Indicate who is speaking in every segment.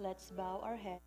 Speaker 1: Let's bow our head.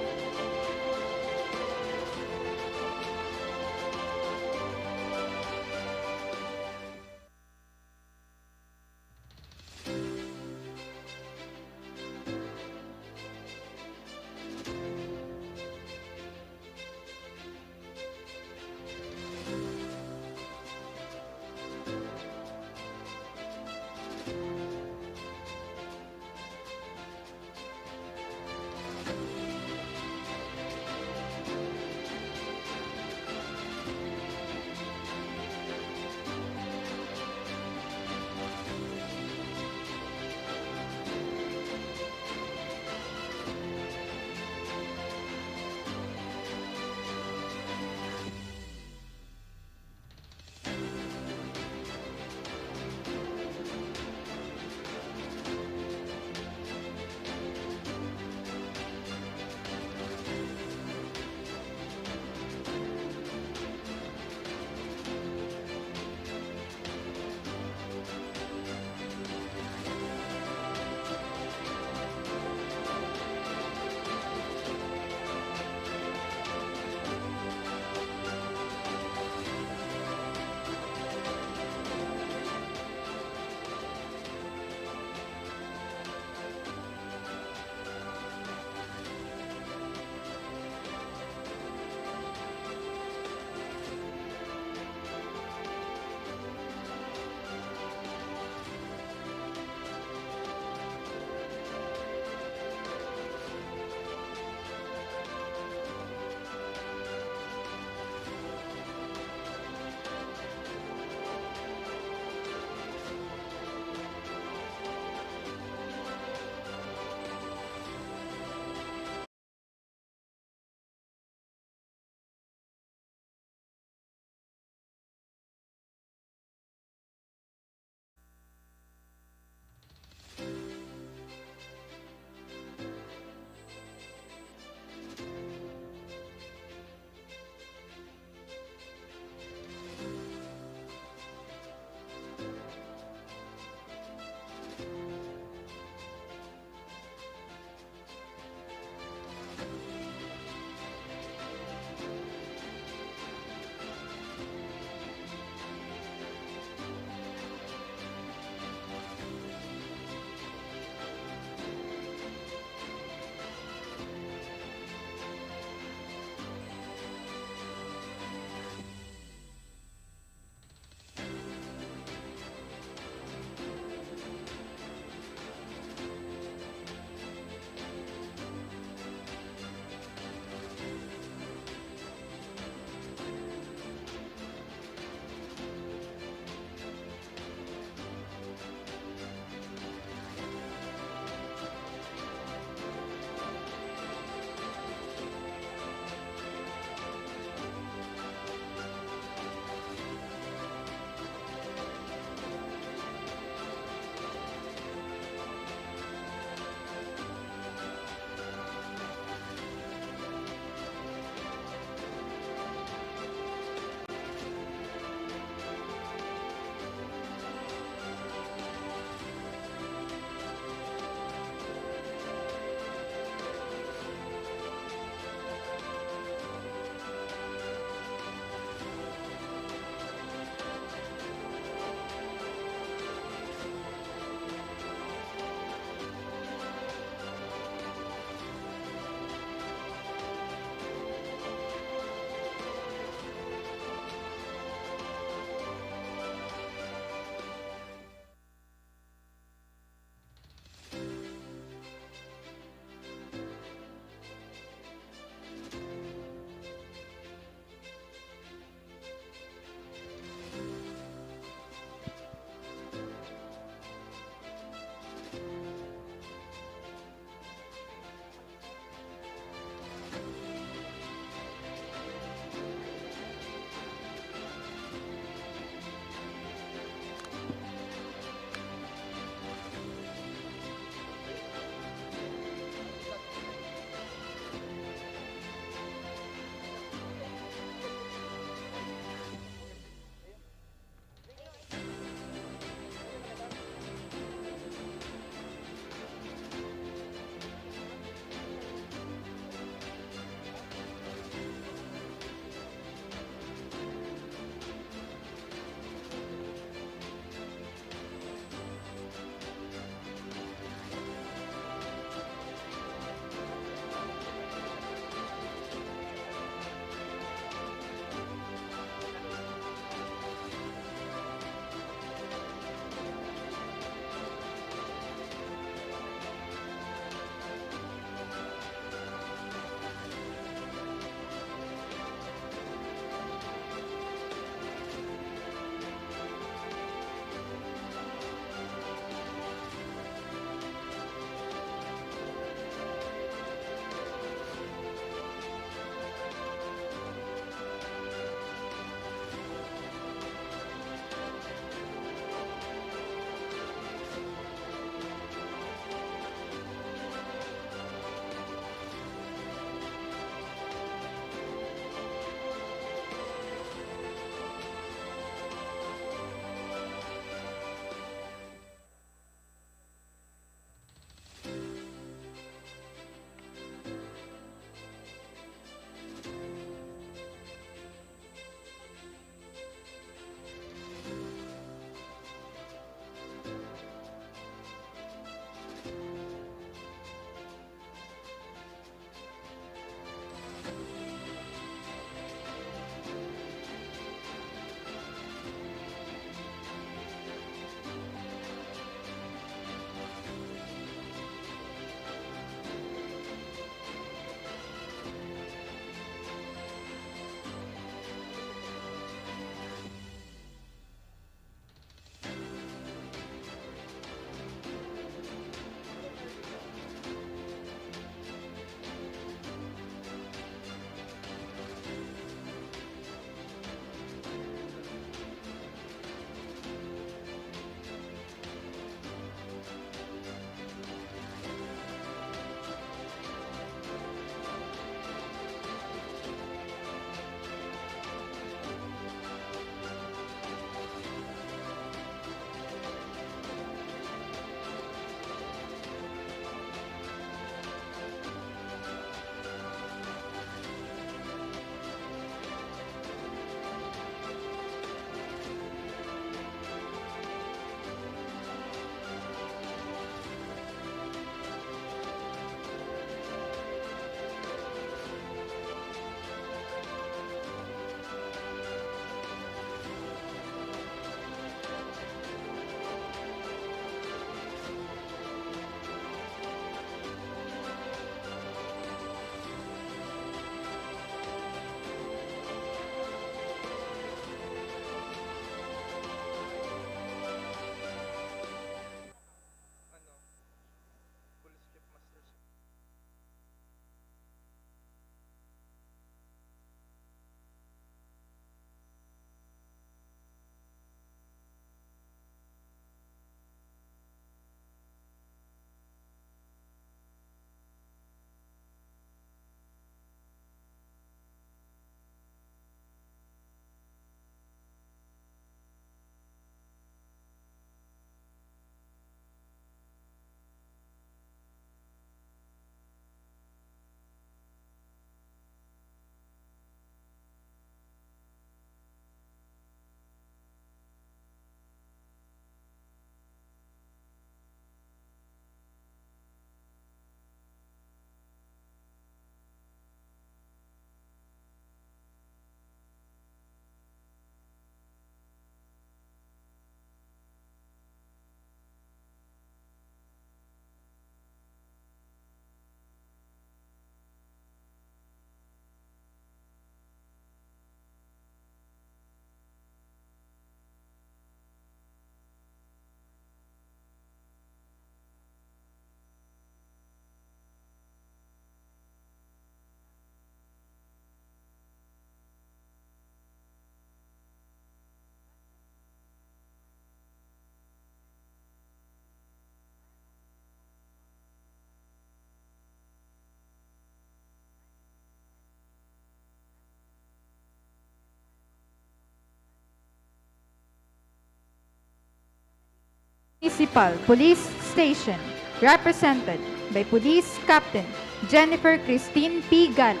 Speaker 1: Municipal Police Station, represented by Police Captain Jennifer Christine P. Galang.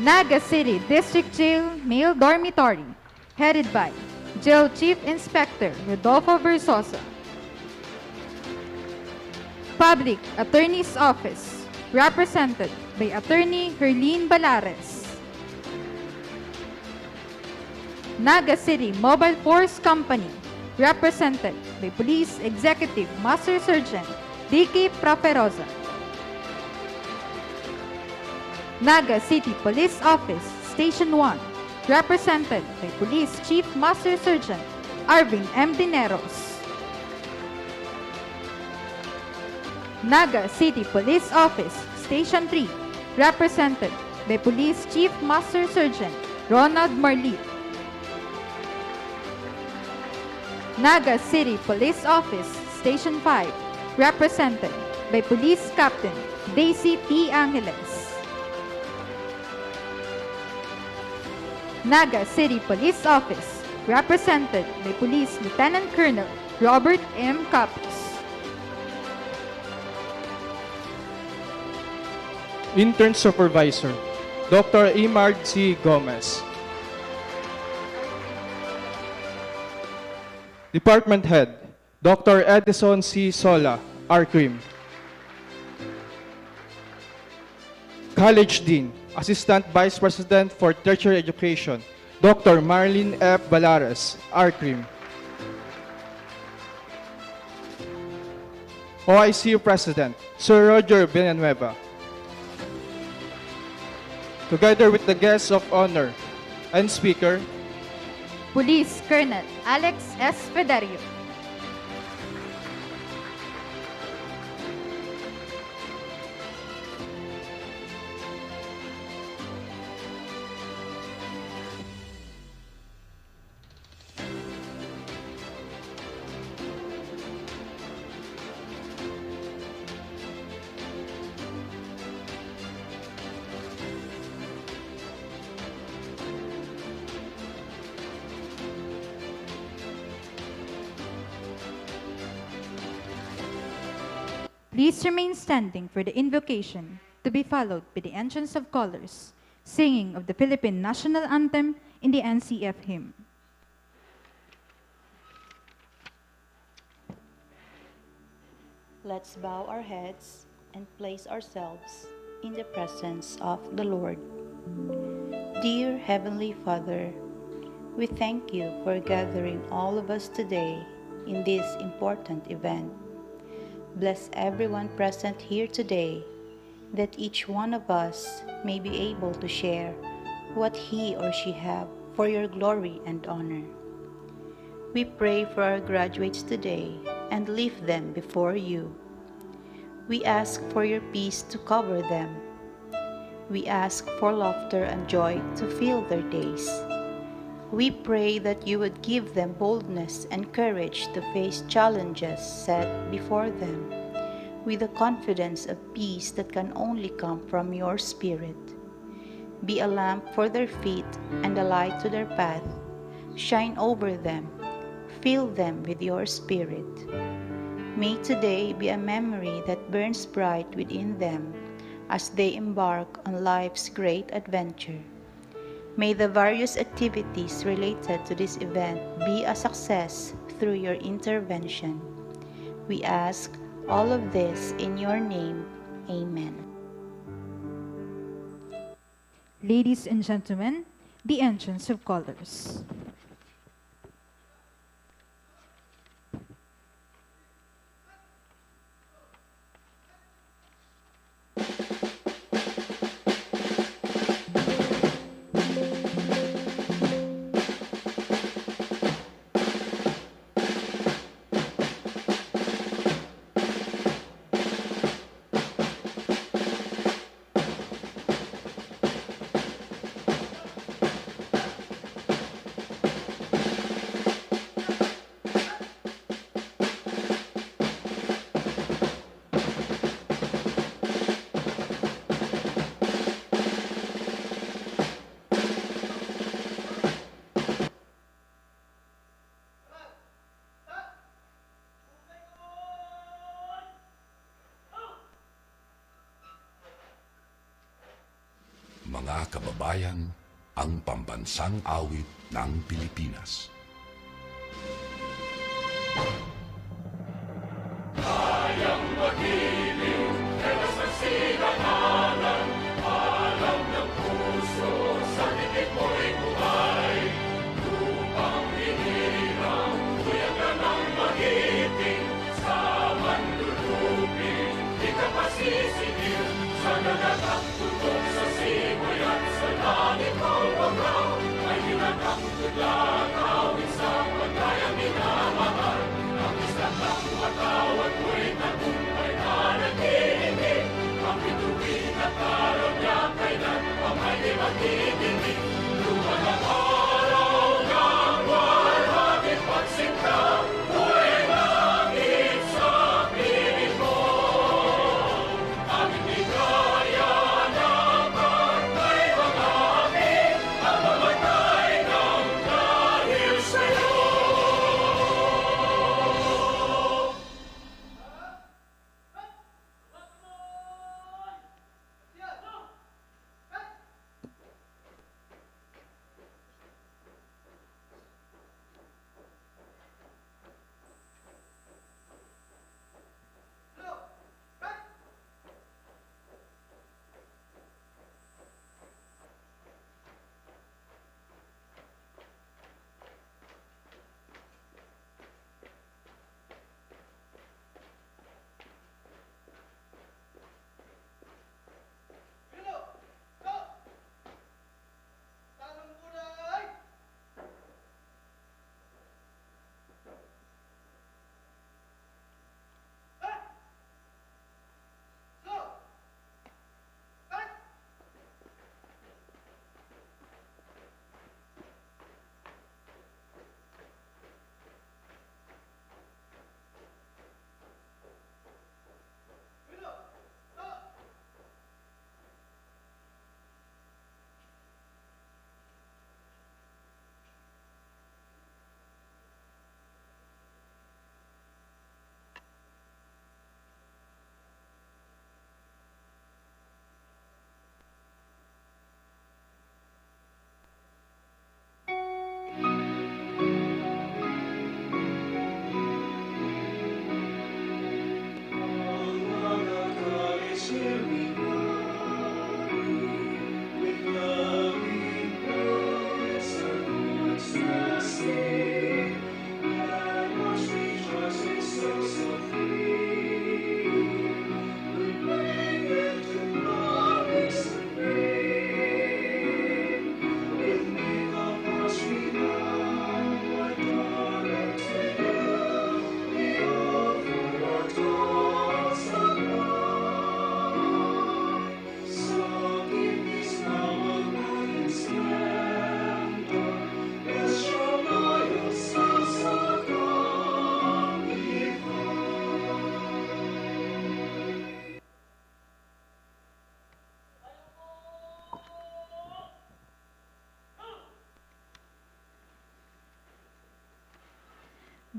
Speaker 1: Naga City District Jail Male Dormitory, headed by Jail Chief Inspector Rodolfo Versosa. Public Attorney's Office, represented by Attorney Herline Balares. Naga City Mobile Force Company, represented by Police Executive Master Sergeant D.K. Praferosa. Naga City Police Office, Station 1, represented by Police Chief Master Sergeant Arvin M. Dineros. Naga City Police Office, Station 3, represented by Police Chief Master Sergeant Ronald Marlit. Naga City Police Office, Station 5, represented by Police Captain Daisy P. Angeles. Naga City Police Office, represented by Police Lieutenant Colonel Robert M. Capus.
Speaker 2: Intern Supervisor, Dr. Imard C. Gomez. Department Head, Dr. Edison C. Sola, RCRIM. College Dean, Assistant Vice President for Tertiary Education, Dr. Marlene F. Balares, RCRIM. OICU President, Sir Roger Villanueva. Together with the guests of honor and speaker,
Speaker 1: Police Colonel Alex S. Federio. Please remain standing for the invocation, to be followed by the entrance of colors, singing of the Philippine National Anthem in the NCF hymn.
Speaker 3: Let's bow our heads and place ourselves in the presence of the Lord. Dear Heavenly Father, we thank you for gathering all of us today in this important event. Bless everyone present here today, that each one of us may be able to share what he or she have for your glory and honor. We pray for our graduates today and lift them before you. We ask for your peace to cover them. We ask for laughter and joy to fill their days. We pray that you would give them boldness and courage to face challenges set before them, with the confidence of peace that can only come from your Spirit. Be a lamp for their feet and a light to their path. Shine over them. Fill them with your Spirit. May today be a memory that burns bright within them as they embark on life's great adventure. May the various activities related to this event be a success through your intervention. We ask all of this in your name. Amen.
Speaker 1: Ladies and gentlemen, the entrance of colors.
Speaker 4: mga kababayan, ang pambansang awit ng Pilipinas.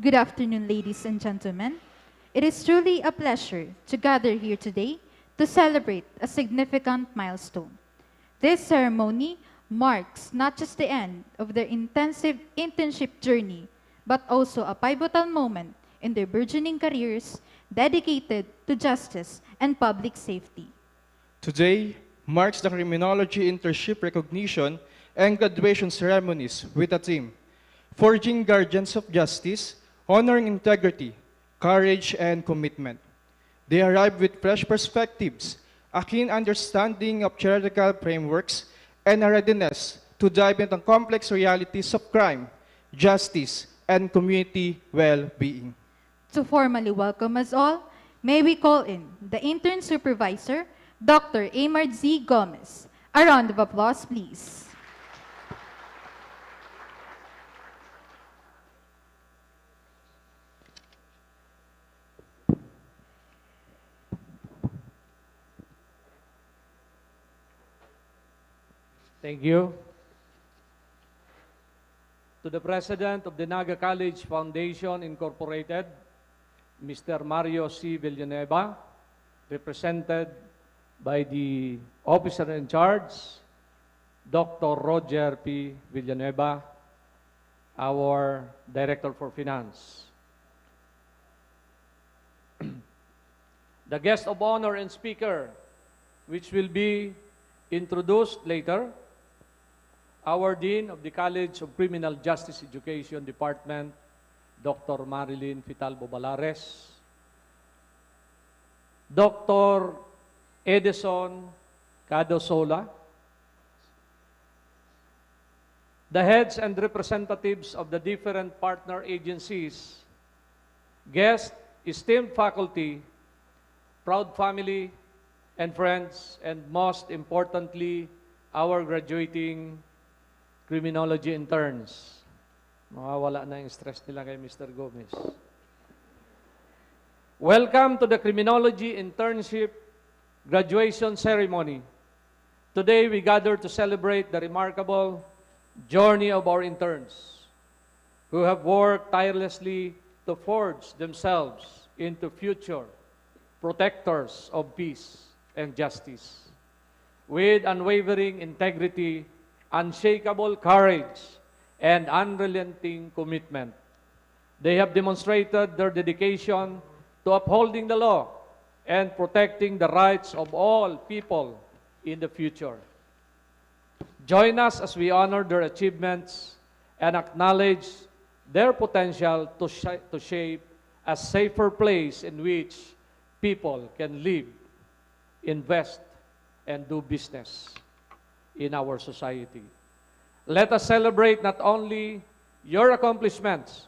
Speaker 1: Good afternoon, ladies and gentlemen. It is truly a pleasure to gather here today to celebrate a significant milestone. This ceremony marks not just the end of their intensive internship journey, but also a pivotal moment in their burgeoning careers dedicated to justice and public safety.
Speaker 2: Today marks the criminology internship recognition and graduation ceremonies with a theme, Forging Guardians of Justice, Honoring Integrity, Courage, and Commitment. They arrive with fresh perspectives, a keen understanding of theoretical frameworks, and a readiness to dive into complex realities of crime, justice, and community well-being.
Speaker 1: To formally welcome us all, may we call in the intern supervisor, Dr. Amard Z. Gomez. A round of applause, please.
Speaker 5: Thank you. To the President of the Naga College Foundation Incorporated, Mr. Mario C. Villanueva, represented by the officer in charge, Dr. Roger P. Villanueva, our Director for Finance. The guest of honor and speaker, which will be introduced later, our Dean of the College of Criminal Justice Education Department, Dr. Marilyn Fitalbo Balares, Dr. Edison Cadosola, the heads and representatives of the different partner agencies, guests, esteemed faculty, proud family and friends, and most importantly, our graduating criminology interns. Mawawala na yung stress nila kay Mr. Gomez. Welcome to the Criminology Internship Graduation Ceremony. Today, we gather to celebrate the remarkable journey of our interns who have worked tirelessly to forge themselves into future protectors of peace and justice. With unwavering integrity, unshakable courage, and unrelenting commitment, they have demonstrated their dedication to upholding the law and protecting the rights of all people in the future. Join us as we honor their achievements and acknowledge their potential to shape a safer place in which people can live, invest, and do business in our society. Let us celebrate not only your accomplishments,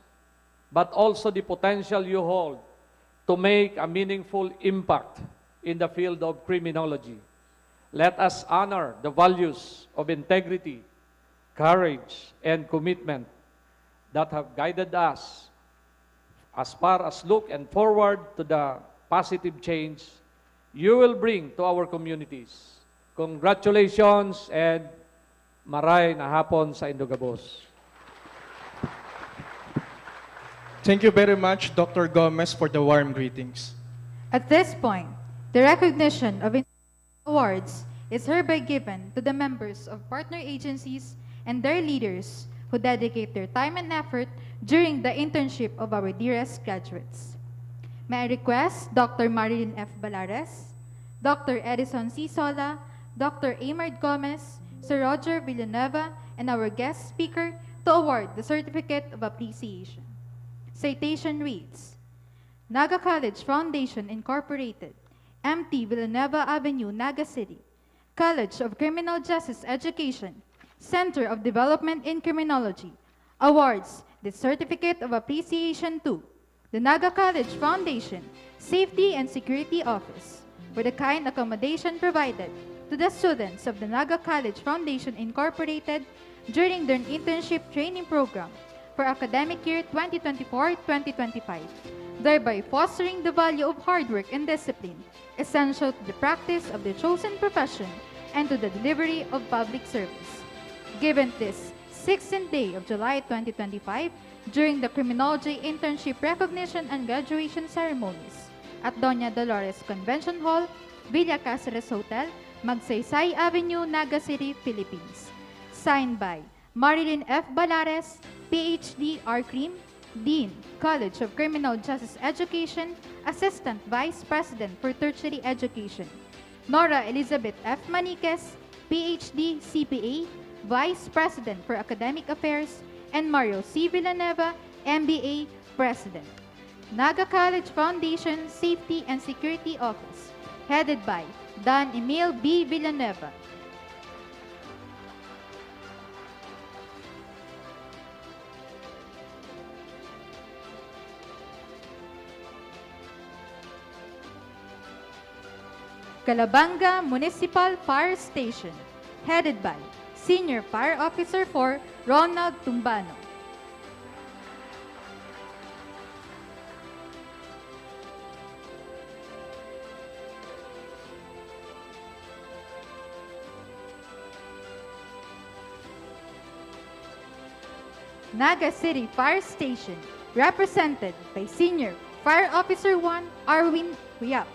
Speaker 5: but also the potential you hold to make a meaningful impact in the field of criminology. Let us honor the values of integrity, courage, and commitment that have guided us as far as look and forward to the positive change you will bring to our communities. Congratulations and maray na hapon sa Indogabos.
Speaker 2: Thank you very much, Dr. Gomez, for the warm greetings.
Speaker 1: At this point, the recognition of awards is hereby given to the members of partner agencies and their leaders who dedicate their time and effort during the internship of our dearest graduates. May I request Dr. Marilyn F. Balares, Dr. Edison C. Sola, Dr. Amard Gomez, Sir Roger Villanueva, and our guest speaker to award the Certificate of Appreciation. Citation reads, Naga College Foundation Incorporated, MT Villanueva Avenue, Naga City, College of Criminal Justice Education, Center of Development in Criminology, awards the Certificate of Appreciation to the Naga College Foundation Safety and Security Office for the kind accommodation provided to the students of the Naga College Foundation Incorporated during their internship training program for academic year 2024-2025, thereby fostering the value of hard work and discipline essential to the practice of the chosen profession and to the delivery of public service. Given this 16th day of July 2025, during the Criminology Internship Recognition and Graduation Ceremonies at Doña Dolores Convention Hall, Villa Cáceres Hotel, Magsaysay Avenue, Naga City, Philippines. Signed by Marilyn F. Balares, PhD, R.Crim, Dean, College of Criminal Justice Education, Assistant Vice President for Tertiary Education. Nora Elizabeth F. Maniquez, PhD, CPA, Vice President for Academic Affairs, and Mario C. Villanueva, MBA, President. Naga College Foundation Safety and Security Office, headed by Dan Emil B. Villanueva. Calabanga Municipal Fire Station, headed by Senior Fire Officer 4 Ronald Tumbano. Naga City Fire Station, represented by Senior Fire Officer 1 Arwin Huyap.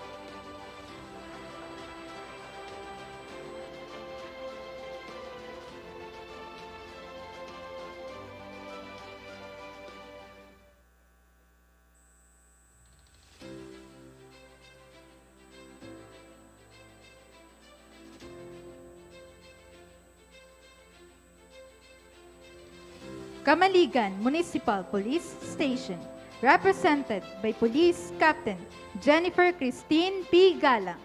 Speaker 1: Camaligan Municipal Police Station, represented by Police Captain Jennifer Christine P. Galang.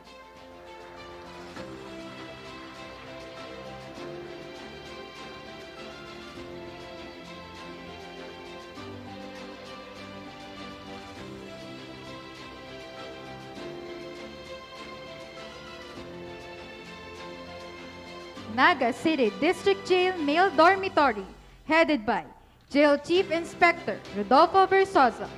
Speaker 1: Naga City District Jail Male Dormitory, headed by Jail Chief Inspector Rodolfo Versosa.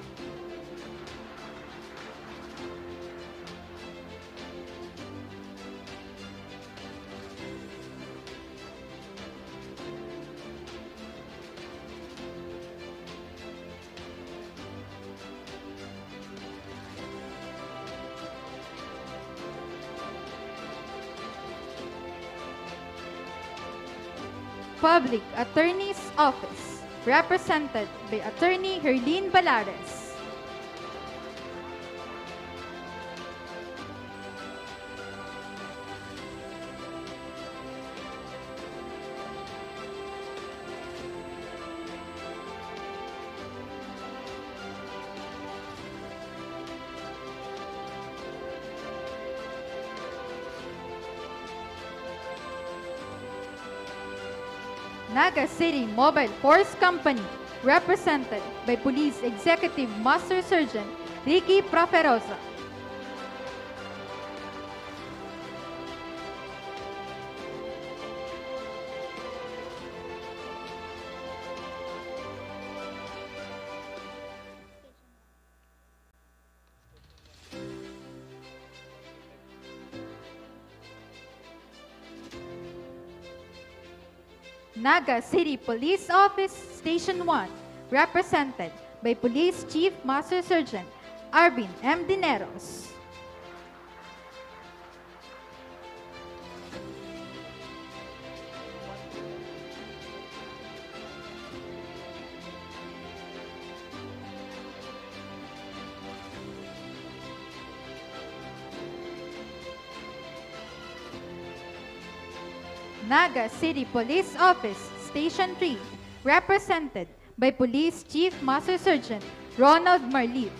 Speaker 1: Public Attorney's Office, represented by Attorney Herlene Balares. Naga City Mobile Force Company, represented by Police Executive Master Sergeant Ricky Proferosa. Naga City Police Office Station 1, represented by Police Chief Master Sergeant Arvin M. Dineros. Naga City Police Office Station 3, represented by Police Chief Master Sergeant Ronald Marlit.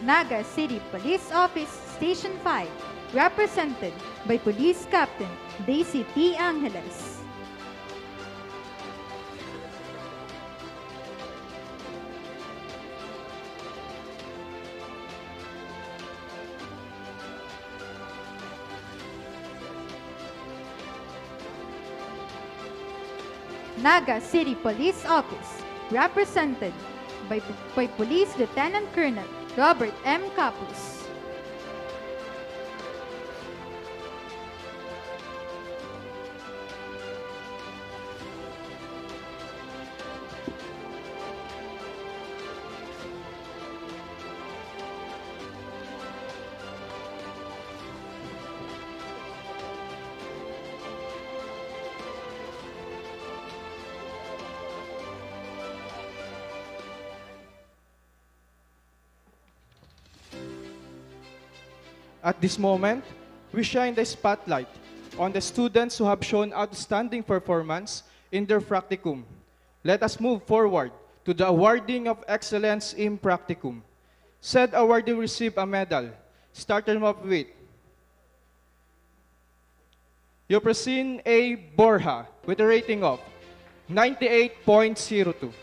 Speaker 1: Naga City Police Office Station 5, represented by Police Captain Daisy T. Angeles. Naga City Police Office, represented by Police Lieutenant Colonel Robert M. Capus.
Speaker 2: At this moment, we shine the spotlight on the students who have shown outstanding performance in their practicum. Let us move forward to the awarding of excellence in practicum. Said awardee will receive a medal. Starting off with Yoprasin A. Borja with a rating of 98.02.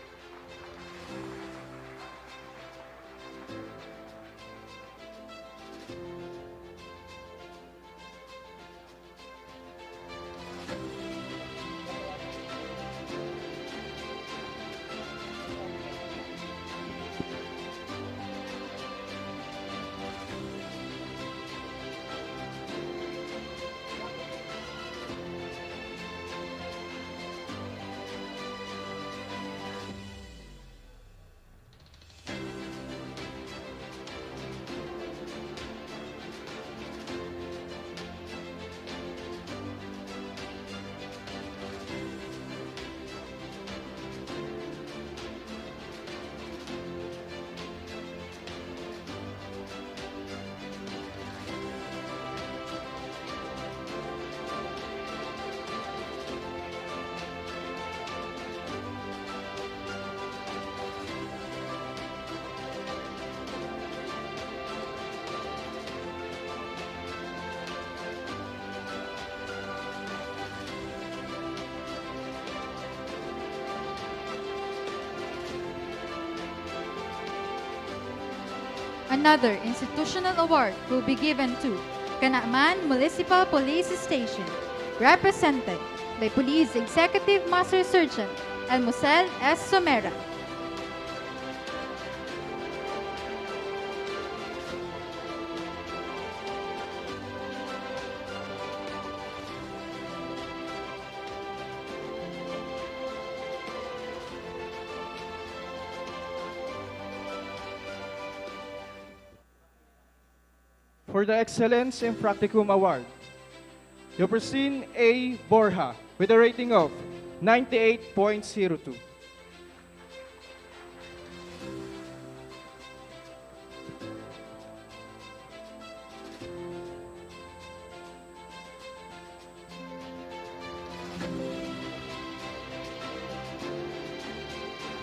Speaker 1: Another institutional award will be given to Canaaman Municipal Police Station, represented by Police Executive Master Sergeant Elmosel S. Somera.
Speaker 2: For the Excellence in Practicum Award, Yopersin A. Borja with a rating of 98.02.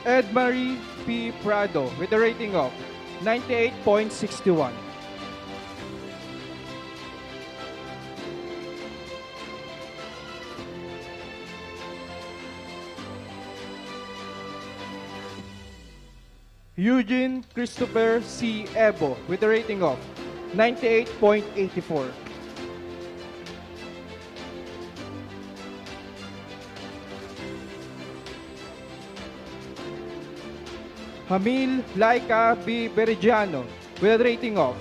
Speaker 2: Edmarie P. Prado with a rating of 98.61. Eugene Christopher C. Ebo with a rating of 98.84. Hamil Laika B. Berigiano with a rating of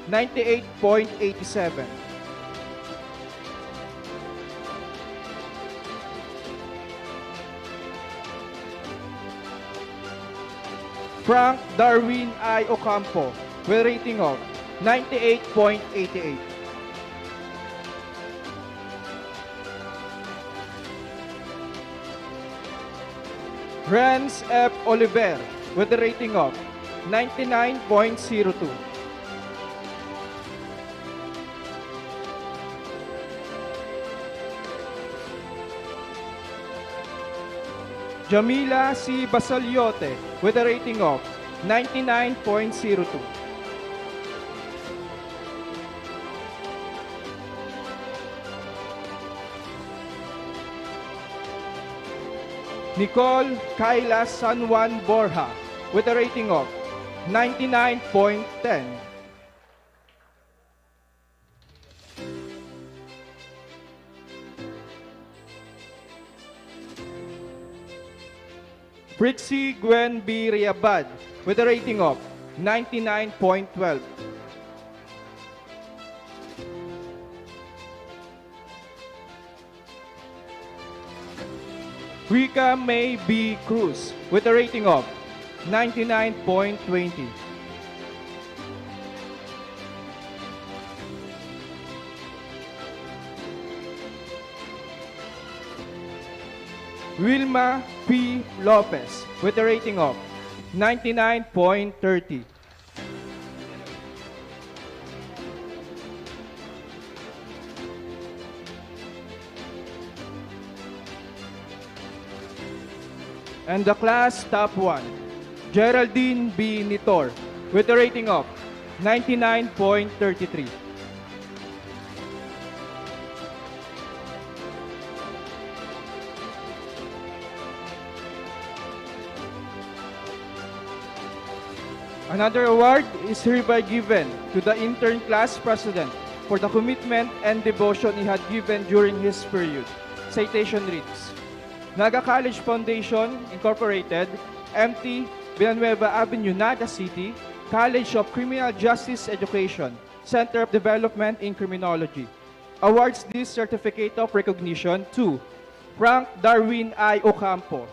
Speaker 2: 98.87. Frank Darwin I. Ocampo with a rating of 98.88. Renz F. Oliver with a rating of 99.02. Jamila C. Basaliote with a rating of 99.02. Nicole Kayla San Juan Borja with a rating of 99.10. Brixie Gwen B. Riabad with a rating of 99.12. Rika May B. Cruz with a rating of 99.20. Wilma P. Lopez with a rating of 99.30. And the class top 1, Geraldine B. Nitor with a rating of 99.33. Another award is hereby given to the intern class president for the commitment and devotion he had given during his period. Citation reads, Naga College Foundation, Incorporated, MT, Villanueva Avenue, Naga City, College of Criminal Justice Education, Center of Development in Criminology. Awards this certificate of recognition to Frank Darwin I. Ocampo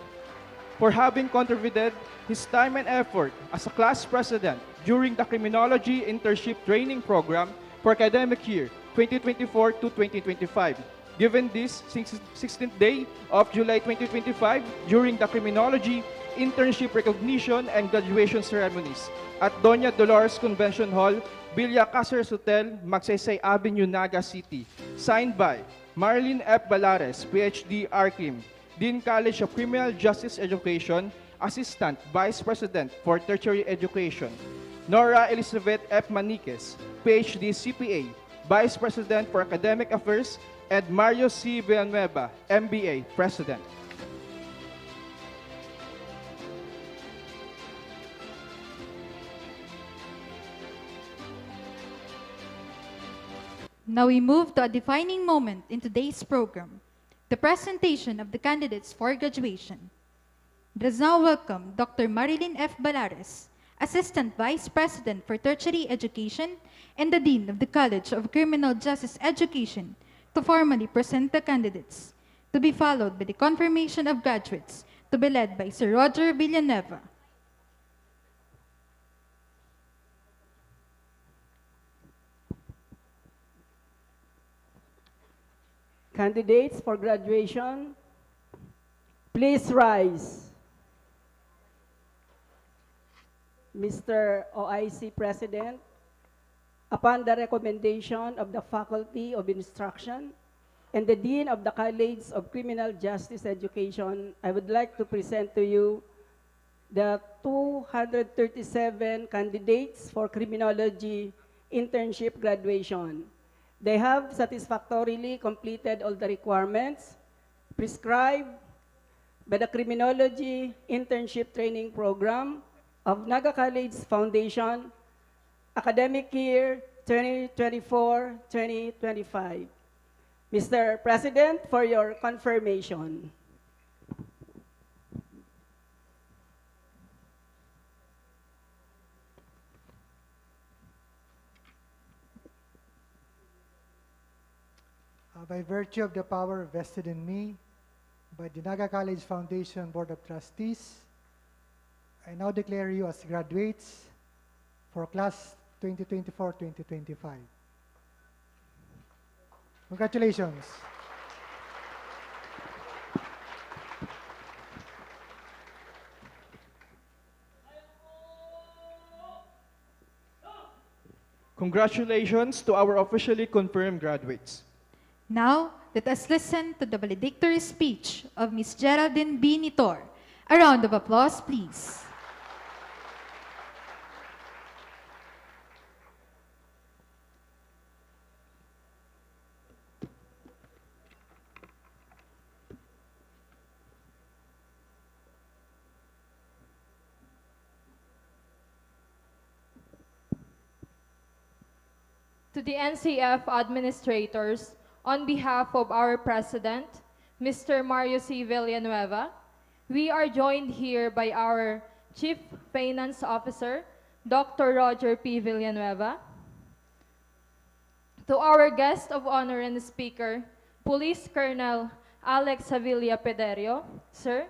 Speaker 2: for having contributed his time and effort as a class president during the Criminology Internship Training Program for academic year 2024 to 2025. Given this 16th day of July 2025 during the Criminology Internship Recognition and Graduation Ceremonies at Doña Dolores Convention Hall, Villa Caceres Hotel, Magsaysay Avenue, Naga City. Signed by Marlene F. Balares, PhD, RCrim, Dean College of Criminal Justice Education, Assistant Vice President for Tertiary Education. Nora Elizabeth F. Maniquez, PhD, CPA, Vice President for Academic Affairs, and Mario C. Villanueva, MBA, President.
Speaker 1: Now we move to a defining moment in today's program, the presentation of the candidates for graduation. Let us now welcome Dr. Marilyn F. Balares, Assistant Vice President for Tertiary Education and the Dean of the College of Criminal Justice Education, to formally present the candidates, to be followed by the confirmation of graduates, to be led by Sir Roger Villanueva.
Speaker 6: Candidates for graduation, please rise. Mr. OIC President, upon the recommendation of the Faculty of Instruction and the Dean of the College of Criminal Justice Education, I would like to present to you the 237 candidates for criminology internship graduation. They have satisfactorily completed all the requirements prescribed by the Criminology Internship Training Program of Naga College Foundation, academic year 2024-2025. Mr. President, for your confirmation.
Speaker 7: By virtue of the power vested in me by the Naga College Foundation Board of Trustees, I now declare you as graduates for class 2024-2025. Congratulations.
Speaker 2: Congratulations to our officially confirmed graduates.
Speaker 1: Now, let us listen to the valedictory speech of Ms. Geraldine B. Nitor. A round of applause, please.
Speaker 8: To the NCF administrators, on behalf of our President, Mr. Mario C. Villanueva, we are joined here by our Chief Finance Officer, Dr. Roger P. Villanueva. To our guest of honor and speaker, Police Colonel Alex Sevilla Pederio. Sir,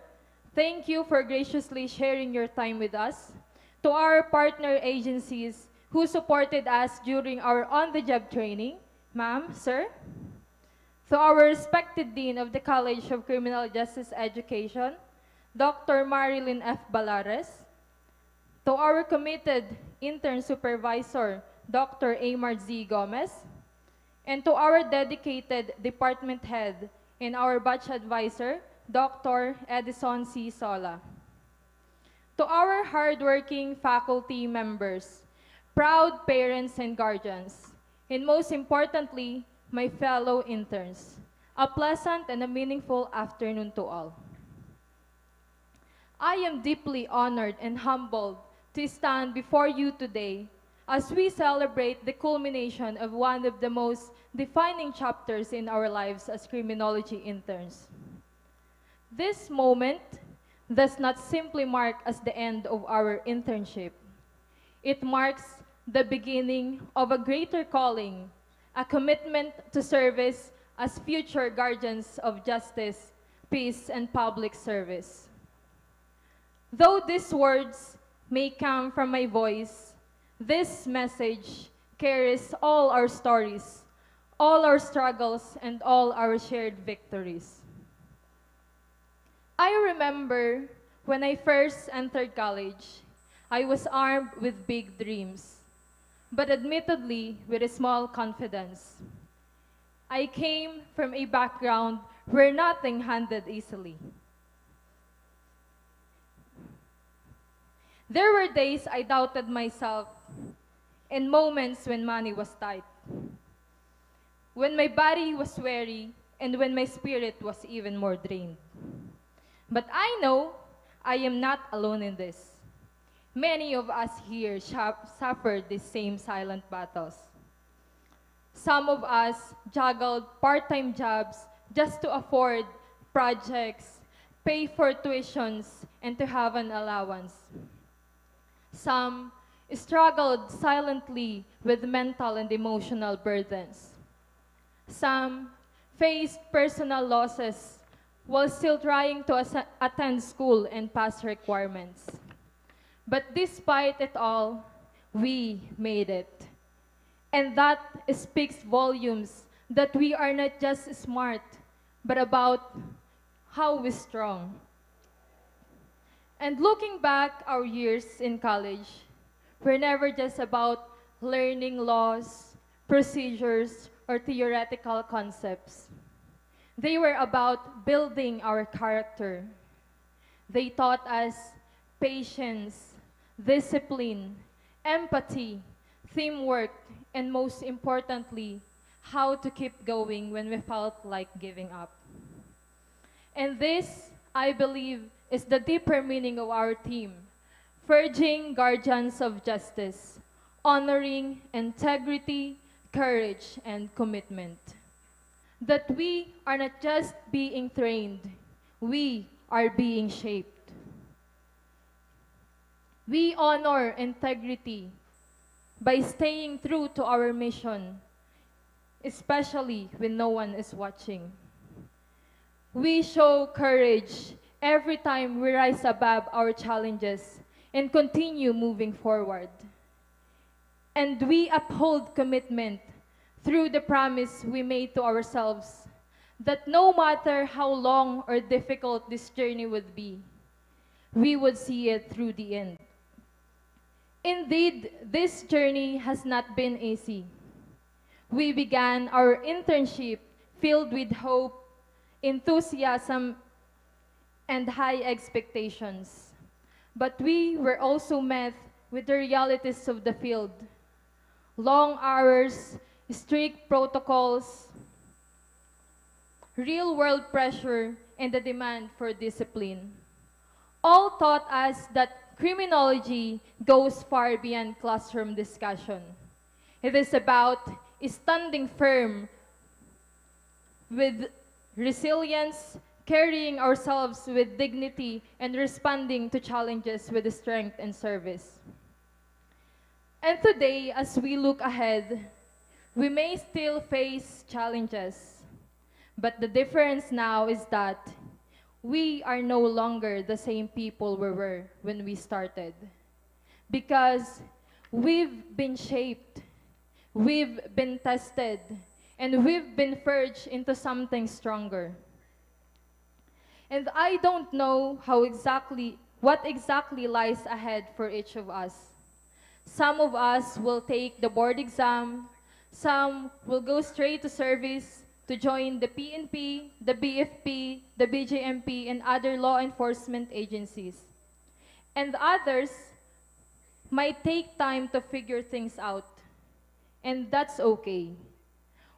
Speaker 8: thank you for graciously sharing your time with us. To our partner agencies who supported us during our on-the-job training, ma'am, sir. To our respected Dean of the College of Criminal Justice Education, Dr. Marilyn F. Balares. To our committed intern supervisor, Dr. Amar Z. Gomez. And to our dedicated department head and our batch advisor, Dr. Edison C. Sola. To our hardworking faculty members, proud parents and guardians, and most importantly, my fellow interns, a pleasant and a meaningful afternoon to all. I am deeply honored and humbled to stand before you today as we celebrate the culmination of one of the most defining chapters in our lives as criminology interns. This moment does not simply mark as the end of our internship. It marks the beginning of a greater calling, a commitment to service as future guardians of justice, peace, and public service. Though these words may come from my voice, this message carries all our stories, all our struggles, and all our shared victories. I remember when I first entered college, I was armed with big dreams, but admittedly with a small confidence. I came from a background where nothing handed easily. There were days I doubted myself and moments when money was tight, when my body was weary and when my spirit was even more drained. But I know I am not alone in this. Many of us here suffered these same silent battles. Some of us juggled part-time jobs just to afford projects, pay for tuitions, and to have an allowance. Some struggled silently with mental and emotional burdens. Some faced personal losses while still trying to attend school and pass requirements. But despite it all, we made it. And that speaks volumes that we are not just smart, but about how we're strong. And looking back our years in college, we're never just about learning laws, procedures, or theoretical concepts. They were about building our character. They taught us patience, discipline, empathy, teamwork, and most importantly, how to keep going when we felt like giving up. And this, I believe, is the deeper meaning of our theme, Forging Guardians of Justice, honoring integrity, courage, and commitment. That we are not just being trained, we are being shaped. We honor integrity by staying true to our mission, especially when no one is watching. We show courage every time we rise above our challenges and continue moving forward. And we uphold commitment through the promise we made to ourselves that no matter how long or difficult this journey would be, we would see it through the end. Indeed, this journey has not been easy. We began our internship filled with hope, enthusiasm, and high expectations. But we were also met with the realities of the field. Long hours, strict protocols, real-world pressure, and the demand for discipline. All taught us that criminology goes far beyond classroom discussion. It is about standing firm with resilience, carrying ourselves with dignity, and responding to challenges with strength and service. And today, as we look ahead, we may still face challenges, but the difference now is that we are no longer the same people we were when we started. Because we've been shaped, we've been tested, and we've been forged into something stronger. And I don't know what exactly lies ahead for each of us. Some of us will take the board exam, some will go straight to service to join the PNP, the BFP, the BJMP, and other law enforcement agencies. And others might take time to figure things out, and that's okay.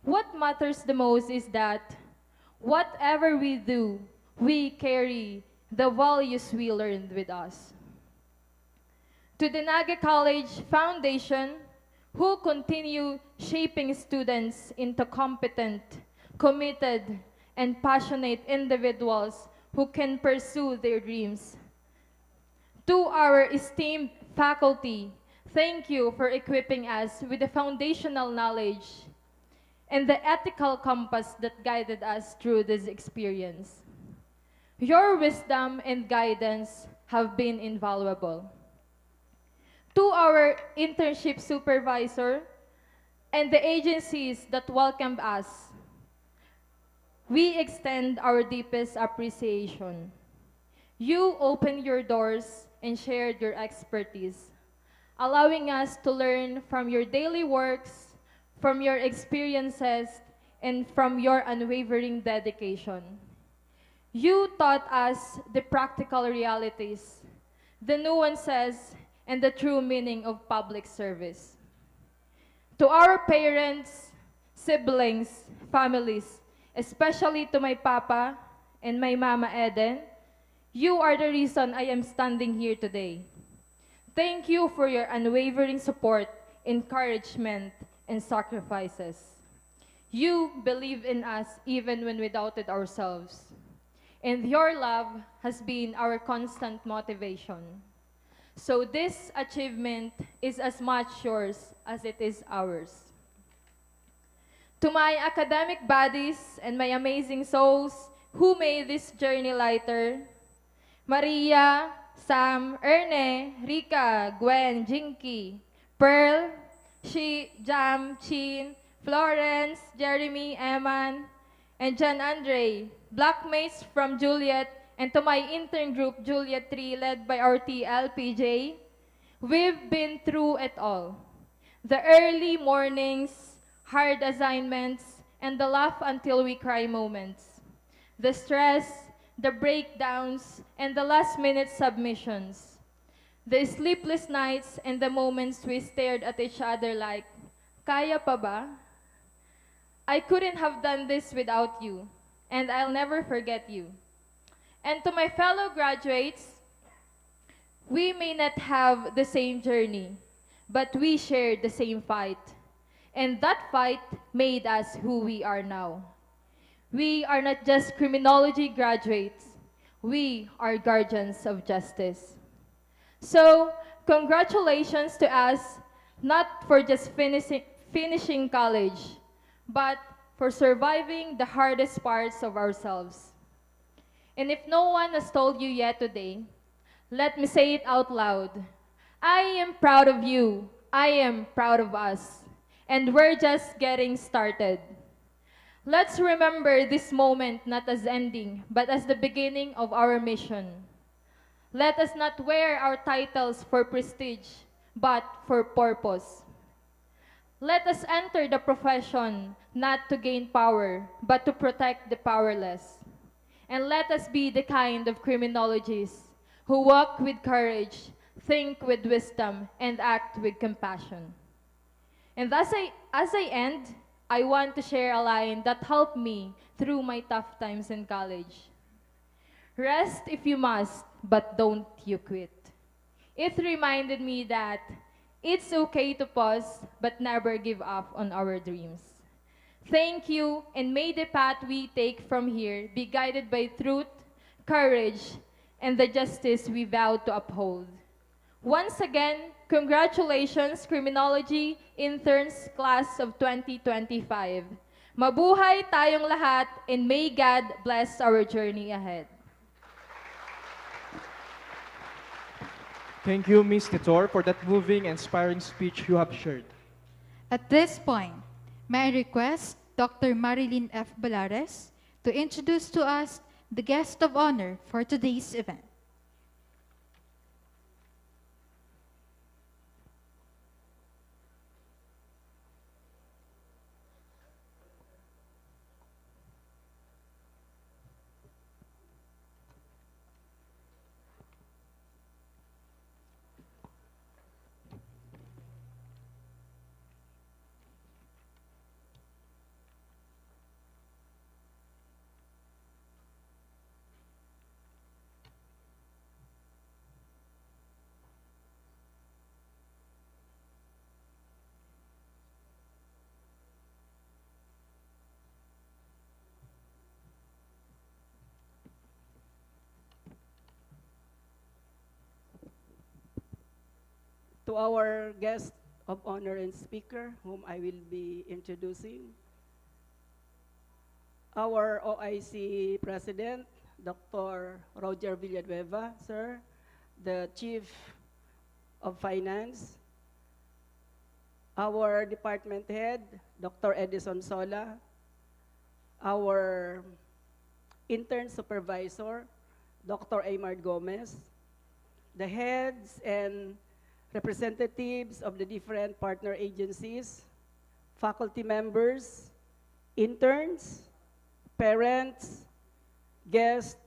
Speaker 8: What matters the most is that whatever we do, we carry the values we learned with us. To the Naga College Foundation, who continue shaping students into competent, committed, and passionate individuals who can pursue their dreams. To our esteemed faculty, thank you for equipping us with the foundational knowledge and the ethical compass that guided us through this experience. Your wisdom and guidance have been invaluable. To our internship supervisor and the agencies that welcomed us, we extend our deepest appreciation. You opened your doors and shared your expertise, allowing us to learn from your daily works, from your experiences, and from your unwavering dedication. You taught us the practical realities, the nuances, and the true meaning of public service. To our parents, siblings, families, especially to my papa and my mama Eden, you are the reason I am standing here today. Thank you for your unwavering support, encouragement, and sacrifices. You believe in us even when we doubted ourselves. And your love has been our constant motivation. So this achievement is as much yours as it is ours. To my academic buddies and my amazing souls who made this journey lighter, Maria, Sam, Erne, Rika, Gwen, Jinky, Pearl, Jam, Chin, Florence, Jeremy, Eman, and John Andre, Blackmates from Juliet, and to my intern group, Juliet 3, led by our TL, PJ, we've been through it all. The early mornings, hard assignments, and the laugh until we cry moments. The stress, the breakdowns, and the last-minute submissions. The sleepless nights and the moments we stared at each other like, kaya pa ba? I couldn't have done this without you, and I'll never forget you. And to my fellow graduates, we may not have the same journey, but we shared the same fight. And that fight made us who we are now. We are not just criminology graduates. We are guardians of justice. So, congratulations to us, not for just finishing college, but for surviving the hardest parts of ourselves. And if no one has told you yet today, let me say it out loud. I am proud of you. I am proud of us. And we're just getting started. Let's remember this moment not as ending, but as the beginning of our mission. Let us not wear our titles for prestige, but for purpose. Let us enter the profession not to gain power, but to protect the powerless. And let us be the kind of criminologists who walk with courage, think with wisdom, and act with compassion. And as I end, I want to share a line that helped me through my tough times in college. Rest if you must, but don't you quit. It reminded me that it's okay to pause, but never give up on our dreams. Thank you, and may the path we take from here be guided by truth, courage, and the justice we vow to uphold. Once again, congratulations, Criminology Interns Class of 2025. Mabuhay tayong lahat, and may God bless our journey ahead.
Speaker 2: Thank you, Ms. Titor, for that moving and inspiring speech you have shared.
Speaker 1: At this point, may I request Dr. Marilyn F. Balares to introduce to us the guest of honor for today's event.
Speaker 6: To our guest of honor and speaker, whom I will be introducing, our OIC President, Dr. Roger Villanueva, sir, the Chief of Finance, our Department Head, Dr. Edison Sola, our Intern Supervisor, Dr. Aymar Gomez, the heads and representatives of the different partner agencies, faculty members, interns, parents, guests,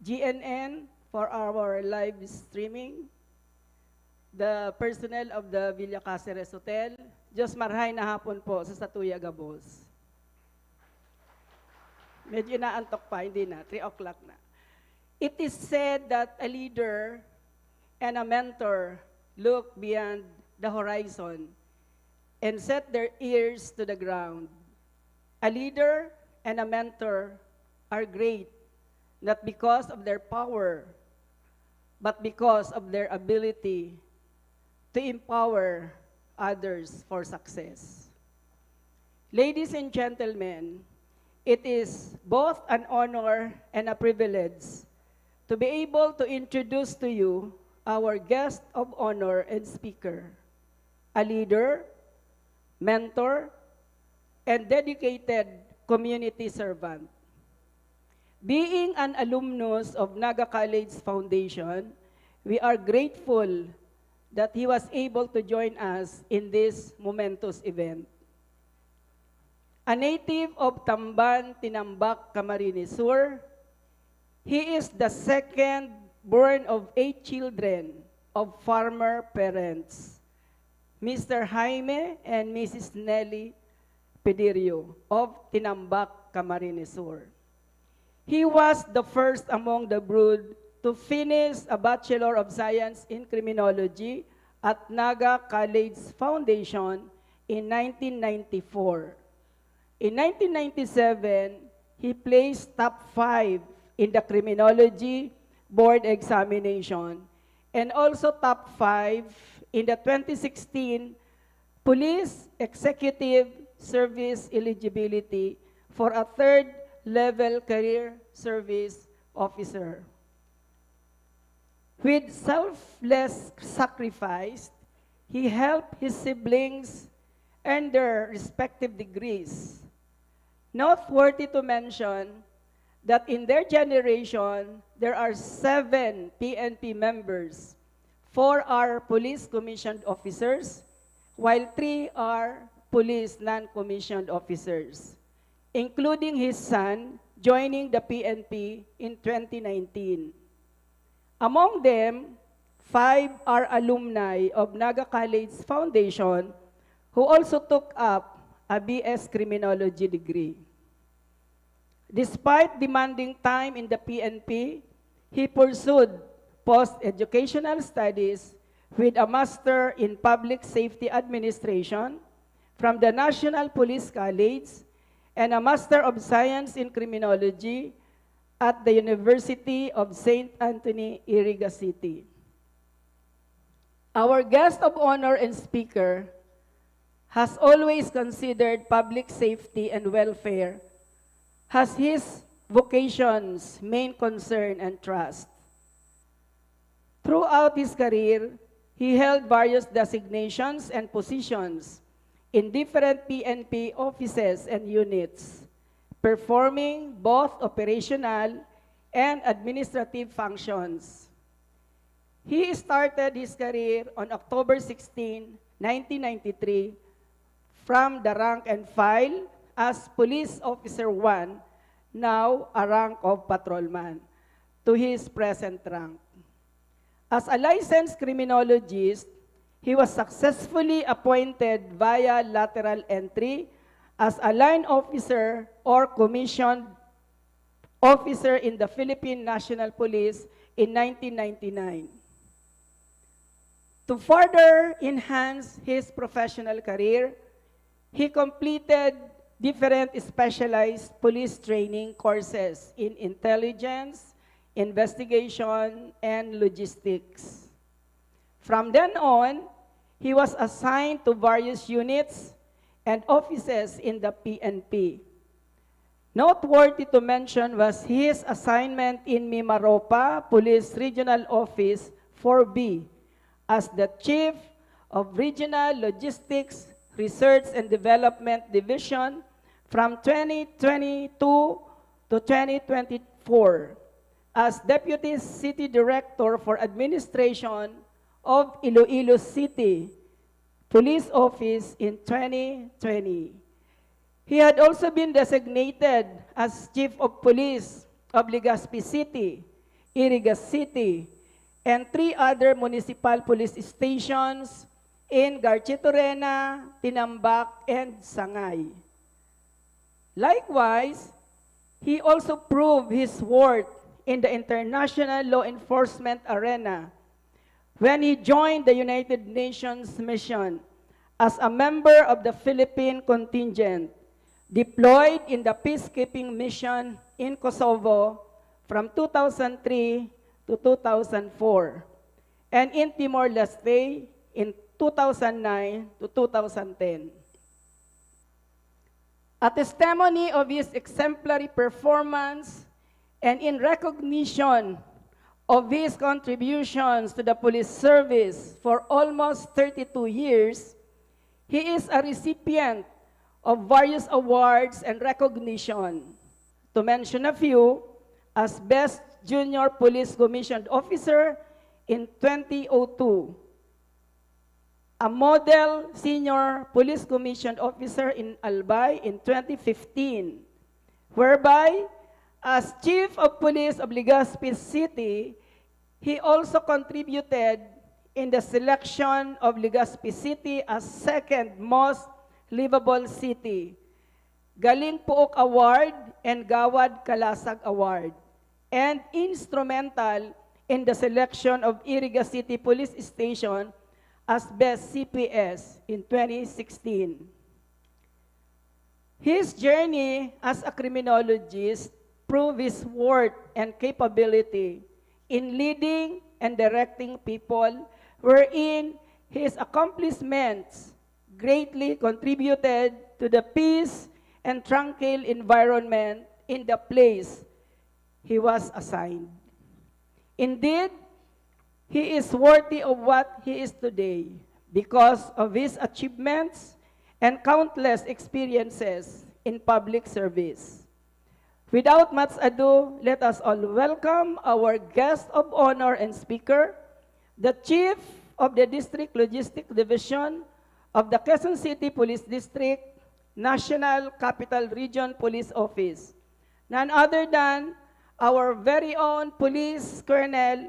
Speaker 6: GNN for our live streaming, the personnel of the Villa Cáceres Hotel. Diyos marhay na hapon po sa Satuya Gabos. Medyo naantok pa, hindi na, 3 o'clock na. It is said that a leader and a mentor look beyond the horizon and set their ears to the ground. A leader and a mentor are great, not because of their power, but because of their ability to empower others for success. Ladies and gentlemen, it is both an honor and a privilege to be able to introduce to you our guest of honor and speaker, a leader, mentor, and dedicated community servant. Being an alumnus of Naga College Foundation, we are grateful that he was able to join us in this momentous event. A native of Tamban, Tinambak, Camarines Sur, he is the second born of 8 children of farmer parents, Mr. Jaime and Mrs. Nelly Pedirio of Tinambak, Camarines Sur. He was the first among the brood to finish a Bachelor of Science in Criminology at Naga College Foundation in 1994. In 1997, he placed top 5 in the Criminology Board examination and also top 5 in the 2016 Police Executive Service Eligibility for a third-level career service officer. With selfless sacrifice, he helped his siblings earn their respective degrees. Noteworthy to mention that in their generation, there are 7 PNP members. 4 are police commissioned officers, while 3 are police non-commissioned officers, including his son joining the PNP in 2019. Among them, 5 are alumni of Naga College Foundation who also took up a BS Criminology degree. Despite demanding time in the PNP, he pursued post-educational studies with a Master in Public Safety Administration from the National Police College and a Master of Science in Criminology at the University of St. Anthony, Iriga City. Our guest of honor and speaker has always considered public safety and welfare as his vocation's main concern and trust. Throughout his career, he held various designations and positions in different PNP offices and units, performing both operational and administrative functions. He started his career on October 16, 1993, from the rank and file as Police Officer 1, now a rank of patrolman, to his present rank. As a licensed criminologist, he was successfully appointed via lateral entry as a line officer or commissioned officer in the Philippine National Police in 1999. To further enhance his professional career, he completed different specialized police training courses in intelligence, investigation, and logistics. From then on, he was assigned to various units and offices in the PNP. Noteworthy to mention was his assignment in Mimaropa Police Regional Office 4B as the Chief of Regional Logistics Research and Development Division from 2022 to 2024 as Deputy City Director for Administration of Iloilo City Police Office in 2020. He had also been designated as Chief of Police of Legazpi City, Iriga City, and 3 other municipal police stations in Garchitorena, Tinambak, and Sangay. Likewise, he also proved his worth in the international law enforcement arena when he joined the United Nations mission as a member of the Philippine contingent deployed in the peacekeeping mission in Kosovo from 2003 to 2004, and in Timor-Leste in 2009 to 2010. A testimony of his exemplary performance and in recognition of his contributions to the police service for almost 32 years, he is a recipient of various awards and recognition. To mention a few, as Best Junior Police Commissioned Officer in 2002, a Model Senior Police Commissioned Officer in Albay in 2015, whereby, as Chief of Police of Legazpi City, he also contributed in the selection of Legazpi City as second most livable city, Galing Puok Award and Gawad Kalasag Award, and instrumental in the selection of Iriga City Police Station as Best CPS in 2016. His journey as a criminologist proved his worth and capability in leading and directing people, wherein his accomplishments greatly contributed to the peace and tranquil environment in the place he was assigned. Indeed, he is worthy of what he is today because of his achievements and countless experiences in public service. Without much ado, let us all welcome our guest of honor and speaker, the Chief of the District Logistic Division of the Quezon City Police District, National Capital Region Police Office, none other than our very own Police Colonel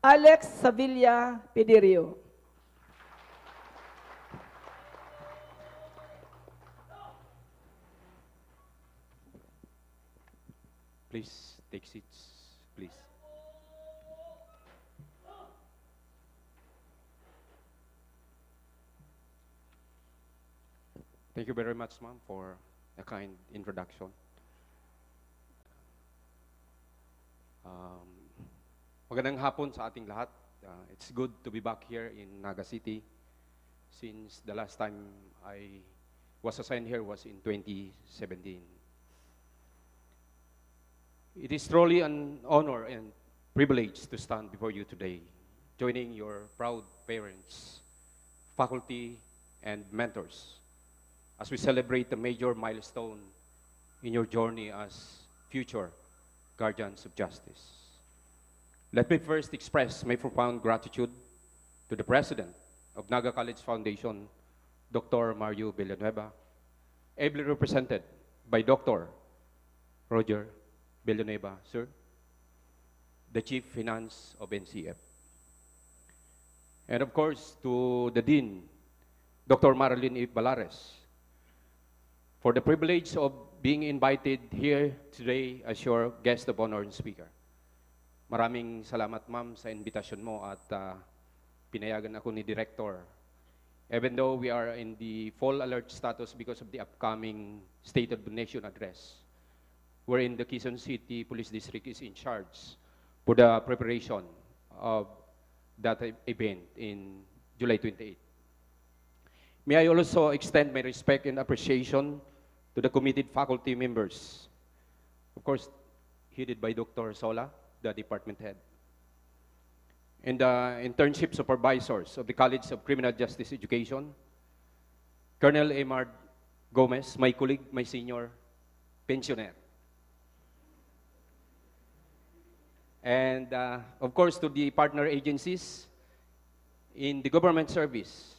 Speaker 6: Alex Sevilla Pedirio.
Speaker 9: Please take seats, please. Thank you very much, ma'am, for a kind introduction. Magandang hapon sa ating lahat. It's good to be back here in Naga City since the last time I was assigned here was in 2017. It is truly an honor and privilege to stand before you today, joining your proud parents, faculty, and mentors as we celebrate a major milestone in your journey as future guardians of justice. Let me first express my profound gratitude to the President of Naga College Foundation, Dr. Mario Villanueva, ably represented by Dr. Roger Villanueva, sir, the Chief Finance of NCF. And of course, to the Dean, Dr. Marilyn E. Balares, for the privilege of being invited here today as your guest of honor and speaker. Maraming salamat, ma'am, sa invitasyon mo at pinayagan ako ni Director. Even though we are in the full alert status because of the upcoming State of the Nation address, wherein the Quezon City Police District is in charge for the preparation of that event in July 28. May I also extend my respect and appreciation to the committed faculty members, of course, headed by Dr. Sola, the department head, and the internship supervisors of the College of Criminal Justice Education, Colonel Emard Gomez, my colleague, my senior pensioner. And of course, to the partner agencies in the government service.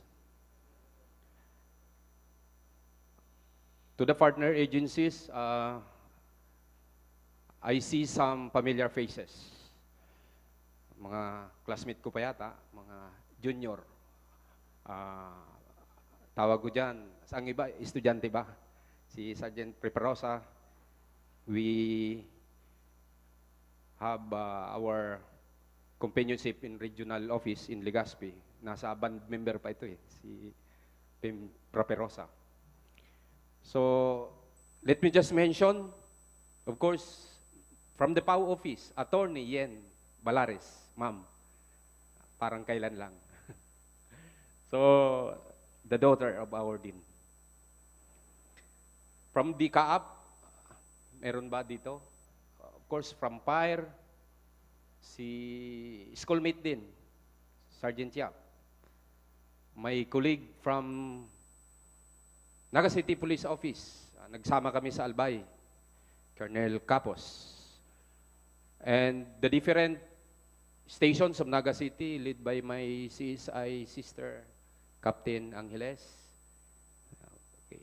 Speaker 9: To the partner agencies, I see some familiar faces. Mga classmate ko pa yata, mga junior. Tawag ko dyan. Ang iba, estudyante ba? Si Sergeant Preparosa. We have our companionship in regional office in Legazpi. Nasa band member pa ito eh. Si Pim Properosa. So, let me just mention, of course, from the PAO office, Attorney Yen Balares, ma'am. Parang kailan lang. So, the daughter of our dean. From the CAAP, meron ba dito? Of course, from FIRE, si schoolmate din, Sergeant Yap. May colleague from Naga City Police Office. Nagsama kami sa Albay, Colonel Capos. And the different stations of Naga City led by my CSI sister, Captain Angeles. Okay.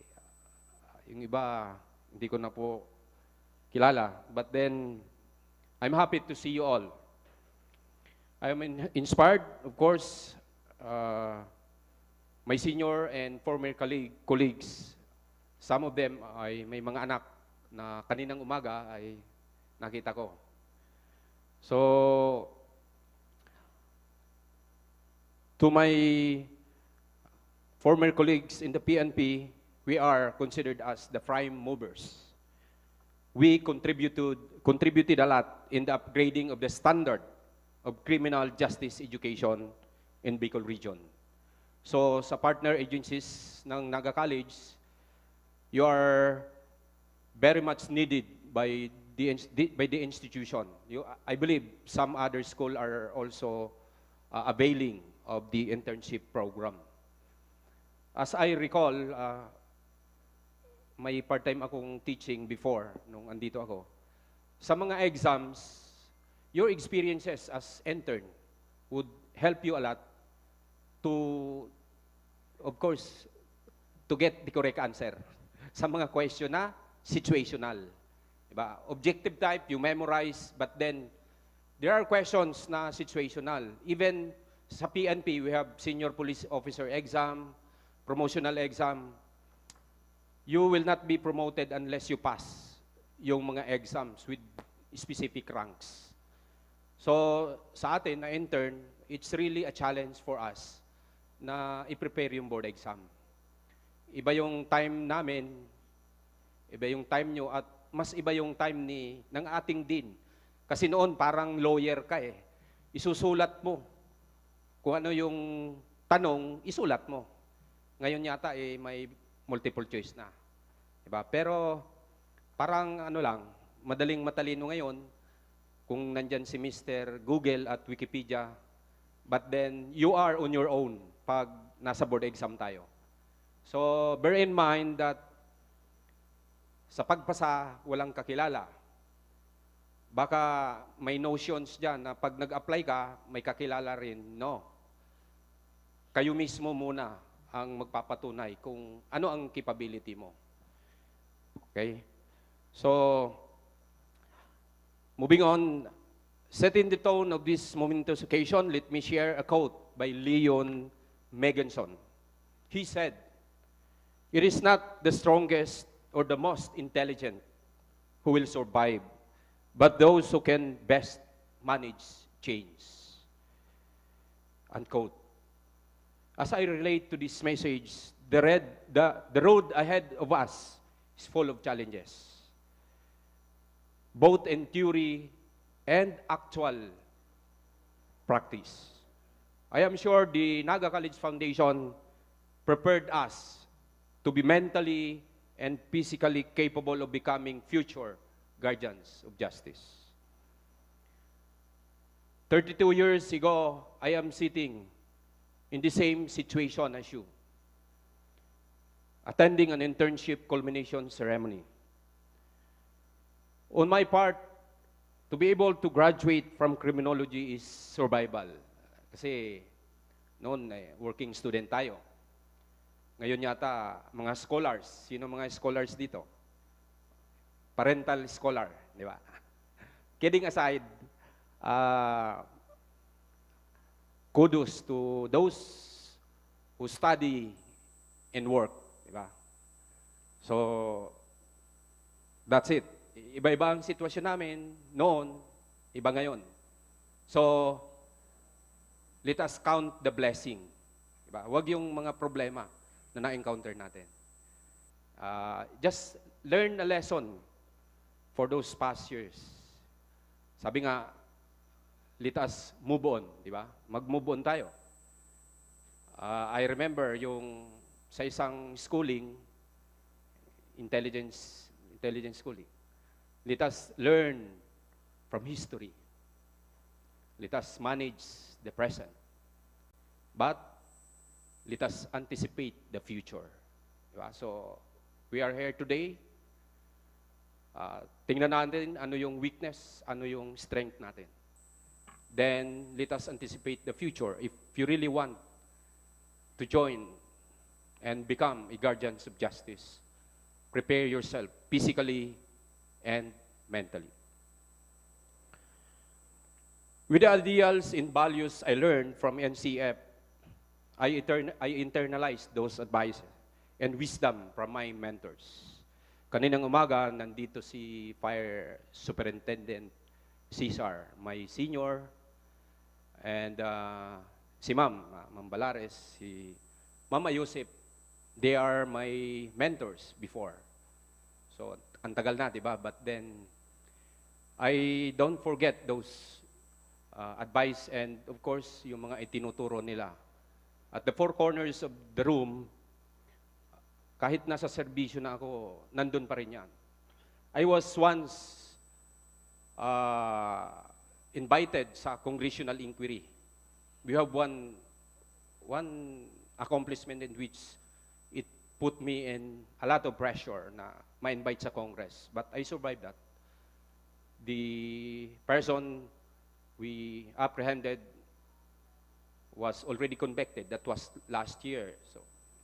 Speaker 9: Yung iba, hindi ko na po kilala. But then, I'm happy to see you all. I am inspired, of course, my senior and former colleagues, some of them ay may mga anak na kaninang umaga ay nakita ko. So, to my former colleagues in the PNP, we are considered as the prime movers. We contributed a lot in the upgrading of the standard of criminal justice education in Bicol region. So, sa partner agencies ng Naga College, you are very much needed by the institution. I believe some other schools are also availing of the internship program. As I recall, may part-time akong teaching before, nung andito ako. Sa mga exams, your experiences as intern would help you a lot to, of course, to get the correct answer sa mga question na situational. Diba? Objective type, you memorize, but then there are questions na situational. Even sa PNP, we have senior police officer exam, promotional exam. You will not be promoted unless you pass yung mga exams with specific ranks. So, sa atin na intern, it's really a challenge for us na i-prepare yung board exam. Iba yung time namin, iba yung time nyo, at mas iba yung time ng ating din. Kasi noon, parang lawyer ka eh. Isusulat mo. Kung ano yung tanong, isulat mo. Ngayon yata eh, may multiple choice na. Diba? Pero parang ano lang, madaling matalino ngayon kung nandyan si Mr. Google at Wikipedia. But then, you are on your own pag nasa board exam tayo. So, bear in mind that sa pagpasa, walang kakilala. Baka may notions dyan na pag nag-apply ka, may kakilala rin. No. Kayo mismo muna ang magpapatunay kung ano ang capability mo. Okay? So, moving on, setting the tone of this momentous occasion, let me share a quote by Leon Meganson. He said, "It is not the strongest or the most intelligent who will survive, but those who can best manage change." Unquote. As I relate to this message, the road ahead of us is full of challenges, both in theory and actual practice. I am sure the Naga College Foundation prepared us to be mentally and physically capable of becoming future guardians of justice. 32 years ago, I am sitting in the same situation as you, attending an internship culmination ceremony. On my part, to be able to graduate from criminology is survival. Kasi noon, working student tayo. Ngayon yata, mga scholars. Sino mga scholars dito? Parental scholar, di ba? Kidding aside, kudos to those who study and work, di ba? So, that's it. Iba-iba ang sitwasyon namin noon, iba ngayon. So, let us count the blessing. Diba? Huwag yung mga problema. na na-encounter natin. Just learn a lesson for those past years. Sabi nga, let us move on, di ba? Mag-move on tayo. I remember yung sa isang schooling, intelligence schooling. Let us learn from history. Let us manage the present. But let us anticipate the future. Diba? So, we are here today. Tingnan natin ano yung weakness, ano yung strength natin. Then, let us anticipate the future. If you really want to join and become a guardians of justice, prepare yourself physically and mentally. With the ideals and values I learned from NCF, I internalized those advices and wisdom from my mentors. Kaninang umaga, nandito si Fire Superintendent Cesar, my senior, and si Ma'am Balares, si Mama Yusip. They are my mentors before. So, ang tagal na, di ba? But then, I don't forget those advice and, of course, yung mga itinuturo nila. At the four corners of the room, kahit nasa serbisyo na ako, nandun pa rin yan. I was once invited sa congressional inquiry. We have one accomplishment in which it put me in a lot of pressure na ma-invite sa Congress. But I survived that. The person we apprehended was already convicted. That was last year. So,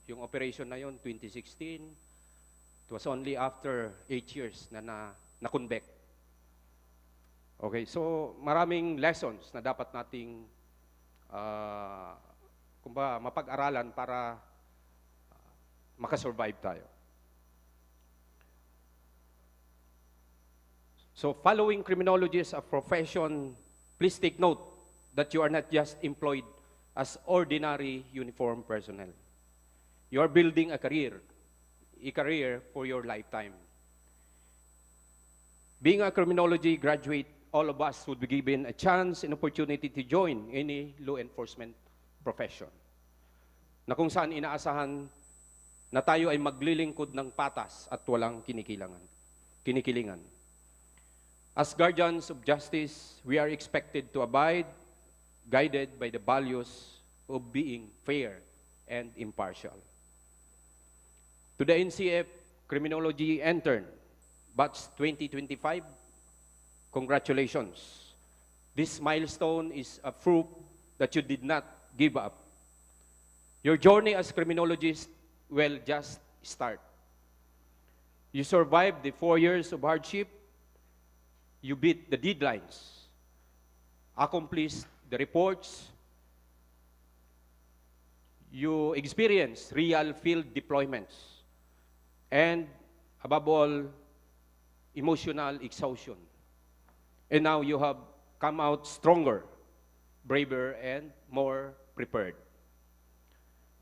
Speaker 9: yung operation na yun, 2016, it was only after 8 years na-convict. Okay, so maraming lessons na dapat nating mapag-aralan para makasurvive tayo. So following criminology as a profession, please take note that you are not just employed as ordinary uniformed personnel. You are building a career for your lifetime. Being a criminology graduate, all of us would be given a chance and opportunity to join any law enforcement profession, na kung saan inaasahan na tayo ay maglilingkod ng patas at walang kinikilingan. As guardians of justice, we are expected to abide, guided by the values of being fair and impartial. To the NCF Criminology Intern, Batch 2025, congratulations. This milestone is a proof that you did not give up. Your journey as criminologist will just start. You survived the 4 years of hardship. You beat the deadlines, accomplished the reports. You experienced real field deployments. And above all, emotional exhaustion. And now you have come out stronger, braver, and more prepared.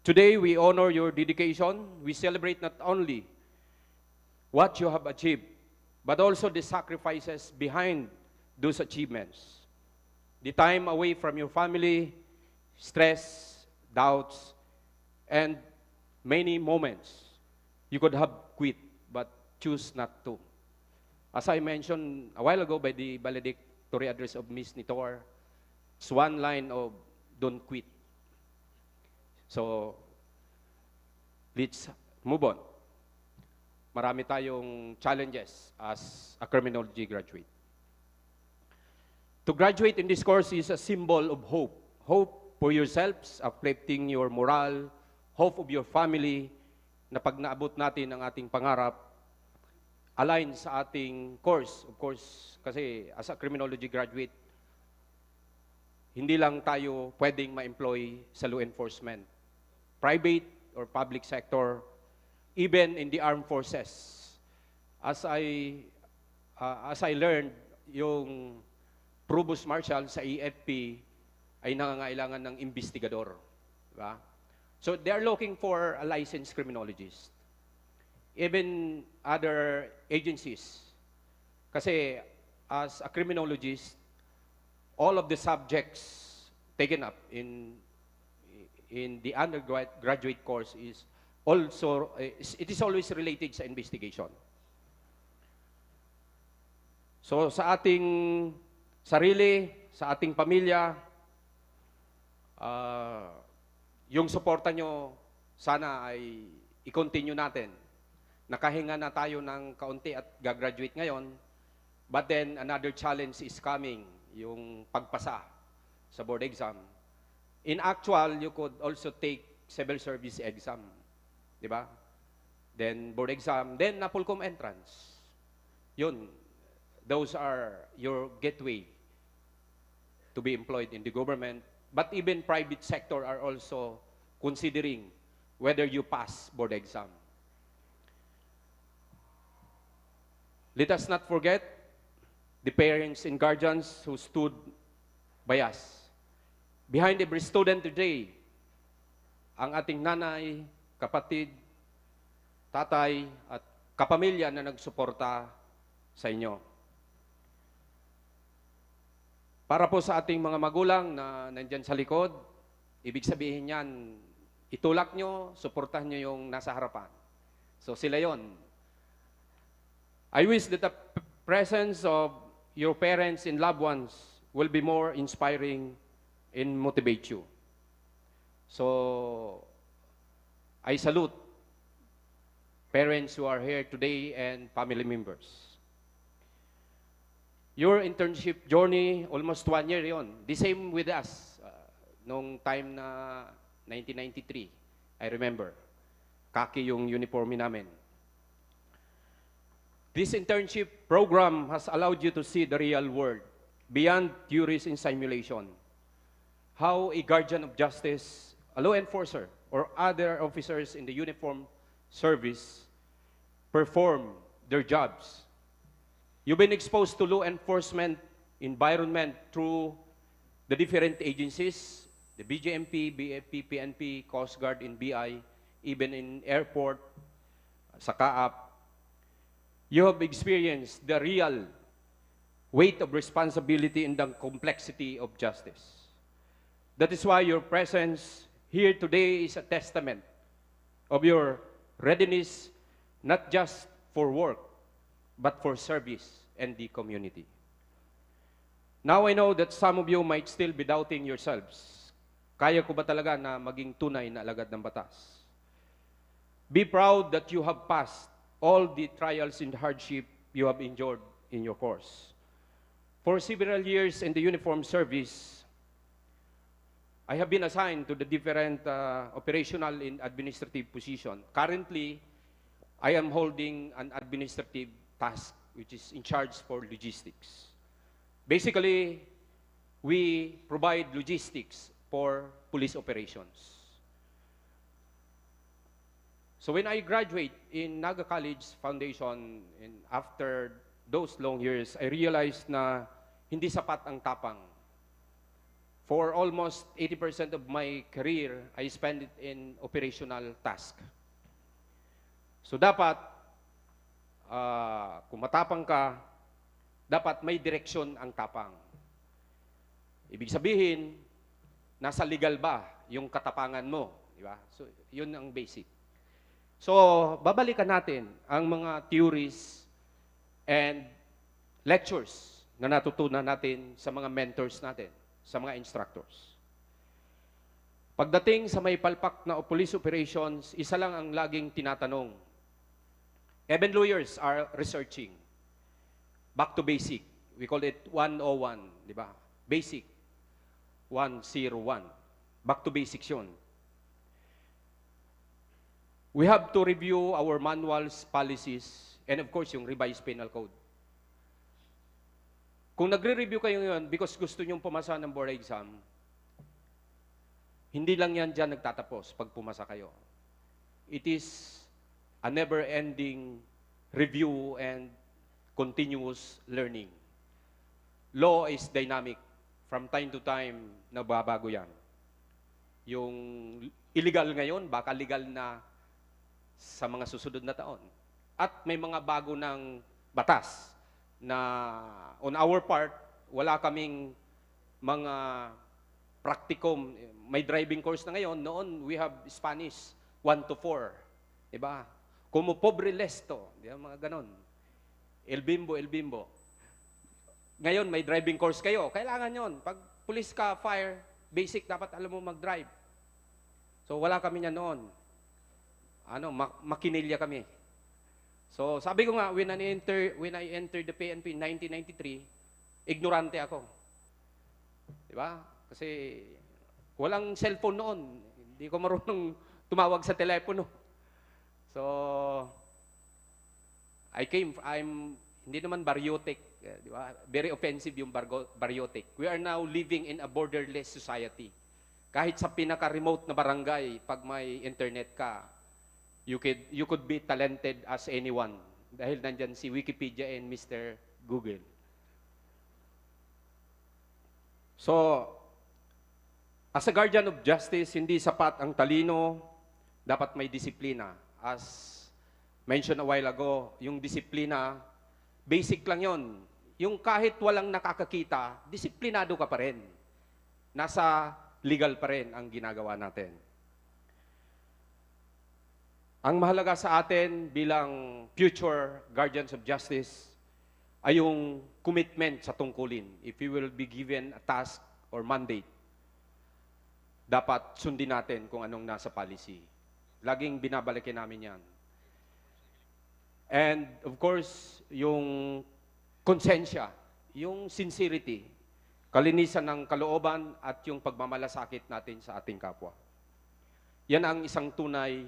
Speaker 9: Today, we honor your dedication. We celebrate not only what you have achieved, but also the sacrifices behind those achievements. The time away from your family, stress, doubts, and many moments you could have quit, but choose not to. As I mentioned a while ago by the valedictory address of Ms. Nitor, it's one line of don't quit. So, let's move on. Marami tayong challenges as a criminology graduate. To graduate in this course is a symbol of hope. Hope for yourselves, uplifting your morale, hope of your family, na pag naabot natin ang ating pangarap, align sa ating course. Of course, kasi as a criminology graduate, hindi lang tayo pwedeng ma-employ sa law enforcement. Private or public sector, even in the armed forces. As I learned, yung Provost Marshal sa AFP ay nangangailangan ng investigador. Diba? So they are looking for a licensed criminologist. Even other agencies. Kasi as a criminologist, all of the subjects taken up in the undergraduate course is also, it is always related sa investigation. So sa ating sarili, sa ating pamilya, yung suporta nyo, sana ay i-continue natin. Nakahinga na tayo ng kaunti at gagraduate ngayon, but then another challenge is coming, yung pagpasa sa board exam. In actual, you could also take civil service exam, di ba? Then board exam, then NAPOLCOM entrance. Yun, those are your gateway to be employed in the government. But even private sector are also considering whether you pass board exam. Let us not forget the parents and guardians who stood by us. Behind every student today, ang ating nanay, kapatid, tatay, at kapamilya na nagsuporta sa inyo. Para po sa ating mga magulang na nandyan sa likod, ibig sabihin yan, itulak nyo, suportahan nyo yung nasa harapan. So sila yon. I wish that the presence of your parents and loved ones will be more inspiring and motivate you. So, I salute parents who are here today and family members. Your internship journey, almost 1 year yon. The same with us. Nung time na 1993, I remember. Kaki yung uniforme namin. This internship program has allowed you to see the real world beyond theories and simulation. How a guardian of justice, a law enforcer, or other officers in the uniform service perform their jobs. You've been exposed to law enforcement environment through the different agencies, the BJMP, BFP, PNP, Coast Guard, and BI, even in airport, sa CAAP. You have experienced the real weight of responsibility and the complexity of justice. That is why your presence here today is a testament of your readiness, not just for work, but for service and the community. Now I know that some of you might still be doubting yourselves. Kaya ko ba talaga na maging tunay na alagad ng batas? Be proud that you have passed all the trials and hardship you have endured in your course. For several years in the uniform service, I have been assigned to the different operational and administrative position. Currently, I am holding an administrative task, which is in charge for logistics. Basically, we provide logistics for police operations. So when I graduate in Naga College Foundation, and after those long years, I realized na hindi sapat ang tapang. For almost 80% of my career, I spent it in operational task. So dapat, kung matapang ka, dapat may direksyon ang tapang. Ibig sabihin, nasa legal ba yung katapangan mo? Di ba? So yun ang basic. So, babalikan natin ang mga theories and lectures na natutunan natin sa mga mentors natin, sa mga instructors. Pagdating sa may palpak na police operations, isa lang ang laging tinatanong. Even lawyers are researching. Back to basic. We call it 101, di ba? Basic. 101. Back to basics yun. We have to review our manuals, policies, and of course, yung revised penal code. Kung nagre-review kayo ngayon because gusto nyong pumasa ng board exam, hindi lang yan dyan nagtatapos pag pumasa kayo. It is a never-ending review and continuous learning. Law is dynamic. From time to time, nababago yan. Yung illegal ngayon, baka legal na sa mga susunod na taon. At may mga bago ng batas na on our part, wala kaming mga practicum. May driving course na ngayon. Noon, we have Spanish 1 to 4. Diba? Como pobre lesto. Diba? Mga ganon. El bimbo, el bimbo. Ngayon, may driving course kayo. Kailangan yon. Pag police ka, fire, basic, dapat alam mo mag-drive. So, wala kami niya noon. Makinilya kami. So, sabi ko nga, when I entered the PNP in 1993, ignorante ako. Diba? Kasi walang cellphone noon. Hindi ko marunong tumawag sa telepono. So, hindi naman baryotic. Di ba? Very offensive yung baryotic. We are now living in a borderless society. Kahit sa pinaka-remote na barangay, pag may internet ka, you could be talented as anyone. Dahil nandyan si Wikipedia and Mr. Google. So, as a guardian of justice, hindi sapat ang talino, dapat may disiplina. As mentioned a while ago, yung disiplina, basic lang yon. Yung kahit walang nakakakita, disiplinado ka pa rin. Nasa legal pa rin ang ginagawa natin. Ang mahalaga sa atin bilang future guardians of justice ay yung commitment sa tungkulin. If you will be given a task or mandate, dapat sundin natin kung anong nasa policy. Laging binabalikin namin yan. And of course, yung konsensya, yung sincerity, kalinisan ng kalooban at yung pagmamalasakit natin sa ating kapwa. Yan ang isang tunay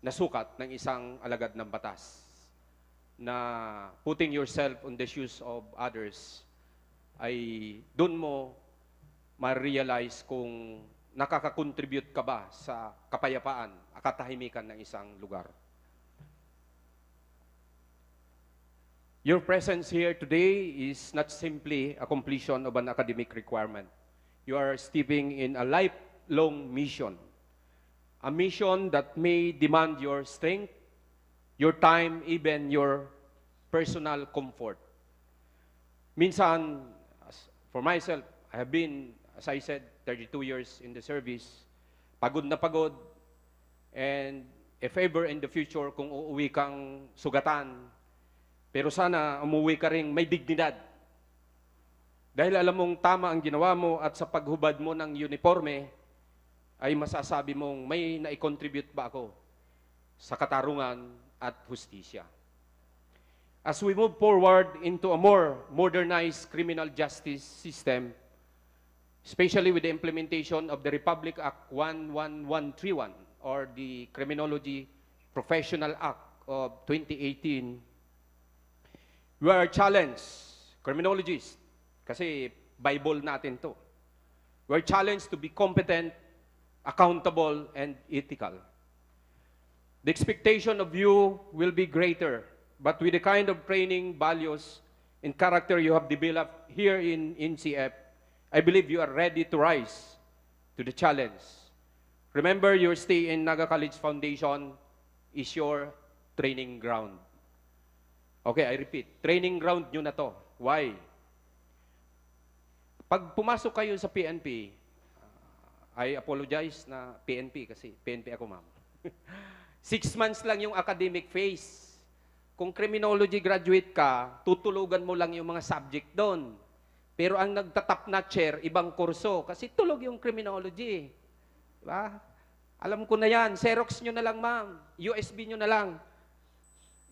Speaker 9: na sukat ng isang alagad ng batas. Na putting yourself on the shoes of others ay doon mo ma-realize kung nakaka-contribute ka ba sa kapayapaan, katahimikan ng isang lugar. Your presence here today is not simply a completion of an academic requirement. You are stepping in a lifelong mission. A mission that may demand your strength, your time, even your personal comfort. Minsan, for myself, I have been, as I said, 32 years in the service. Pagod na pagod. And if ever in the future, kung uuwi kang sugatan, pero sana umuwi ka rin may dignidad. Dahil alam mong tama ang ginawa mo at sa paghubad mo ng uniforme, ay masasabi mong may nai-contribute ba ako sa katarungan at hustisya. As we move forward into a more modernized criminal justice system, especially with the implementation of the Republic Act 11131 or the Criminology Professional Act of 2018, we are challenged, criminologists, kasi Bible natin to. We are challenged to be competent, accountable, and ethical. The expectation of you will be greater, but with the kind of training, values, and character you have developed here in NCF, I believe you are ready to rise to the challenge. Remember, your stay in Naga College Foundation is your training ground. Okay, I repeat, training ground nyo na to. Why? Pag pumasok kayo sa PNP, I apologize na PNP kasi PNP ako, ma'am. 6 months lang yung academic phase. Kung criminology graduate ka, tutulugan mo lang yung mga subject doon. Pero ang nagtatap na chair, ibang kurso. Kasi tulog yung criminology. Diba? Alam ko na yan. Xerox nyo na lang, ma'am. USB nyo na lang.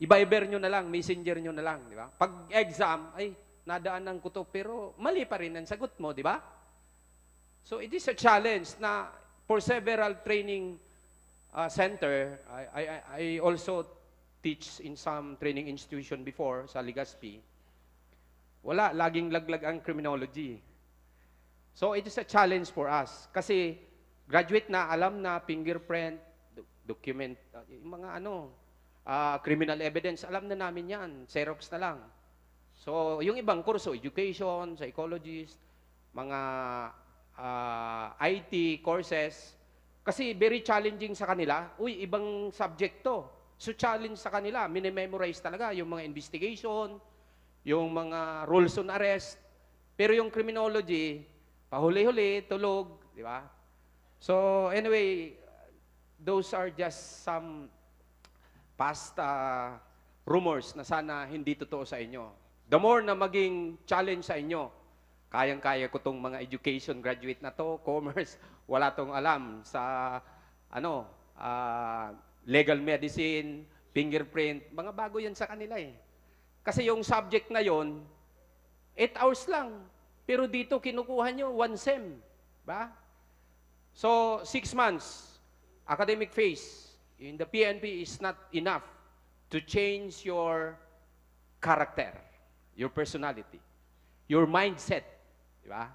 Speaker 9: I-Viber nyo na lang, messenger nyo na lang, di ba? Pag exam, ay, nadaanan ko to, pero mali pa rin ang sagot mo, di ba? So it is a challenge na for several training center, I also teach in some training institution before sa Legazpi. Wala, laging laglag ang criminology. So it is a challenge for us. Kasi graduate na, alam na, fingerprint, document, yung mga criminal evidence, alam na namin yan. Xerox na lang. So, yung ibang kurso, education, psychologist, mga IT courses, Kasi very challenging sa kanila. Uy, ibang subject to. So challenge sa kanila, minimemorize talaga yung mga investigation, yung mga rules on arrest. Pero yung criminology, pahuli-huli, tulog, di ba? So anyway, those are just some past rumors na sana hindi totoo sa inyo. The more na maging challenge sa inyo, kayang-kaya ko tong mga education graduate na to, commerce, wala tong alam sa legal medicine, fingerprint, mga bago yan sa kanila eh. Kasi yung subject na yon, 8 hours lang. Pero dito kinukuha nyo 1 sem. Ba? So, 6 months, academic phase in the PNP is not enough to change your character, your personality, your mindset. Di ba?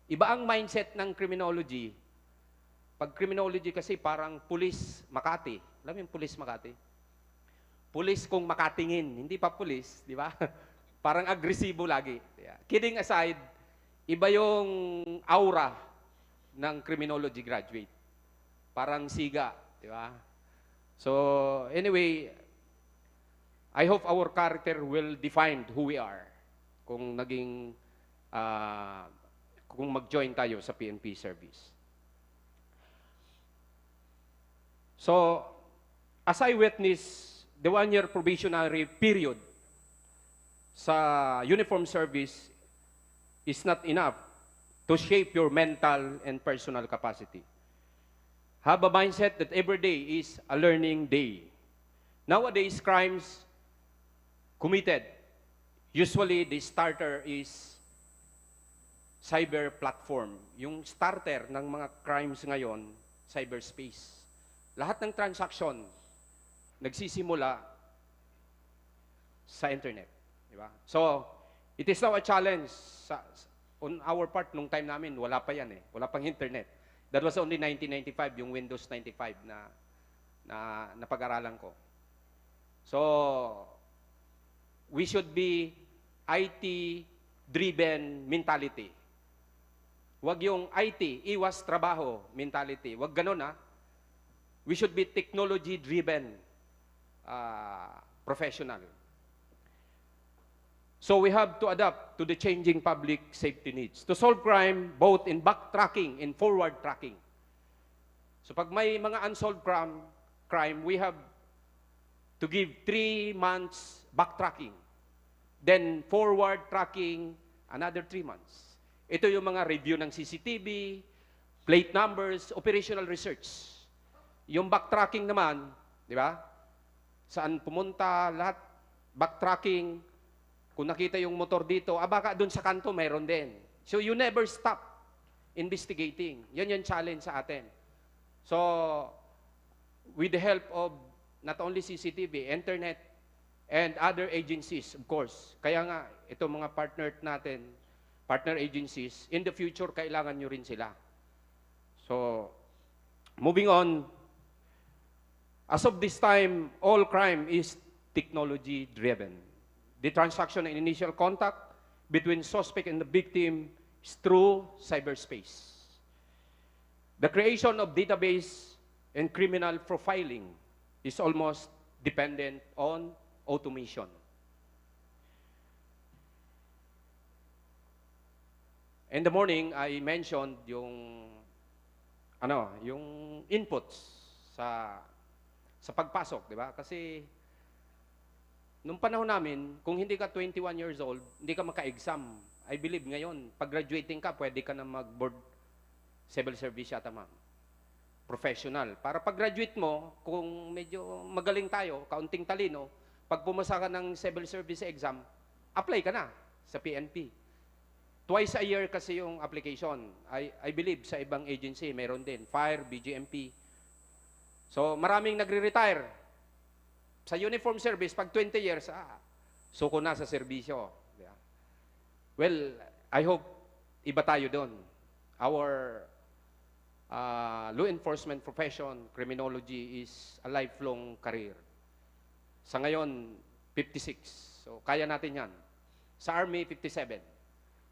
Speaker 9: Iba ang mindset ng criminology. Pag criminology kasi parang pulis Makati. Alam mo yung pulis Makati? Pulis kung makatingin, hindi pa pulis, di ba? Parang agresibo lagi. Yeah. Kidding aside, iba yung aura ng criminology graduate. Parang siga, di ba? So, anyway, I hope our character will define who we are kung naging kung mag-join tayo sa PNP service. So, as I witness the 1-year probationary period sa uniform service is not enough to shape your mental and personal capacity. Have a mindset that every day is a learning day. Nowadays, crimes committed, usually the starter is cyber platform. Yung starter ng mga crimes ngayon, cyberspace. Lahat ng transaction nagsisimula sa internet. Di ba? So, it is now a challenge on our part nung time namin, wala pa yan eh. Wala pang internet. That was only 1995, yung Windows 95 na napag-aralan ko. So, we should be IT-driven mentality. Huwag yung IT, iwas trabaho mentality. Huwag ganun ha. We should be technology-driven professional. So we have to adapt to the changing public safety needs. To solve crime, both in backtracking and forward tracking. So pag may mga unsolved crime, we have to give 3 months backtracking. Then forward tracking, another 3 months. Ito yung mga review ng CCTV, plate numbers, operational research. Yung backtracking naman, di ba? Saan pumunta, lahat, backtracking, kung nakita yung motor dito, baka dun sa kanto mayroon din. So you never stop investigating. Yan yung challenge sa atin. So, with the help of not only CCTV, internet, and other agencies, of course. Kaya nga, itong mga partner natin, partner agencies, in the future, kailangan nyo rin sila. So, moving on, as of this time, all crime is technology-driven. The transaction and initial contact between suspect and the victim is through cyberspace. The creation of database and criminal profiling is almost dependent on automation. In the morning, I mentioned yung inputs sa pagpasok, di ba? Kasi nung panahon namin, kung hindi ka 21 years old, hindi ka maka-exam. I believe ngayon, pag graduating ka, pwede ka na mag-board civil service yata, ma'am. Professional. Para pag graduate mo, kung medyo magaling tayo, kaunting talino, pag pumasa ka ng civil service exam, apply ka na sa PNP. Twice a year kasi yung application. I believe sa ibang agency, meron din. Fire, BGMP. So, maraming nagre-retire. Sa uniform service, pag 20 years, suko na sa serbisyo. Yeah. Well, I hope iba tayo doon. Our law enforcement profession, criminology, is a lifelong career. Sa ngayon, 56. So, kaya natin yan. Sa Army, 57.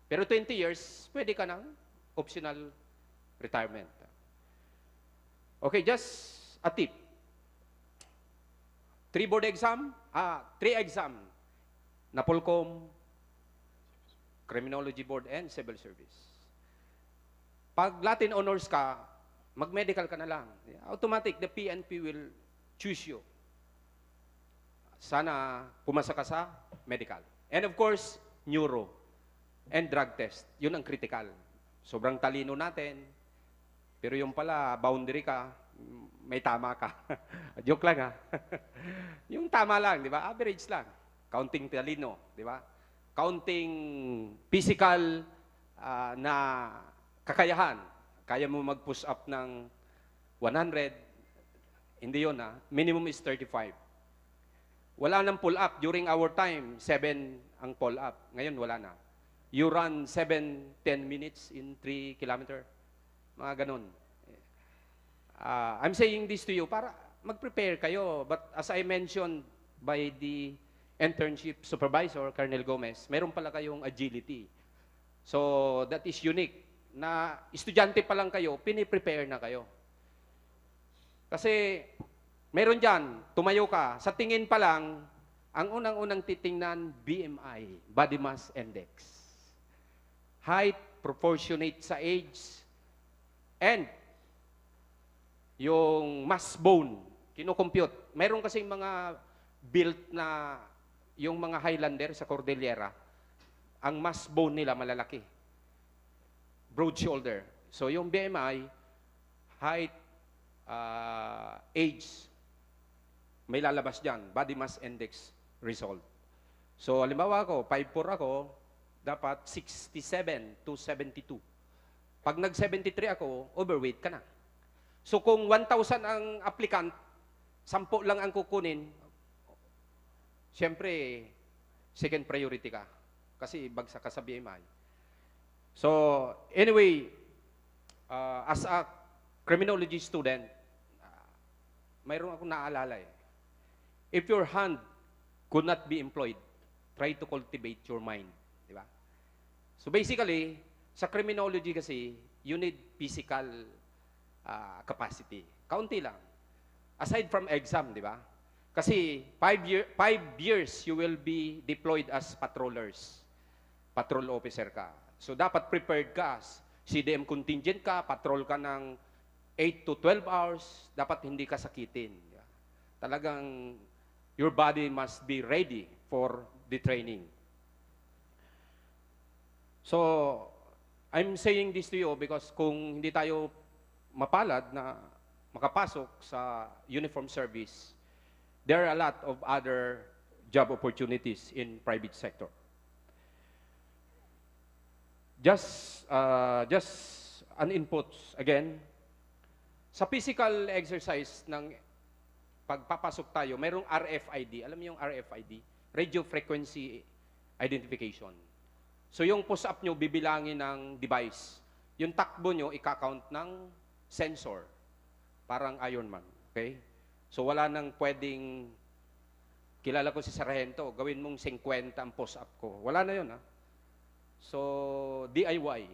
Speaker 9: Pero 20 years, pwede ka ng optional retirement. Okay, just a tip. 3 exam, NAPOLCOM, Criminology Board, and Civil Service. Pag Latin honors ka, mag-medical ka na lang. Automatic, the PNP will choose you. Sana pumasa ka sa medical. And of course, neuro and drug test. Yun ang critical. Sobrang talino natin. Pero yung pala, boundary ka, may tama ka. Joke lang ha. Yung tama lang, di ba? Average lang. Counting talino, di ba? Counting physical na kakayahan. Kaya mo mag-push up ng 100, hindi yun ha. Minimum is 35. Wala nang pull up. During our time, 7 ang pull up. Ngayon, wala na. You run 7-10 minutes in 3 kilometer. Mga ganun. I'm saying this to you para mag-prepare kayo. But as I mentioned by the internship supervisor, Colonel Gomez, meron pala kayong agility. So, that is unique. Na estudyante pa lang kayo, piniprepare na kayo. Kasi, meron dyan, tumayo ka, sa tingin pa lang, ang unang-unang titingnan, BMI, Body Mass Index. Height, proportionate sa age, and yung mass bone, kinocompute. Meron kasi mga built na, yung mga Highlander sa Cordillera, ang mass bone nila malalaki. Broad shoulder. So yung BMI, height, age, may lalabas dyan, body mass index result. So, halimbawa ako, 5'4 ako, dapat 67 to 72. Pag nag-73 ako, overweight ka na. So, kung 1,000 ang applicant, 10 lang ang kukunin, siyempre, second priority ka. Kasi bagsak ka sa BMI. So, anyway, as a criminology student, mayroon akong naalala eh. If your hand could not be employed, try to cultivate your mind. Di ba? So basically, sa criminology kasi, you need physical capacity. Kaunti lang. Aside from exam, di ba? Kasi 5 years you will be deployed as patrollers. Patrol officer ka. So dapat prepared ka. CDM contingent ka, patrol ka ng 8 to 12 hours, dapat hindi ka sakitin. Talagang your body must be ready for the training. So, I'm saying this to you because kung hindi tayo mapalad na makapasok sa uniform service, there are a lot of other job opportunities in private sector. Just an input again. Sa physical exercise ng pagpapasok tayo, mayroong RFID. Alam niyo yung RFID? Radio Frequency Identification. So yung push-up nyo, bibilangin ng device. Yung takbo nyo, ika-count ng sensor. Parang Ironman. Okay? So wala nang pwedeng, kilala ko si Sargento, gawin mong 50 ang push-up ko. Wala na yun, ha? So, DIY.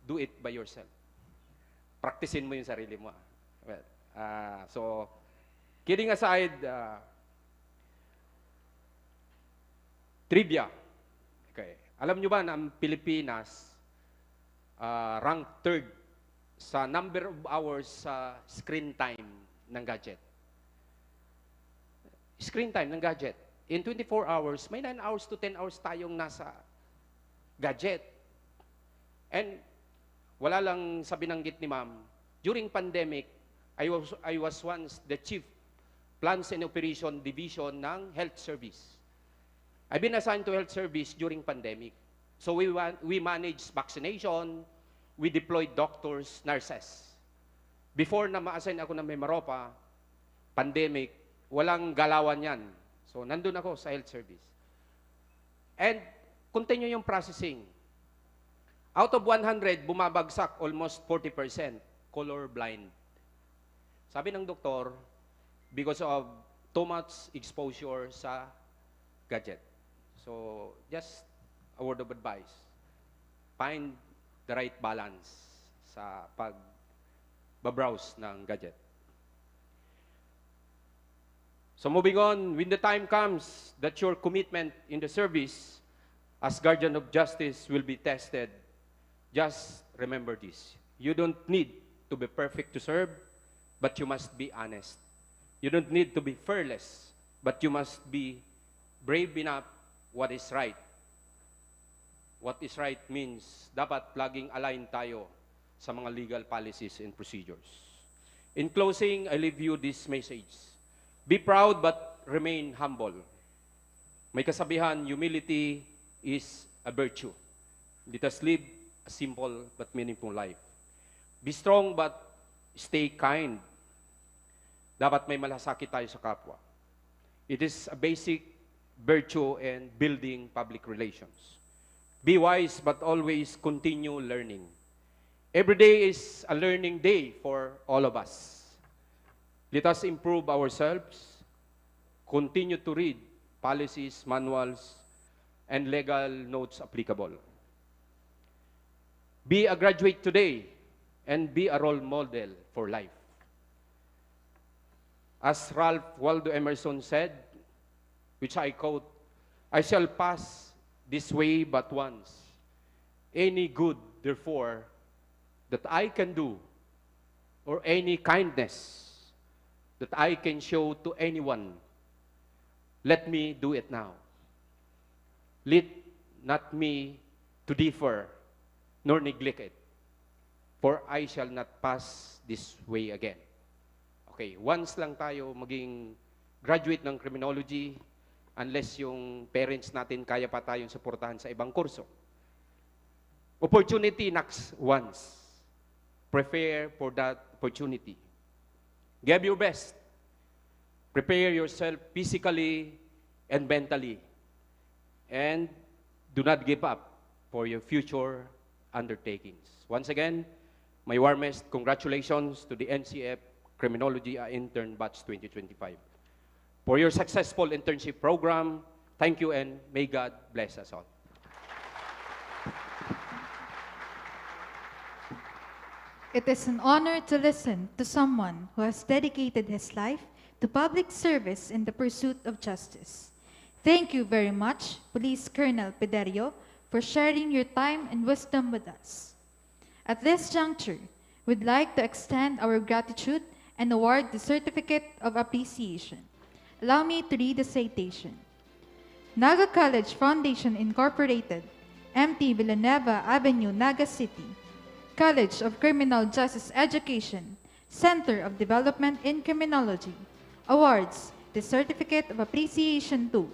Speaker 9: Do it by yourself. Practicein mo yung sarili mo. Well, so, kidding aside, trivia. Okay. Alam nyo ba na ang Pilipinas ranked 3rd sa number of hours sa screen time ng gadget? Screen time ng gadget. In 24 hours, may 9 hours to 10 hours tayong nasa gadget. And wala lang sa binanggit ni ma'am, during pandemic, I was once the Chief Plans and Operation Division ng Health Service. I've been assigned to Health Service during pandemic. So we managed vaccination, we deployed doctors, nurses. Before na ma-assign ako ng Mimaropa, pandemic, walang galawan yan. So, nandun ako sa health service. And, continue yung processing. Out of 100, bumabagsak almost 40%, colorblind. Sabi ng doktor, because of too much exposure sa gadget. So, just a word of advice. Find the right balance sa babrowse ng gadget. So moving on, when the time comes that your commitment in the service as guardian of justice will be tested, just remember this. You don't need to be perfect to serve, but you must be honest. You don't need to be fearless, but you must be brave enough what is right. What is right means dapat laging align tayo sa mga legal policies and procedures. In closing, I leave you this message. Be proud but remain humble. May kasabihan, humility is a virtue. Let us live a simple but meaningful life. Be strong but stay kind. Dapat may malasakit tayo sa kapwa. It is a basic virtue in building public relations. Be wise but always continue learning. Every day is a learning day for all of us. Let us improve ourselves, continue to read policies, manuals, and legal notes applicable. Be a graduate today and be a role model for life. As Ralph Waldo Emerson said, which I quote, I shall pass this way but once. Any good, therefore, that I can do, or any kindness that I can show to anyone, let me do it now. Let not me to differ, nor neglect it, for I shall not pass this way again. Okay, once lang tayo maging graduate ng criminology, unless yung parents natin kaya pa tayong suportahan sa ibang kurso. Opportunity knocks once. Prepare for that opportunity. Give your best. Prepare yourself physically and mentally. And do not give up for your future undertakings. Once again, my warmest congratulations to the NCF Criminology Intern Batch 2025. For your successful internship program, thank you and may God bless us all.
Speaker 1: It is an honor to listen to someone who has dedicated his life to public service in the pursuit of justice. Thank you very much, Police Colonel Pederio, for sharing your time and wisdom with us. At this juncture, we'd like to extend our gratitude and award the Certificate of Appreciation. Allow me to read the citation. Naga College Foundation Incorporated, MT Villanueva Avenue, Naga City. College of Criminal Justice Education, Center of Development in Criminology, awards the Certificate of Appreciation to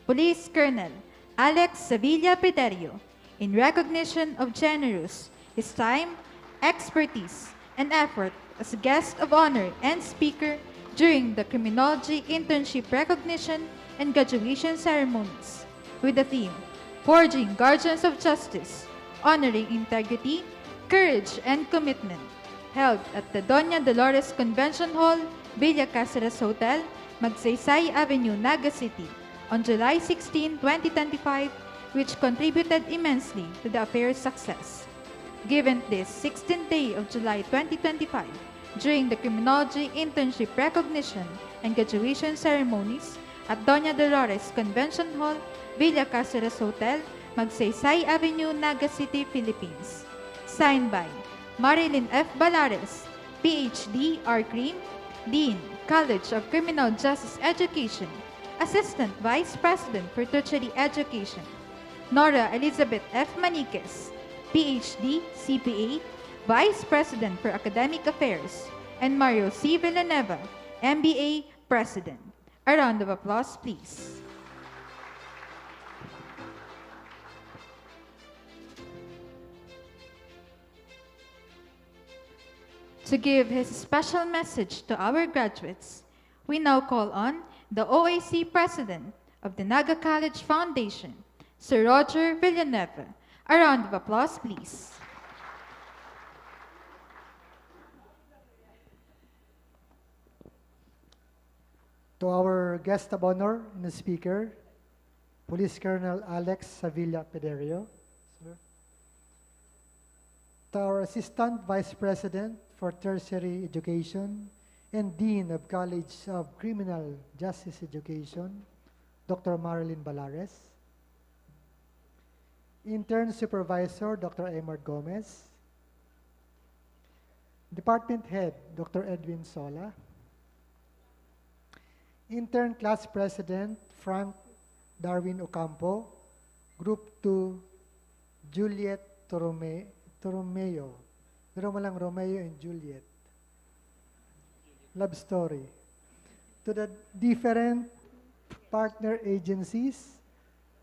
Speaker 1: Police Colonel Alex Sevilla Pederio in recognition of generous his time, expertise, and effort as a guest of honor and speaker during the Criminology Internship Recognition and Graduation Ceremonies with the theme Forging Guardians of Justice, Honoring Integrity, Courage and Commitment, held at the Doña Dolores Convention Hall, Villa Cáceres Hotel, Magsaysay Avenue, Naga City, on July 16, 2025, which contributed immensely to the affair's success. Given this 16th day of July 2025, during the Criminology Internship Recognition and Graduation Ceremonies at Doña Dolores Convention Hall, Villa Cáceres Hotel, Magsaysay Avenue, Naga City, Philippines. Signed by Marilyn F. Balares, PhD, R.Crim, Dean, College of Criminal Justice Education, Assistant Vice President for Tertiary Education, Nora Elizabeth F. Maniquez, PhD, CPA, Vice President for Academic Affairs, and Mario C. Villanueva, MBA, President. A round of applause, please. To give his special message to our graduates, we now call on the OAC President of the Naga College Foundation, Sir Roger Villanueva. A round of applause, please.
Speaker 7: To our guest of honor and the speaker, Police Colonel Alex Sevilla Pederio. Sir. To our Assistant Vice President for Tertiary Education and Dean of College of Criminal Justice Education, Dr. Marilyn Balares. Intern Supervisor, Dr. Emard Gomez. Department Head, Dr. Edwin Sola. Intern Class President, Frank Darwin Ocampo. Group 2, Juliet Toromeo. Pero mo lang Romeo and Juliet. Love story. To the different partner agencies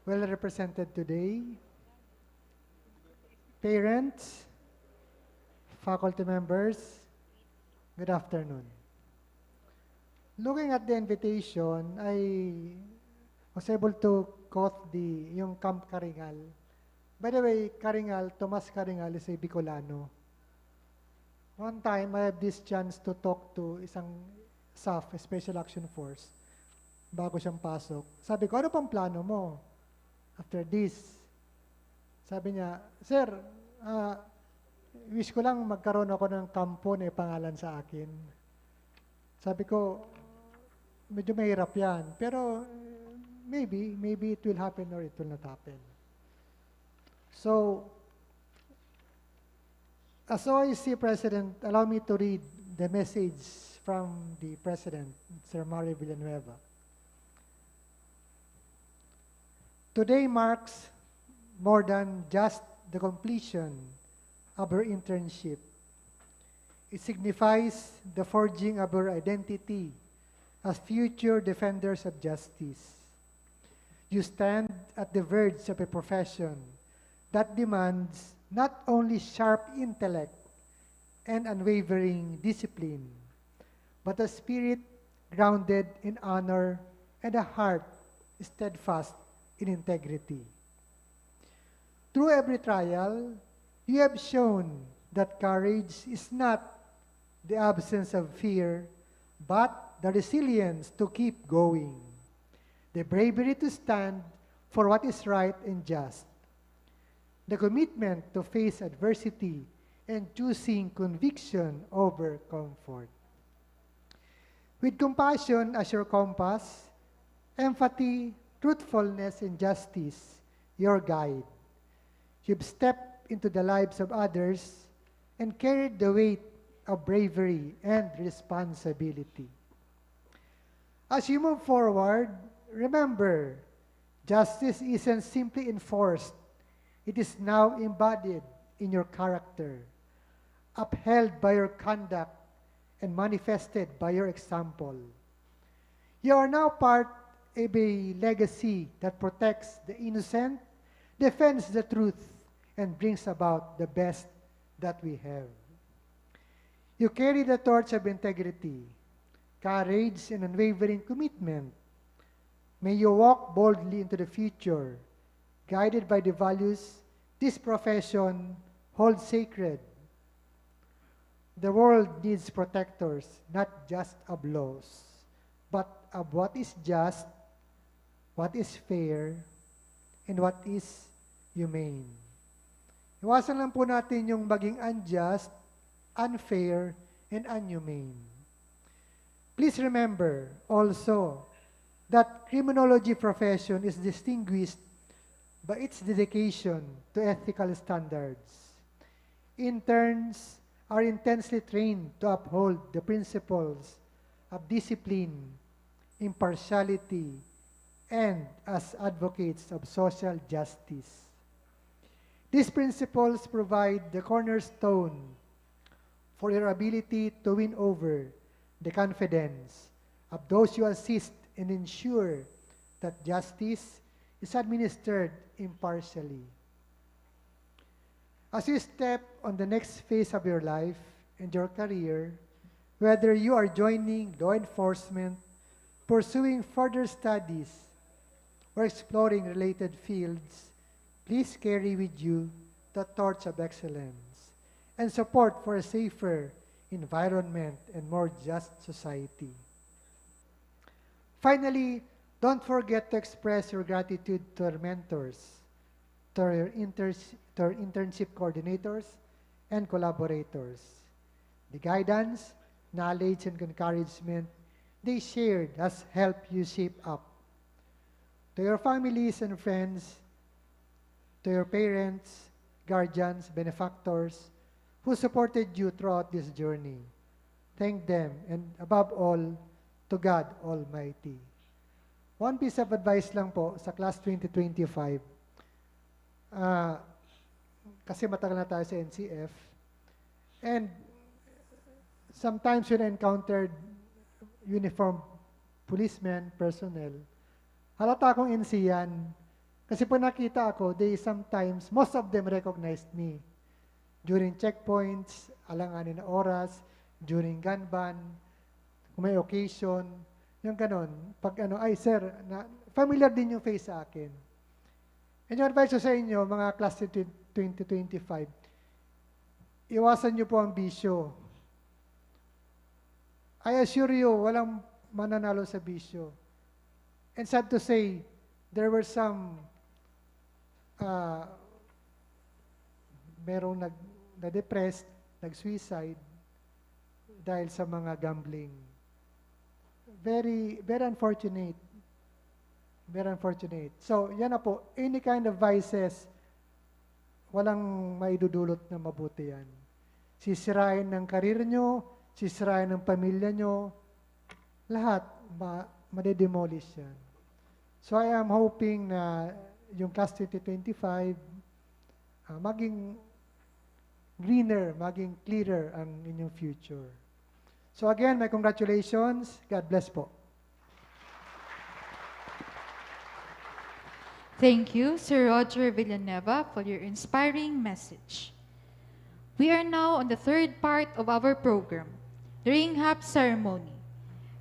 Speaker 7: well represented today, parents, faculty members, good afternoon. Looking at the invitation, I was able to quote yung Camp Karingal. By the way, Karingal, Tomas Karingal is a Bicolano. One time, I had this chance to talk to isang SAF, Special Action Force, bago siyang pasok. Sabi ko, ano pang plano mo after this? Sabi niya, Sir, wish ko lang magkaroon ako ng kampo na pangalan sa akin. Sabi ko, medyo mahirap yan. Pero maybe it will happen or it will not happen. So, as OIC President, allow me to read the message from the President, Sir Mario Villanueva. Today marks more than just the completion of our internship. It signifies the forging of our identity as future defenders of justice. You stand at the verge of a profession that demands not only sharp intellect and unwavering discipline, but a spirit grounded in honor and a heart steadfast in integrity. Through every trial, you have shown that courage is not the absence of fear, but the resilience to keep going, the bravery to stand for what is right and just, the commitment to face adversity and choosing conviction over comfort. With compassion as your compass, empathy, truthfulness, and justice your guide, you've stepped into the lives of others and carried the weight of bravery and responsibility. As you move forward, remember, justice isn't simply enforced. It is now embodied in your character, upheld by your conduct, and manifested by your example. You are now part of a legacy that protects the innocent, defends the truth, and brings about the best that we have. You carry the torch of integrity, courage, and unwavering commitment. May you walk boldly into the future, guided by the values this profession holds sacred. The world needs protectors, not just of laws, but of what is just, what is fair, and what is humane. Iwasan lang po natin yung maging unjust, unfair, and inhumane. Please remember also that criminology profession is distinguished by its dedication to ethical standards. Interns are intensely trained to uphold the principles of discipline, impartiality, and as advocates of social justice. These principles provide the cornerstone for your ability to win over the confidence of those you assist and ensure that justice is administered impartially. As you step on the next phase of your life and your career, whether you are joining law enforcement, pursuing further studies, or exploring related fields, please carry with you the torch of excellence and support for a safer environment and more just society. Finally, don't forget to express your gratitude to our mentors, to our internship coordinators, and collaborators. The guidance, knowledge, and encouragement they shared has helped you shape up. To your families and friends, to your parents, guardians, benefactors, who supported you throughout this journey. Thank them, and above all, to God Almighty. One piece of advice lang po sa class 2025. Kasi matagal na tayo sa NCF. And sometimes when I encountered uniformed policemen, personnel, halata akong NC yan. Kasi po nakita ako, most of them recognized me. During checkpoints, alanganin na oras, during gun ban, kung may occasion, yung ganon. Pag ay sir, familiar din yung face sa akin. And yung advice ko sa inyo, mga class 2025, iwasan nyo po ang bisyo. I assure you, walang mananalo sa bisyo. And sad to say, there were some merong na-depressed, nag-suicide dahil sa mga gambling. Very, very unfortunate. Very unfortunate. So, yan na po. Any kind of vices, walang maidudulot na mabuti yan. Sisirain ng karir nyo, sisirain ng pamilya nyo, lahat, madedemolish yan. So, I am hoping na yung class 2025, maging greener, maging clearer ang inyong future. So again, my congratulations. God bless po.
Speaker 1: Thank you, Sir Roger Villanueva, for your inspiring message. We are now on the third part of our program, the ring hop ceremony.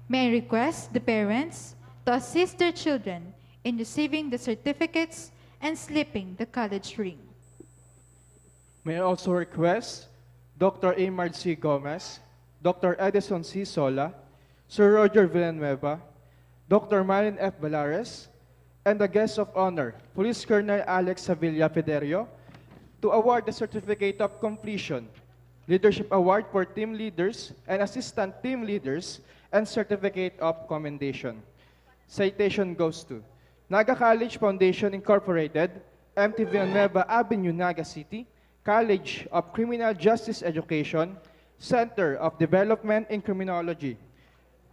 Speaker 1: May I request the parents to assist their children in receiving the certificates and slipping the college ring.
Speaker 2: May I also request Dr. Amard C. Gomez, Dr. Edison C. Sola, Sir Roger Villanueva, Dr. Marin F. Balares, and the guest of honor, Police Colonel Alex Sevilla Fiderio, to award the Certificate of Completion, Leadership Award for Team Leaders and Assistant Team Leaders, and Certificate of Commendation. Citation goes to Naga College Foundation Incorporated, MT Villanueva Avenue, Naga City, College of Criminal Justice Education, Center of Development in Criminology.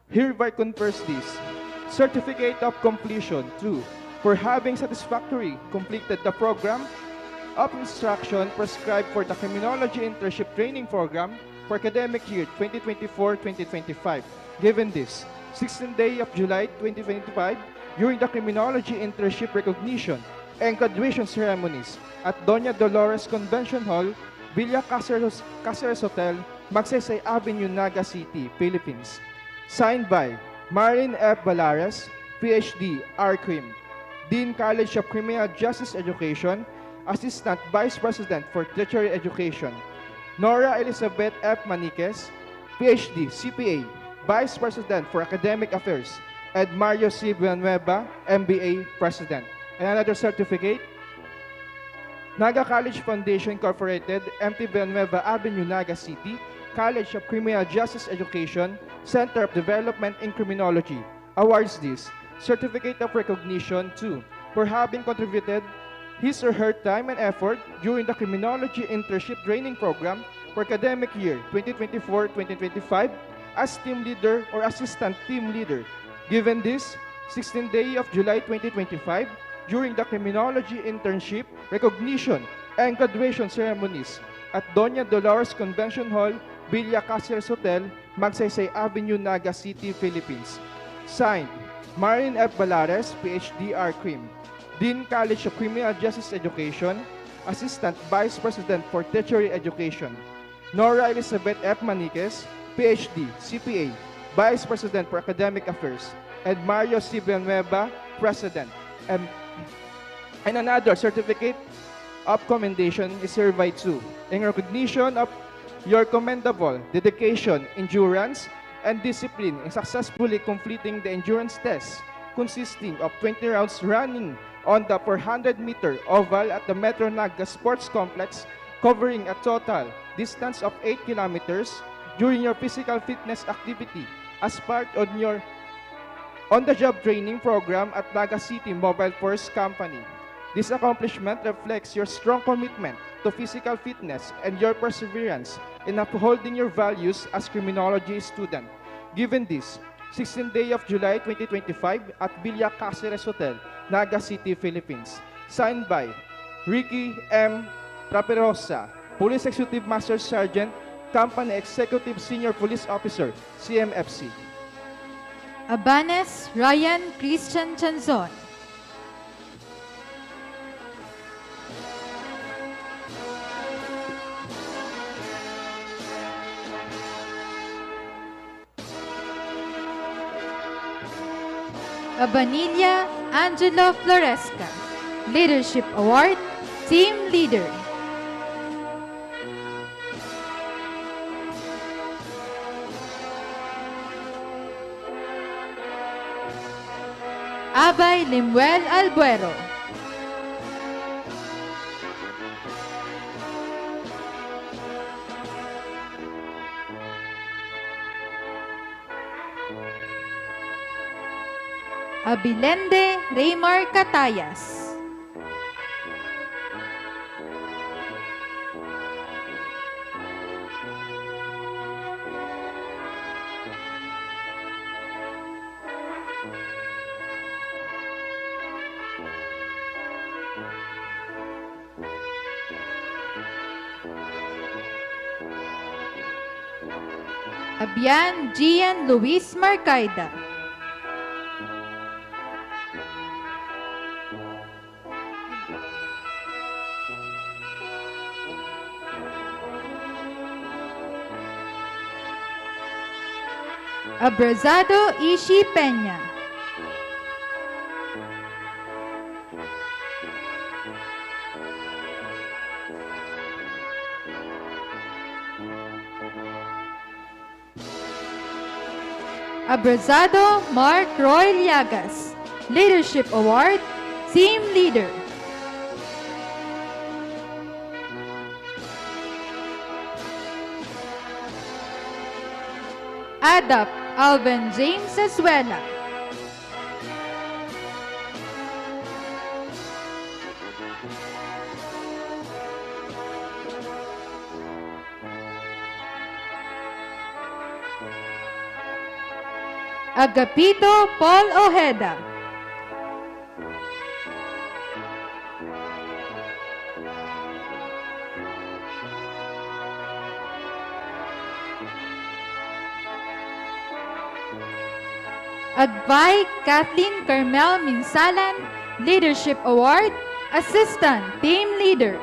Speaker 2: Hereby confers this Certificate of Completion to for having satisfactorily completed the program of instruction prescribed for the Criminology Internship Training Program for academic year 2024-2025. Given this 16th day of July 2025 during the Criminology Internship Recognition and Graduation Ceremonies at Doña Dolores Convention Hall, Villa Caceres Hotel, Magsaysay Avenue, Naga City, Philippines. Signed by Marin F. Balares, PhD, RCrim, Dean College of Criminal Justice Education, Assistant Vice President for Tertiary Education. Nora Elizabeth F. Maniquez, PhD, CPA, Vice President for Academic Affairs, and Mario C. Villanueva, MBA President. And another certificate, Naga College Foundation Incorporated, MT Villanueva Avenue, Naga City, College of Criminal Justice Education, Center of Development in Criminology, awards this Certificate of Recognition to for having contributed his or her time and effort during the Criminology Internship Training Program for academic year 2024-2025 as team leader or assistant team leader. Given this 16th day of July 2025 during the Criminology Internship Recognition and Graduation Ceremonies at Doña Dolores Convention Hall, Villa Caceres Hotel, Magsaysay Avenue, Naga City, Philippines. Signed, Marin F. Balares, PhD, RCrim, Dean College of Criminal Justice Education, Assistant Vice President for Tertiary Education. Nora Elizabeth F. Maniquez, PhD, CPA, Vice President for Academic Affairs, and Mario C. Villanueva, President. And another certificate of commendation is hereby too, in recognition of your commendable dedication, endurance, and discipline in successfully completing the endurance test, consisting of 20 rounds running on the 400-meter oval at the Metro Naga Sports Complex, covering a total distance of 8 kilometers, during your physical fitness activity as part of your on-the-job training program at Naga City Mobile First Company. This accomplishment reflects your strong commitment to physical fitness and your perseverance in upholding your values as criminology student. Given this, 16th day of July 2025 at Villa Cáceres Hotel, Naga City, Philippines. Signed by Ricky M. Traperosa, Police Executive Master Sergeant, Company Executive Senior Police Officer, CMFC.
Speaker 1: Abanes Ryan Christian Chanzon. Abanilla Angelo Floresca, Leadership Award, Team Leader. Abay Limuel Albuero. Abilende Raymar Catayas. Abian Gian Luis Marcaida. Abrazado Ishi Peña. Abrazado Mark Roy Llagas, Leadership Award, Team Leader. Adap Alvin James Azuela. Agapito Paul Ojeda. Agbay Kathleen Carmel Minsalan, Leadership Award, Assistant Team Leader.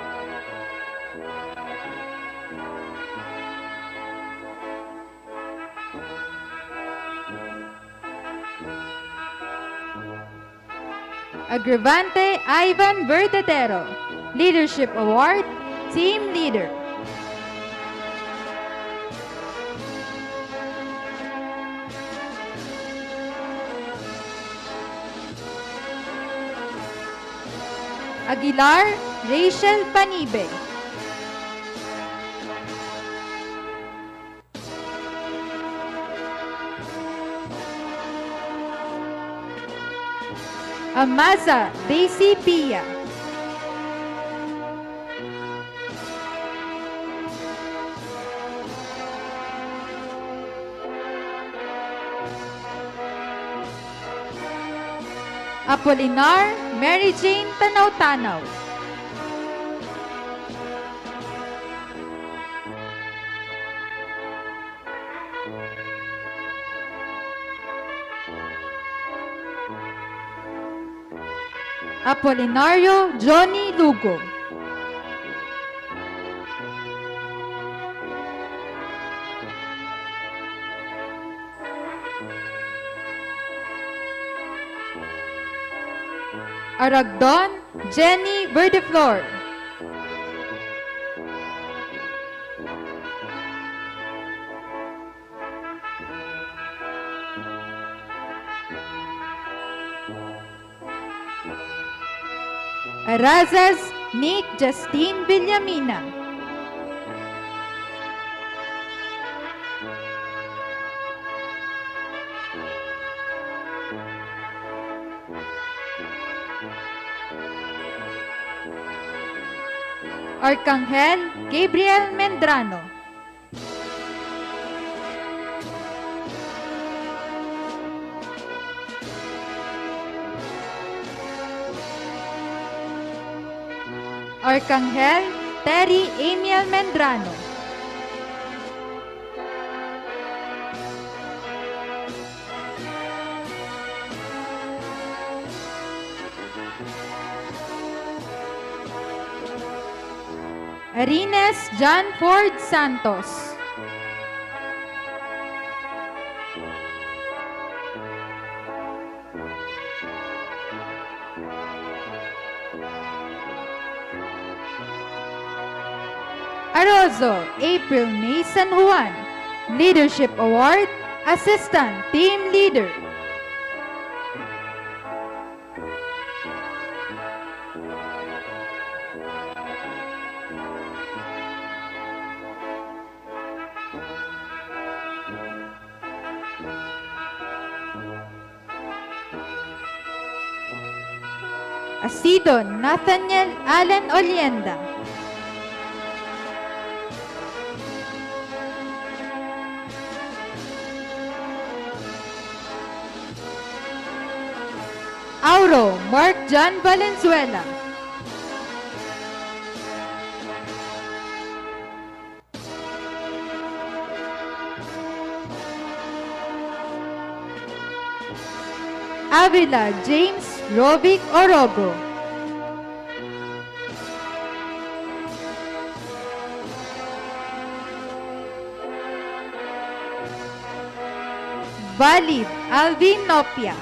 Speaker 1: Agravante Ivan Verdadero, Leadership Award, Team Leader. Aguilar Rachel Panibe. Amaza Daisy Pia. Apolinar Mary Jane Tanaw-Tanaw. Apolinario Johnny Lugo. Aragdon Jenny Verdeflor. Arazas Nick Justine Villamina. Arcangel Gabriel Mendrano. Arcangel Terry Amiel Mendrano. Arines John Ford Santos. Arozo April May San Juan, Leadership Award, Assistant Team Leader. Asidon Nathaniel Allen Olienda. Auro Mark John Valenzuela. Avila James Robic Orogo. Valid Alvin Nopia.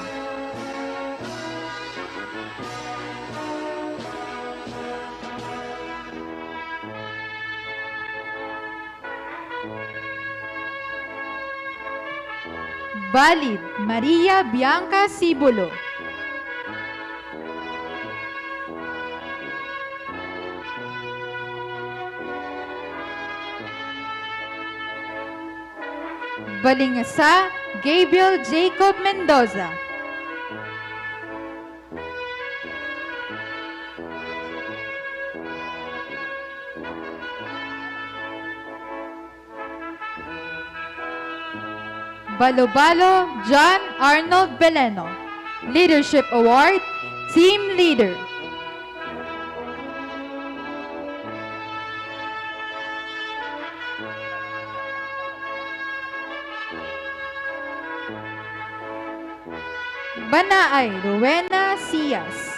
Speaker 1: Valid Maria Bianca Sibulo. Balingasa Gabriel Jacob Mendoza. Balobalo John Arnold Beleno, Leadership Award, Team Leader. Banaay Rowena Sias.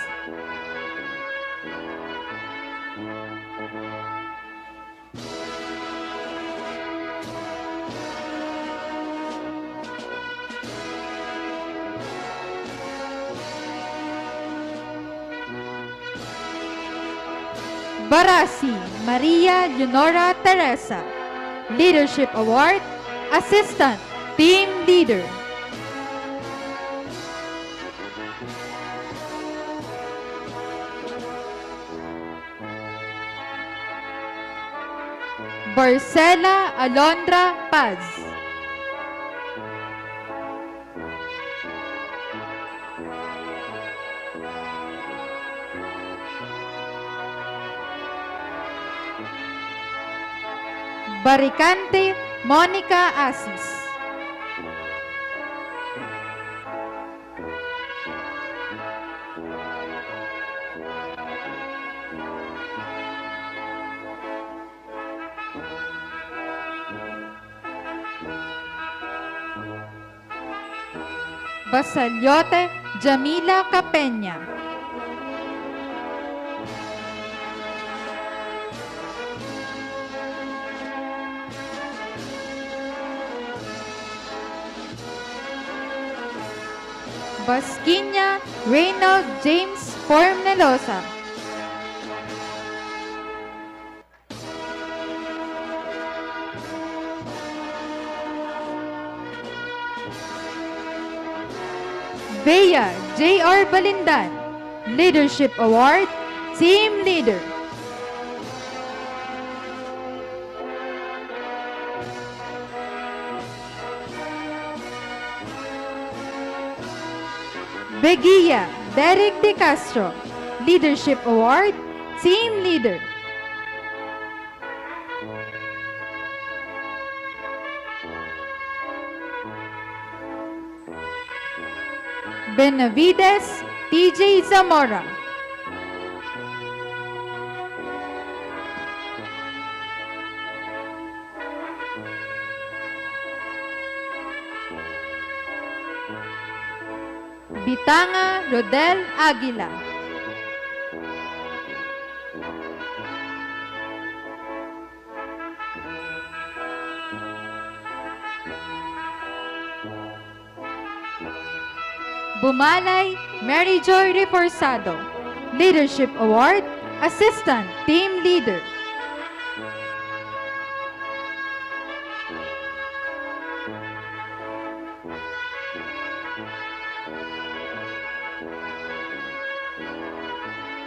Speaker 1: Barasi Maria Leonora Teresa, Leadership Award, Assistant Team Leader. Barcela Alondra Paz. Baricante Monica Asis. Basalyote Jamila Capenya. Basquinia Reynald James Formnelosa. Bea J.R. Balindan, Leadership Award, Team Leader. Beguia Derek De Castro, Leadership Award, Team Leader. Benavides TJ Zamora. Bitanga Rodel Aguila. Bumalay Mary Joy Reforzado. Leadership Award, Assistant Team Leader.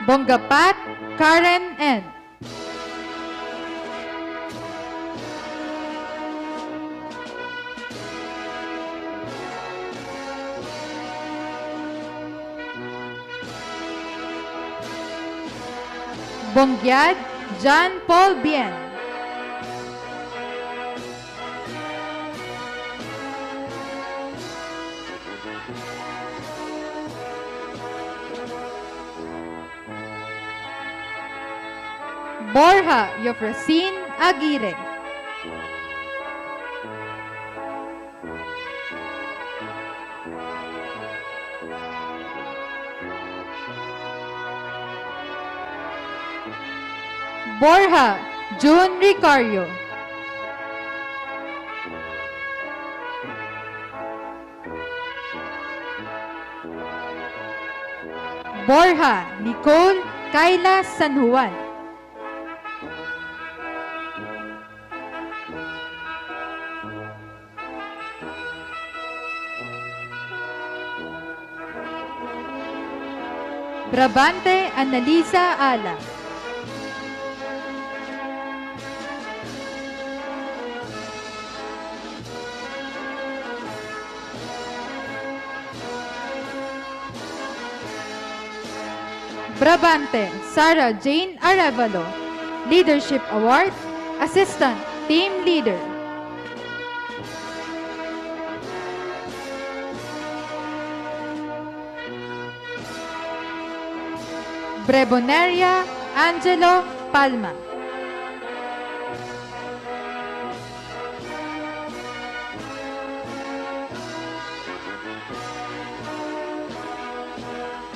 Speaker 1: Bongapat Karen N. Bongyad John Paul Bien. Borja Yofrasin Aguirre. Borja June Ricario. Borja Nicole Kayla San Juan. Brabante Annalisa Ala. Brabante Sarah Jane Arevalo. Leadership Award, Assistant Team Leader. Breboneria Angelo Palma.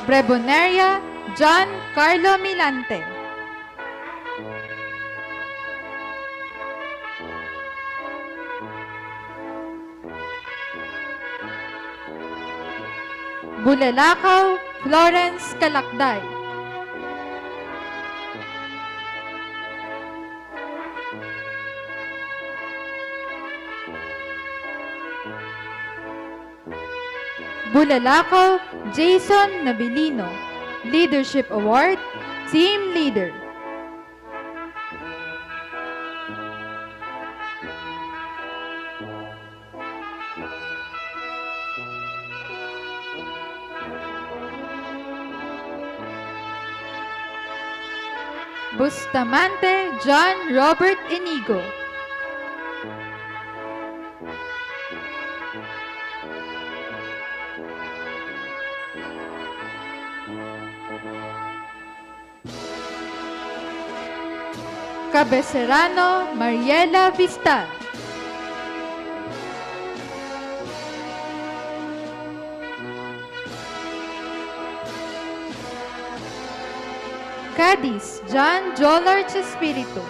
Speaker 1: Breboneria John Carlo Milante. Bulalakaw Florence Kalakday. Bulalakaw Jason Nabilino. Leadership Award, Team Leader. Bustamante John Robert Inigo. Cabecerano Mariela Vistal. Cadiz John Jolar Chespirito.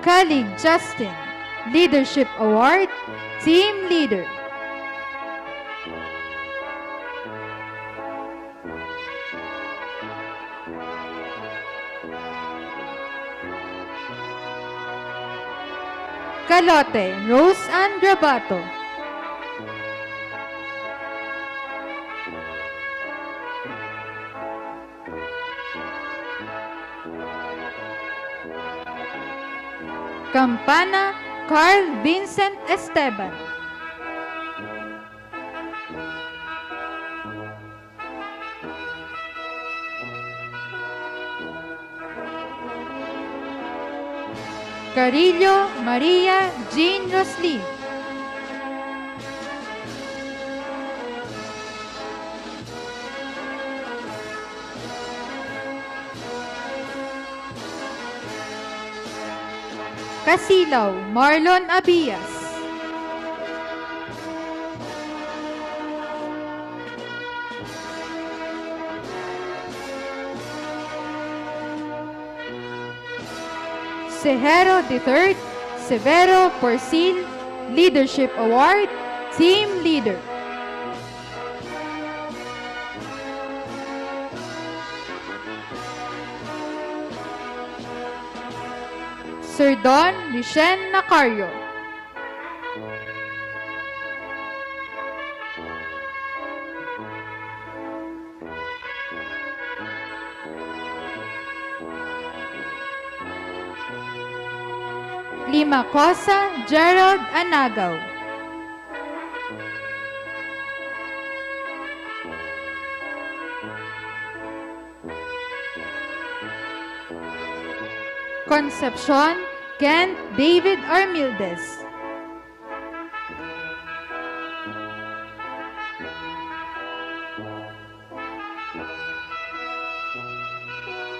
Speaker 1: Calig Justin. Leadership Award, Team Leader. Calote Rose Ann Grabato. Campana Carl Vincent Esteban. Carillo Maria Jean Roslin. Casilaw Marlon Abias. Sejero III Severo Porcil Leadership Award, Team Leader. Sir Don Lucien Nacario. Limacosa Gerald Anagaw. Concepcion Kent David Armildes.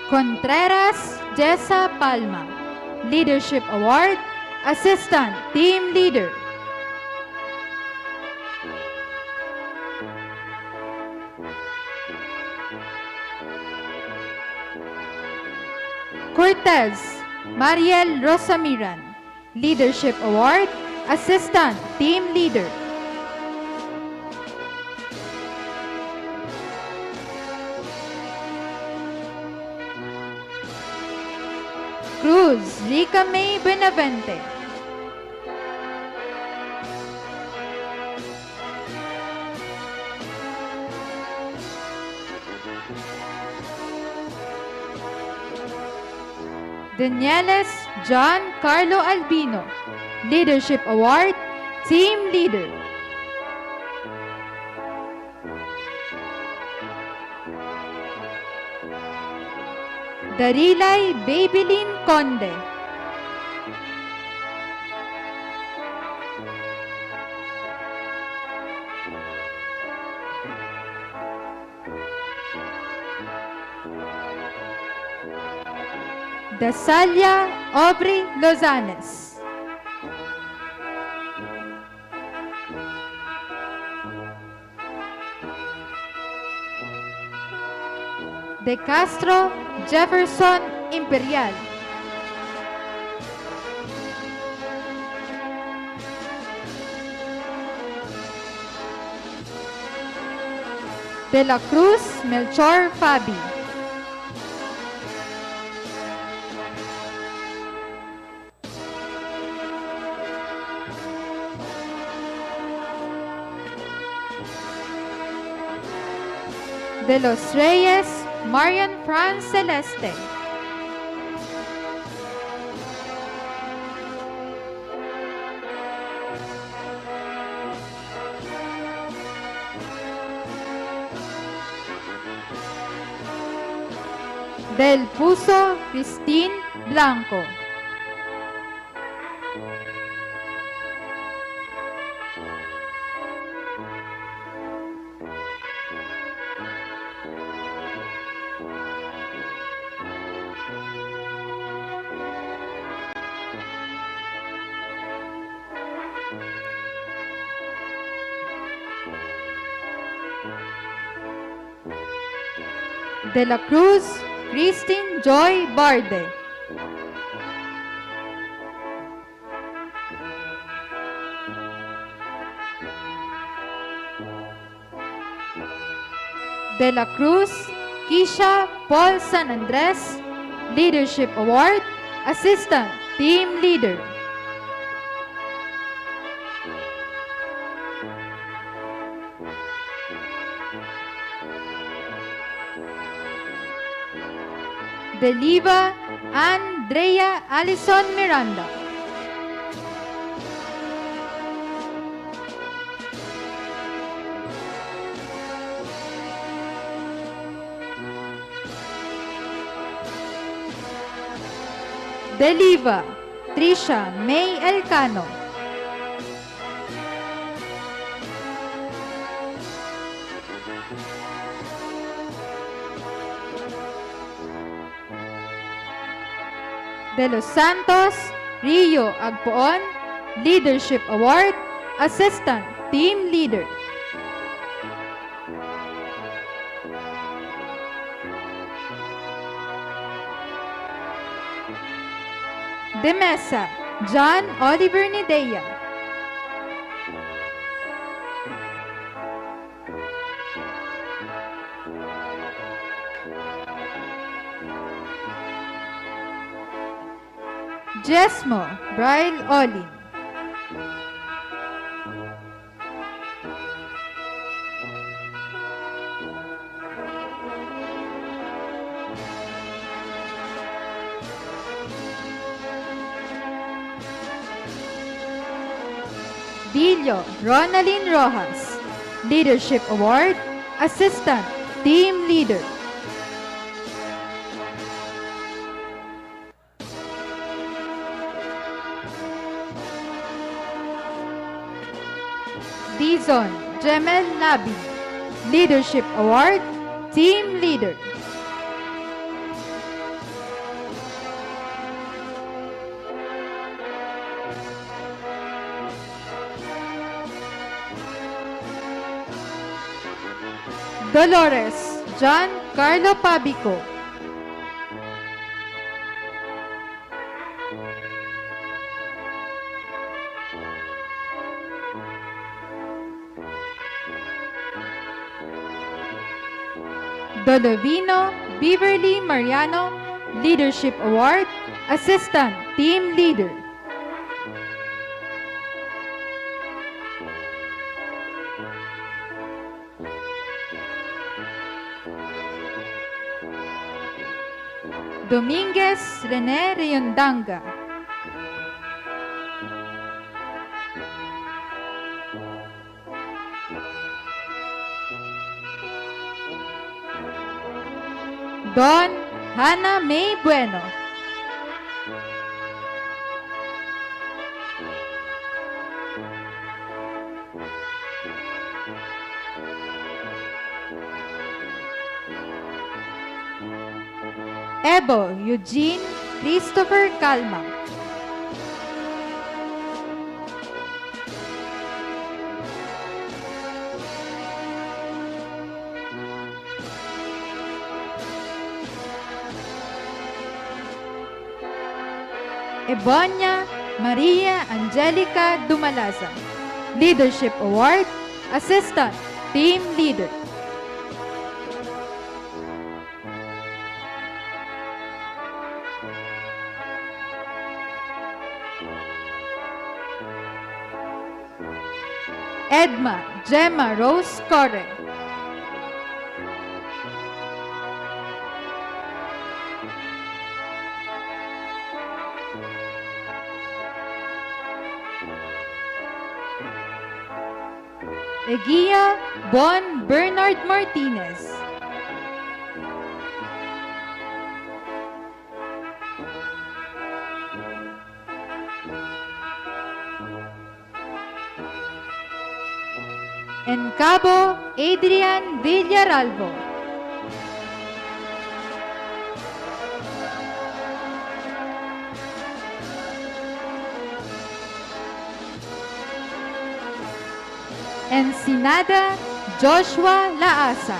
Speaker 1: Contreras Jessa Palma. Leadership Award, Assistant Team Leader. Cortez Mariel Rosamiran. Leadership Award, Assistant Team Leader. Cruz Rica May Benavente. Danieles John Carlo Albino. Leadership Award, Team Leader. Darilay Babylin Conde. Dasalia Aubrey Lozanes. De Castro Jefferson Imperial. De la Cruz Melchor Fabi. De los Reyes Marian Franz Celeste. Del Puso Christine Blanco. De la Cruz Christine Joy Barde. De la Cruz Kisha Paul San Andres. Leadership Award, Assistant Team Leader. De Liva Andrea Alison Miranda. De Liva Tricia May Elcano. De Los Santos Rio Agpoon, Leadership Award, Assistant Team Leader. De Mesa John Oliver Nidea. Jesmo Bryle Olin. Dillo Ronaldin Rojas, Leadership Award, Assistant Team Leader. Dizon Jemel Nabi, Leadership Award, Team Leader. Dolores John Carlo Pabico. Dolovino Beverly Mariano, Leadership Award, Assistant Team Leader. Dominguez Rene Riondanga. Don Hannah May Bueno. Ebo Eugene Christopher Calma. Ebonia Maria Angelica Dumalaza, Leadership Award, Assistant Team Leader. Edma Gemma Rose Corre. Egia Bon Bernard Martinez. Encabo Adrian Villaralvo. Ensenada Joshua Laasa.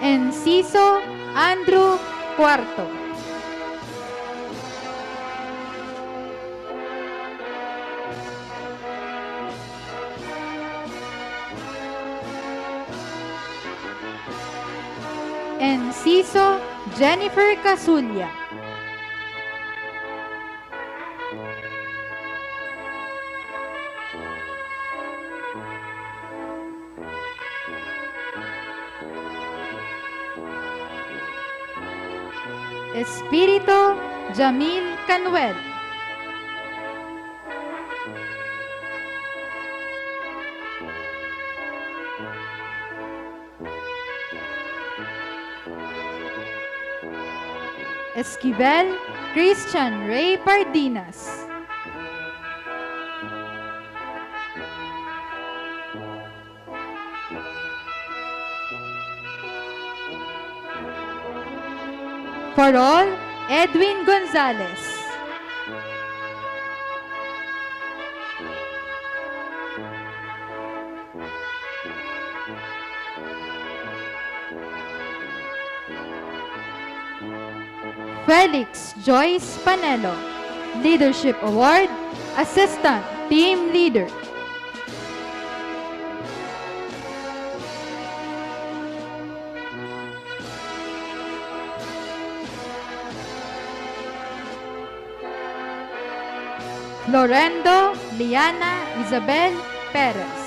Speaker 1: Enciso Andrew Cuarto. Enciso Jennifer Casulla. Espirito Jamil Canuel. Esquivel Christian Ray Pardinas. For all, Edwin Gonzalez. Felix Joyce Panelo, Leadership Award, Assistant Team Leader. Florendo Liana Isabel Perez.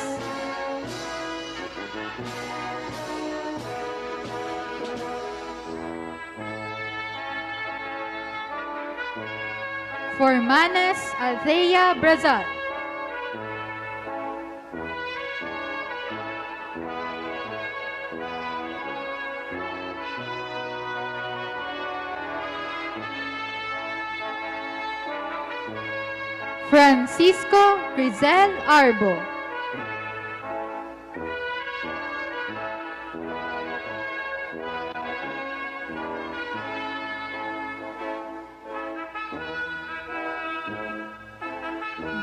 Speaker 1: Formanes Althea Brazal. Francisco Grizel Arbo.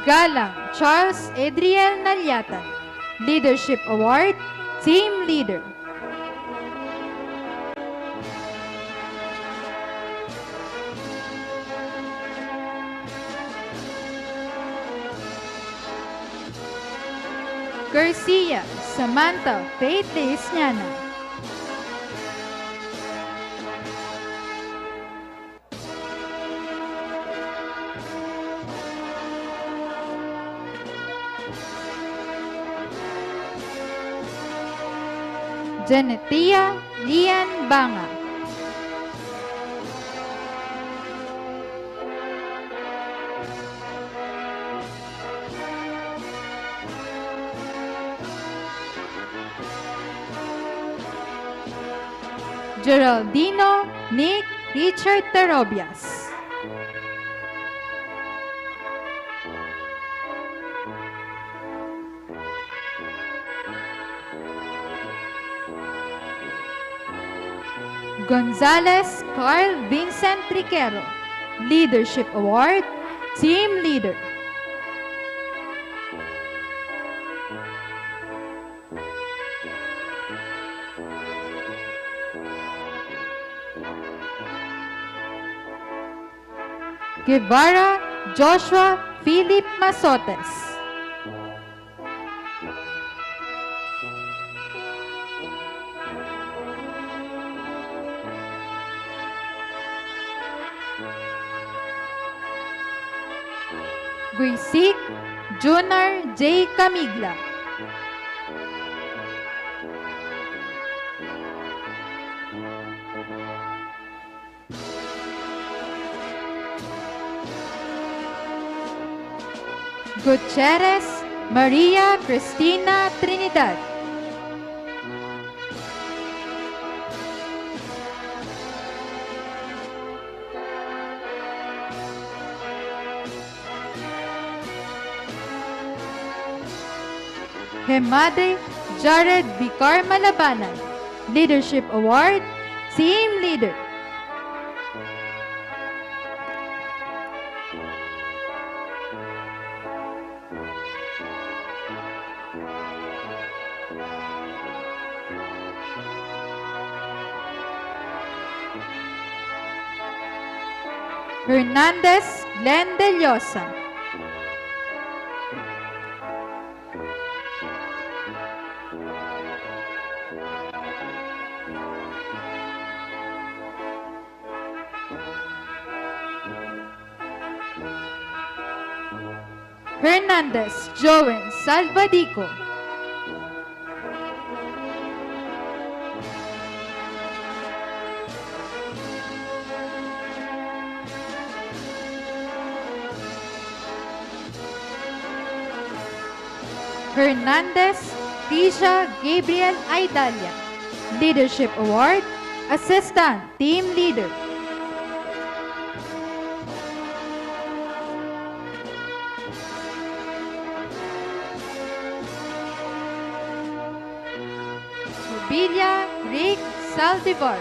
Speaker 1: Galang Charles Adriel Nalyatan, Leadership Award, Team Leader. Garcia Samantha Faith Leisniana. Genetia Lian Banga. Geraldino Nick Richard Tarobias. Gonzalez Carl Vincent Triquero, Leadership Award, Team Leader. Guevara Joshua Philip Masotes. Guisik Junar J. Camigla. Gutierrez Maria Cristina Trinidad. Hemade Jared Vicar Malabanan, Leadership Award, Team Leader. Hernandez Glenn De Llosa. Hernandez Joen Salvadico. Hernandez Tisha Gabriel Aidalia, Leadership Award, Assistant Team Leader. Villa Rick Saldivar.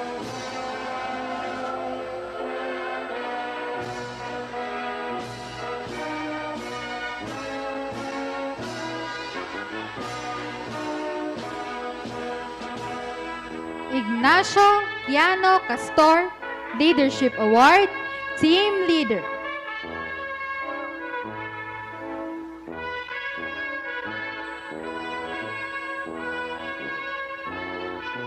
Speaker 1: Ignacio Kiano Castor, Leadership Award, Team Leader.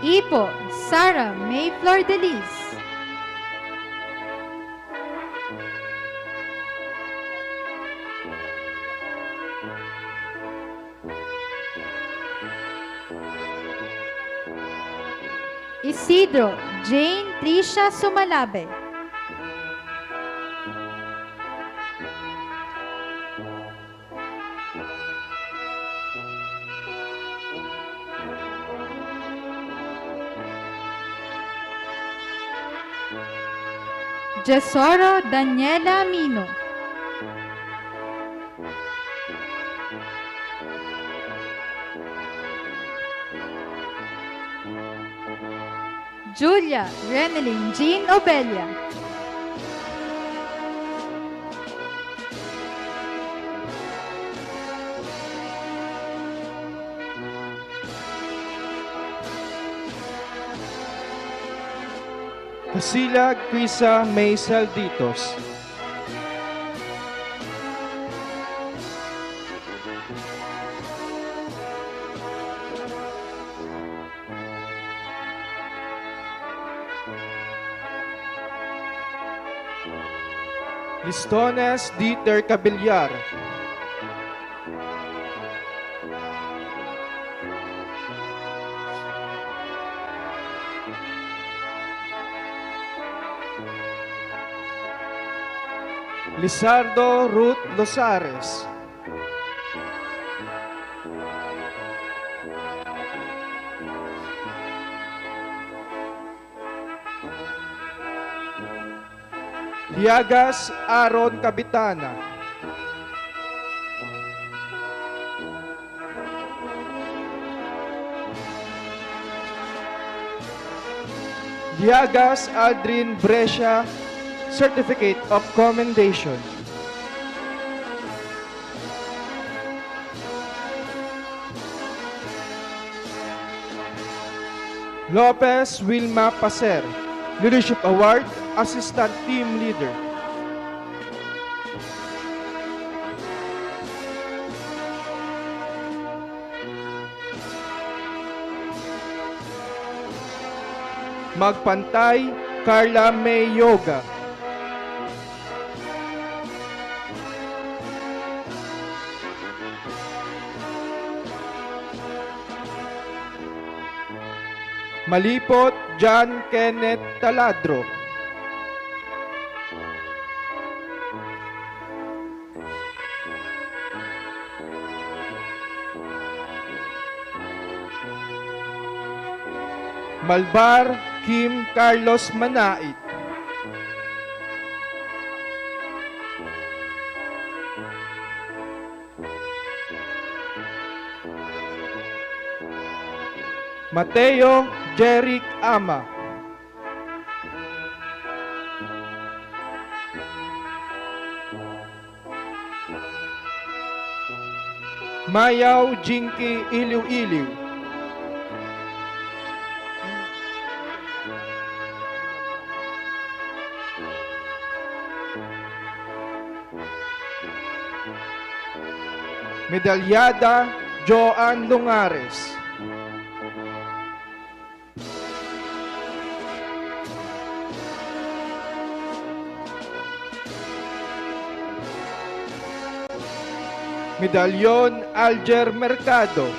Speaker 1: Ipo Sarah May Flordelis. Isidro Jane Tricia Sumalabe. Jesoro Daniela Mino. Julia Reneline Jean Obelia.
Speaker 2: Casilag Crisa May Salditos. Listones Dieter Cabillar. Lizardo Ruth Losares. Liagas Aaron Cabitana. Liagas Aldrin Brescia, Certificate of Commendation. Lopez Wilma Paser, Leadership Award, Assistant Team Leader. Magpantay, Carla May Yoga. Malipot, John Kenneth Taladro. Malbar, Kim Carlos Manait. Mateo Jeric Ama. Mayaw Jinky Iliw-Iliw. Medalyada Joan Lungares. Medalyon Alger Mercado.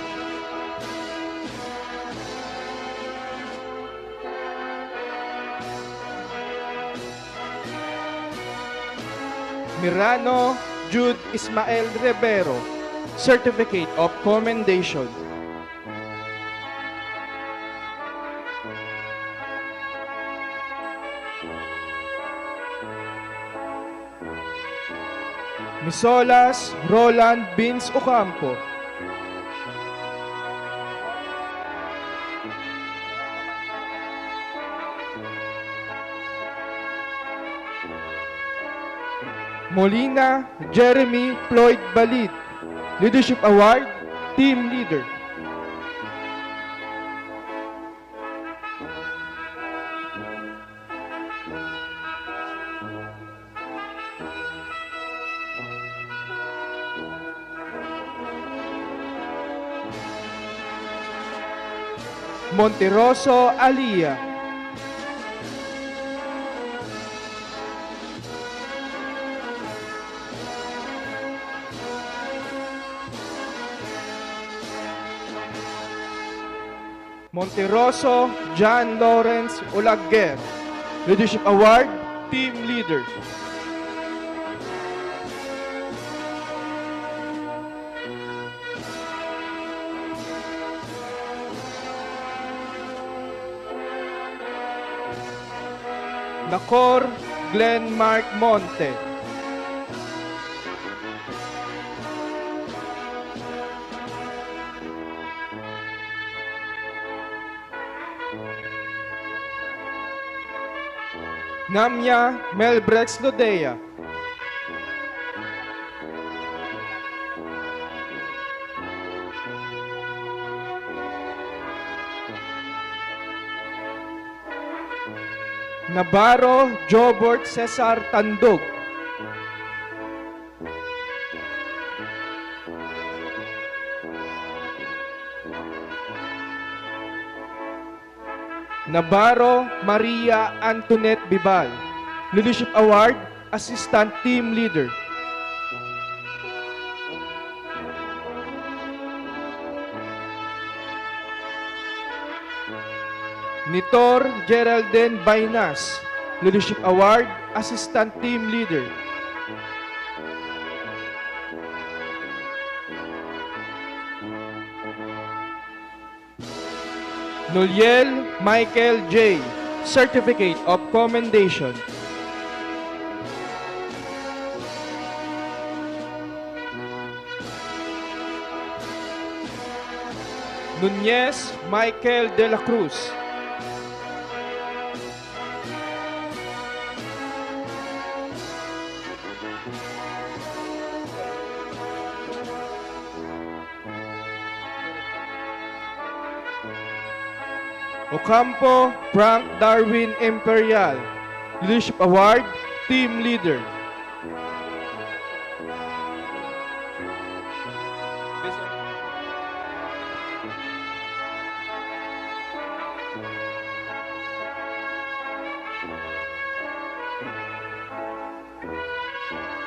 Speaker 2: Mirano Jude Ismael Rivero, Certificate of Commendation. Misolas Roland Bins Ocampo. Molina Jeremy Floyd Balid, Leadership Award, Team Leader. Monteroso Alia, Monteroso John Lawrence Olaguer, Leadership Award, Team Leader. Nacor Glenn Mark Monte, Namya Melbrex Lodea, Navarro Jobert Cesar Tandog, Navarro Maria Antoinette Bibal, Leadership Award, Assistant Team Leader. Nitor Geraldine Bainas, Leadership Award, Assistant Team Leader. Noliel Michael J., Certificate of Commendation. Nunez Michael de la Cruz, Ocampo Frank Darwin Imperial, Leadership Award, Team Leader.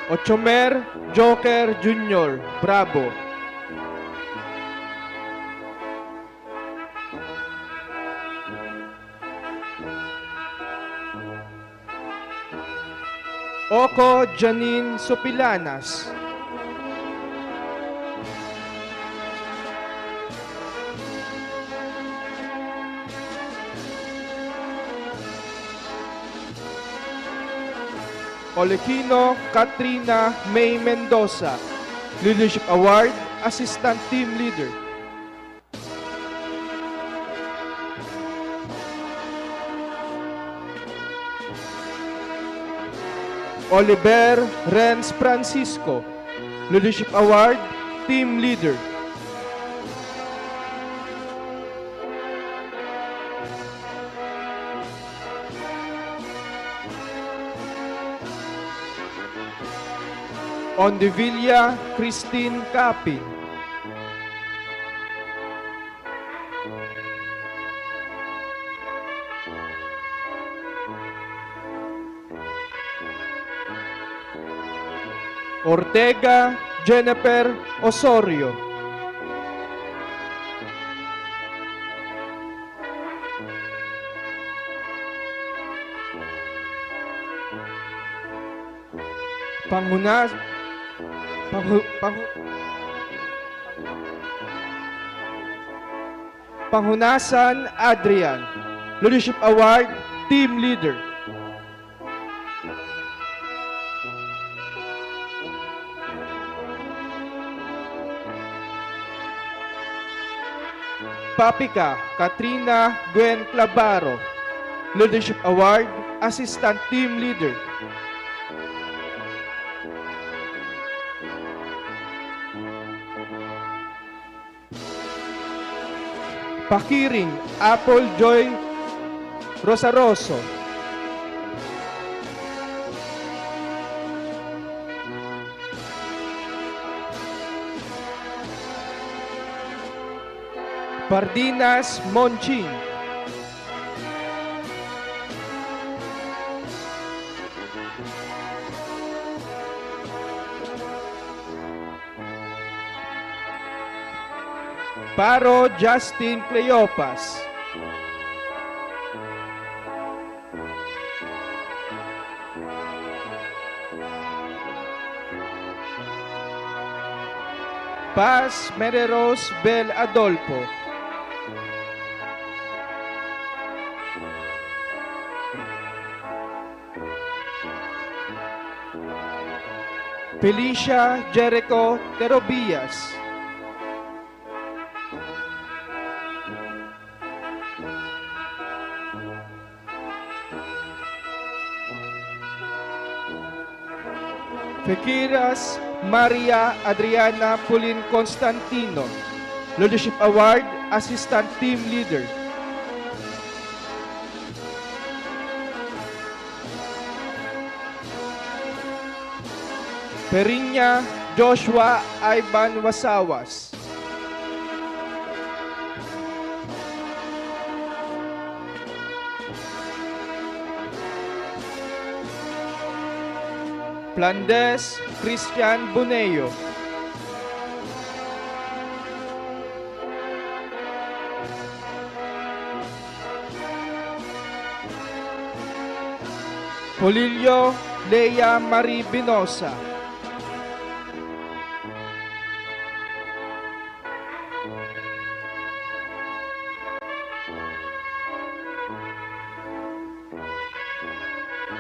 Speaker 2: Ochomer Joker Jr., Bravo. Oko Janine Sopilanas, Olequino Katrina May Mendoza, Leadership Award, Assistant Team Leader. Oliver Renz Francisco, Leadership Award, Team Leader. Ondevilla Christine Capin, Ortega Jennifer Osorio, Panghunasan Adrian, Leadership Award, Team Leader. Papika Katrina Gwen Clavaro, Leadership Award, Assistant Team Leader. Pakiring Apple Joy Rosaroso. Pardinas Monching. Paro Justin Cleopas. Paz Mederos Bel Adolfo. Felicia Jericho Terobias. Fekiras Maria Adriana Pulin Constantino, Leadership Award, Assistant Team Leader. Perinya Joshua Ivan Wasawas. Flandes Christian Buneo. Polillo Leia Marie Binosa.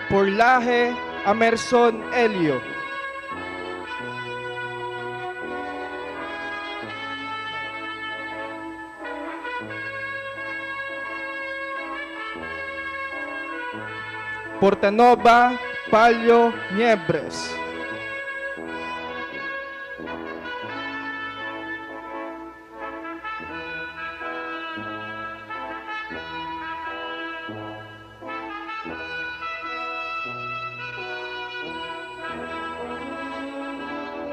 Speaker 2: Porlaje Amerson Elio. Portanova Palio Niebres.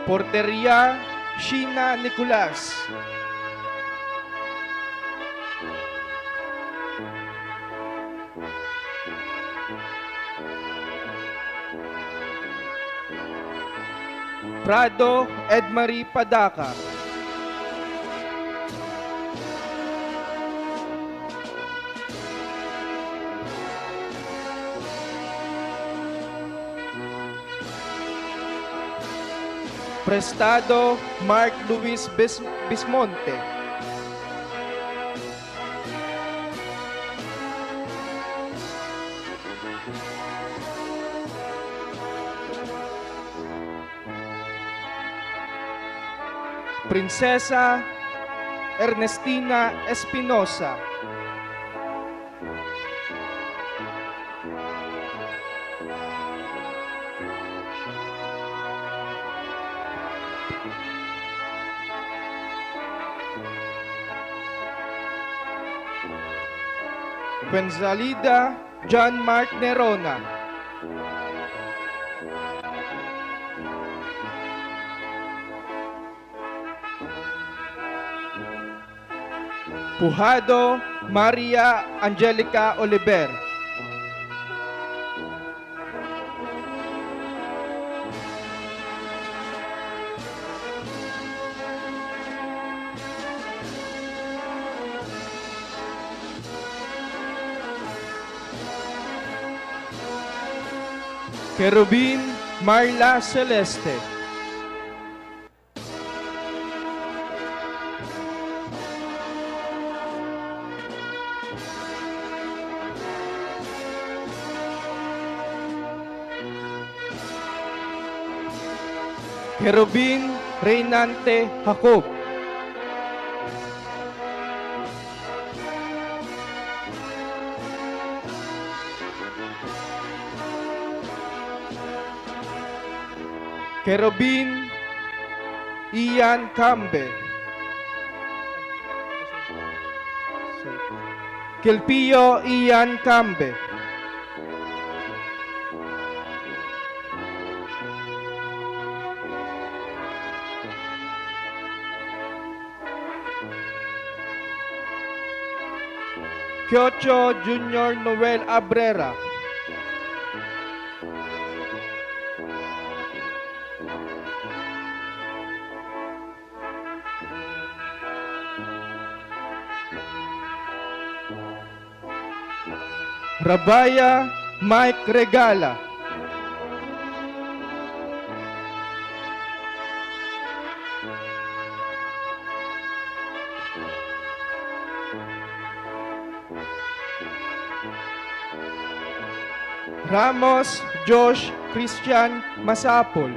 Speaker 2: Porteria Sheena Nicolas. Prado Edmarie Padaka. Prestado Mark Luis Bismonte. Prinsesa Ernestina Espinosa. Fuenzalida John Mark Nerona. Pujado Maria Angelica Oliver. Kerubin Marla Celeste. Kerubin Reynante Jacob. Kerubin Ian Cambe. Kilpio Ian Cambe. Kyocho Junior Noel Abrera. Rabaya Mike Regala. Ramos Josh Christian Masapol.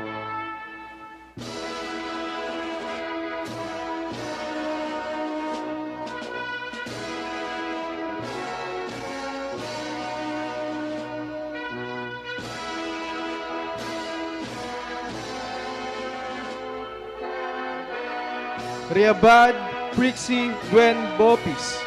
Speaker 2: Riabad Prixie Gwen Bopis.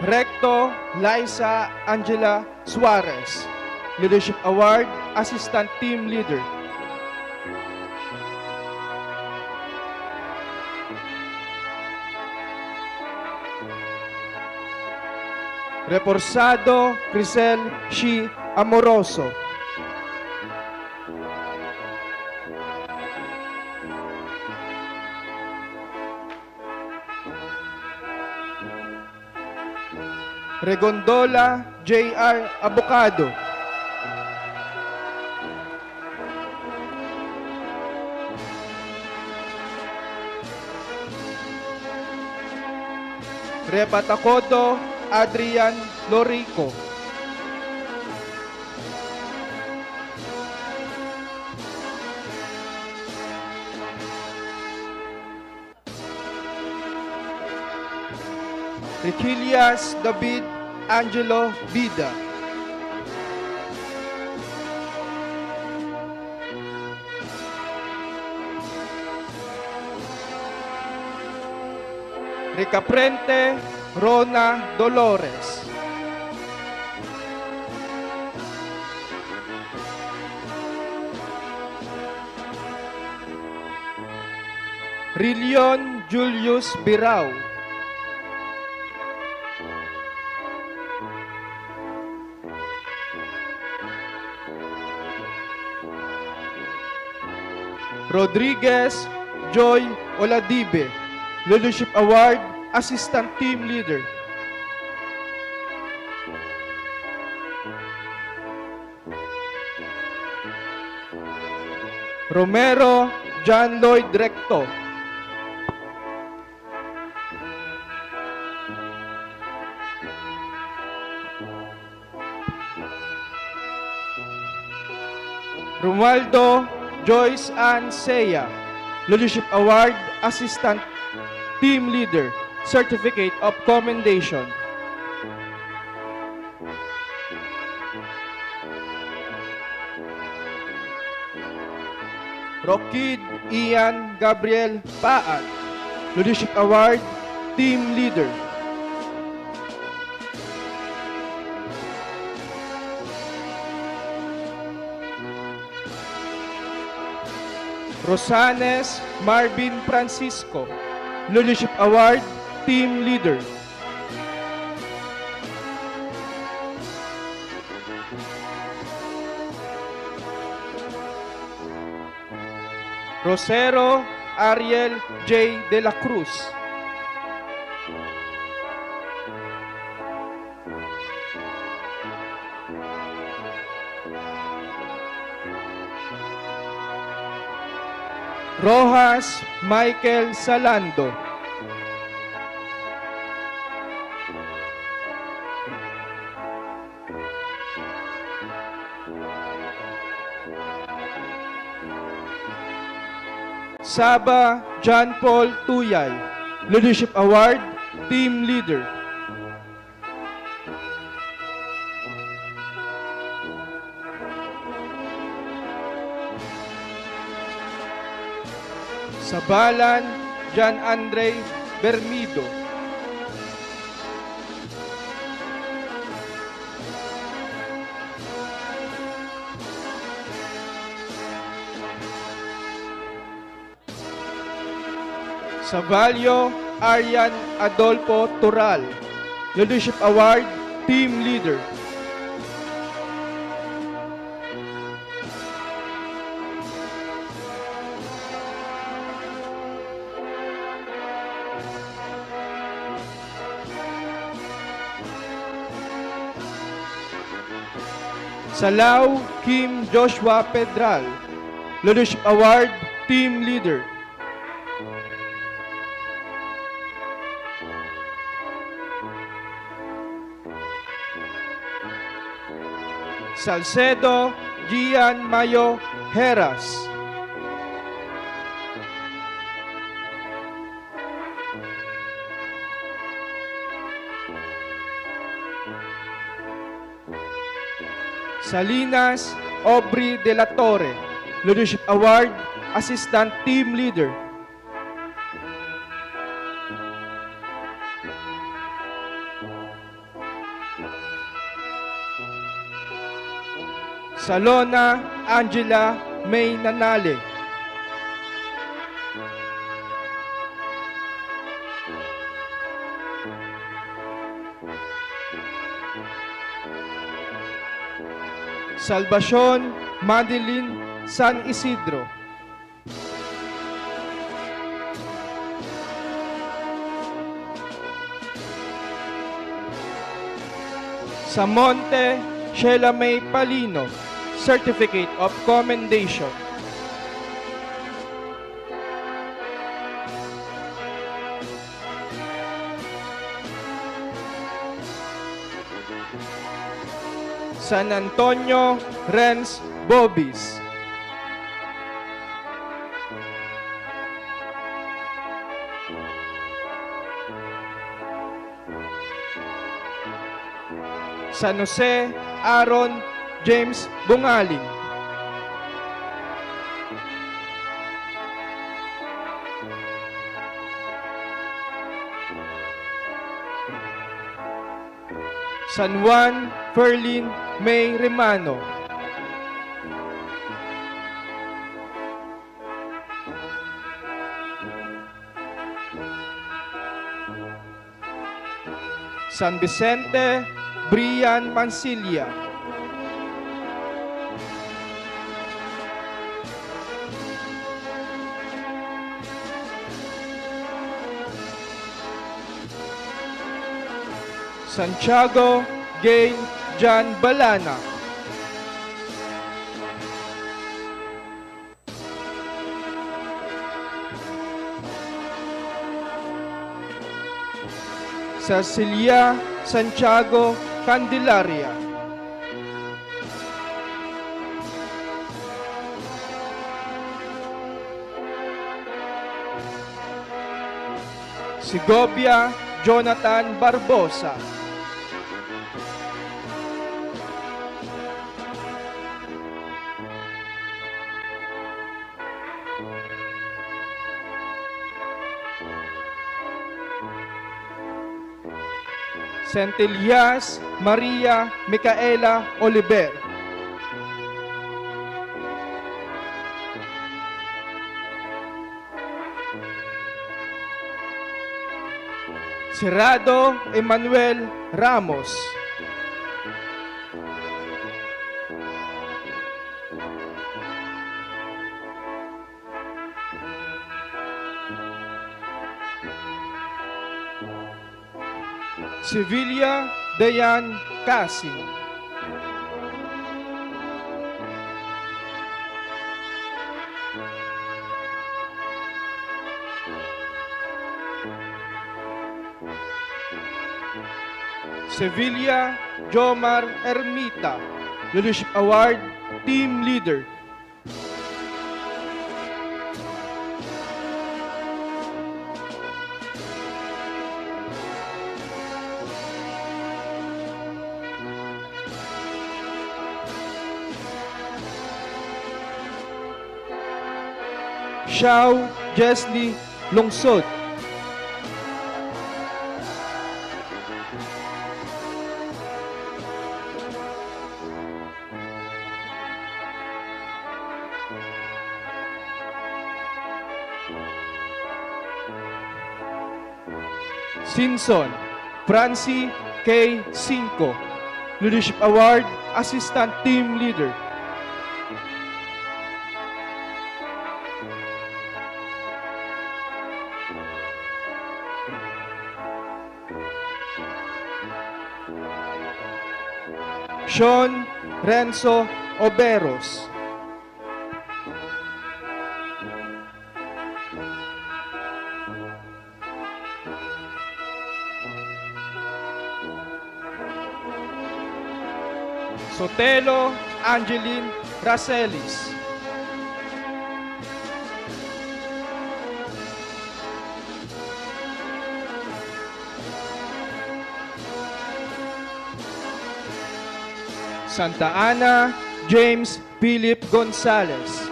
Speaker 2: Recto Liza Angela Suarez. Leadership Award, Assistant Team Leader. Reforzado Crisel Shi Amoroso. Regondola J.R. Abocado. Repatacodo Adrian Lorico. Riquilias David Angelo Vida. Ricaprente Rona Dolores. Rilion Julius Birao. Rodriguez Joy Oladibe. Leadership Award, Assistant Team Leader. Romero John Lloyd Recto. Romualdo Joyce Ann Seya. Leadership Award, Assistant Team Leader, Certificate of Commendation. Rockid Ian Gabriel Paat. Leadership Award, Team Leader. Rosanes Marvin Francisco. Leadership Award, Team Leader. Rosero Ariel J. De La Cruz. Rojas Michael Salando. Saba John Paul Tuyay. Leadership Award, Team Leader. Sabalan Jan Andre Bermido. Savalio Arian Adolfo Tural, Leadership Award, Team Leader. Salao Kim Joshua Pedral, Leadership Award, Team Leader. Salcedo Gian Mayo Heras, Salinas Aubrey de la Torre, Leadership Award, Assistant Team Leader. Salona Angela May Nanale, Salvacion Madeline San Isidro, Samonte Sheila May Palino, Certificate of Commendation. San Antonio Renz Bobis, San Jose Aaron James Bungaling, San Juan Ferlin May Remano, San Vicente Brian Mansilla, Santiago Gain John Balana, Cecilia Santiago Candelaria, Segovia Jonathan Barbosa, Centellas Maria Micaela Oliver, Cerrado Emmanuel Ramos, Sevilla Dayan Casim, Sevilla Jomar Ermita, Leadership Award, Team Leader. Xiao Jesly Lungsod. Sinson Francie K. Cinco, Leadership Award, Assistant Team Leader. Sean Renzo Oberos. Sotelo Angeline Racelis. Santa Ana James Philip Gonzalez.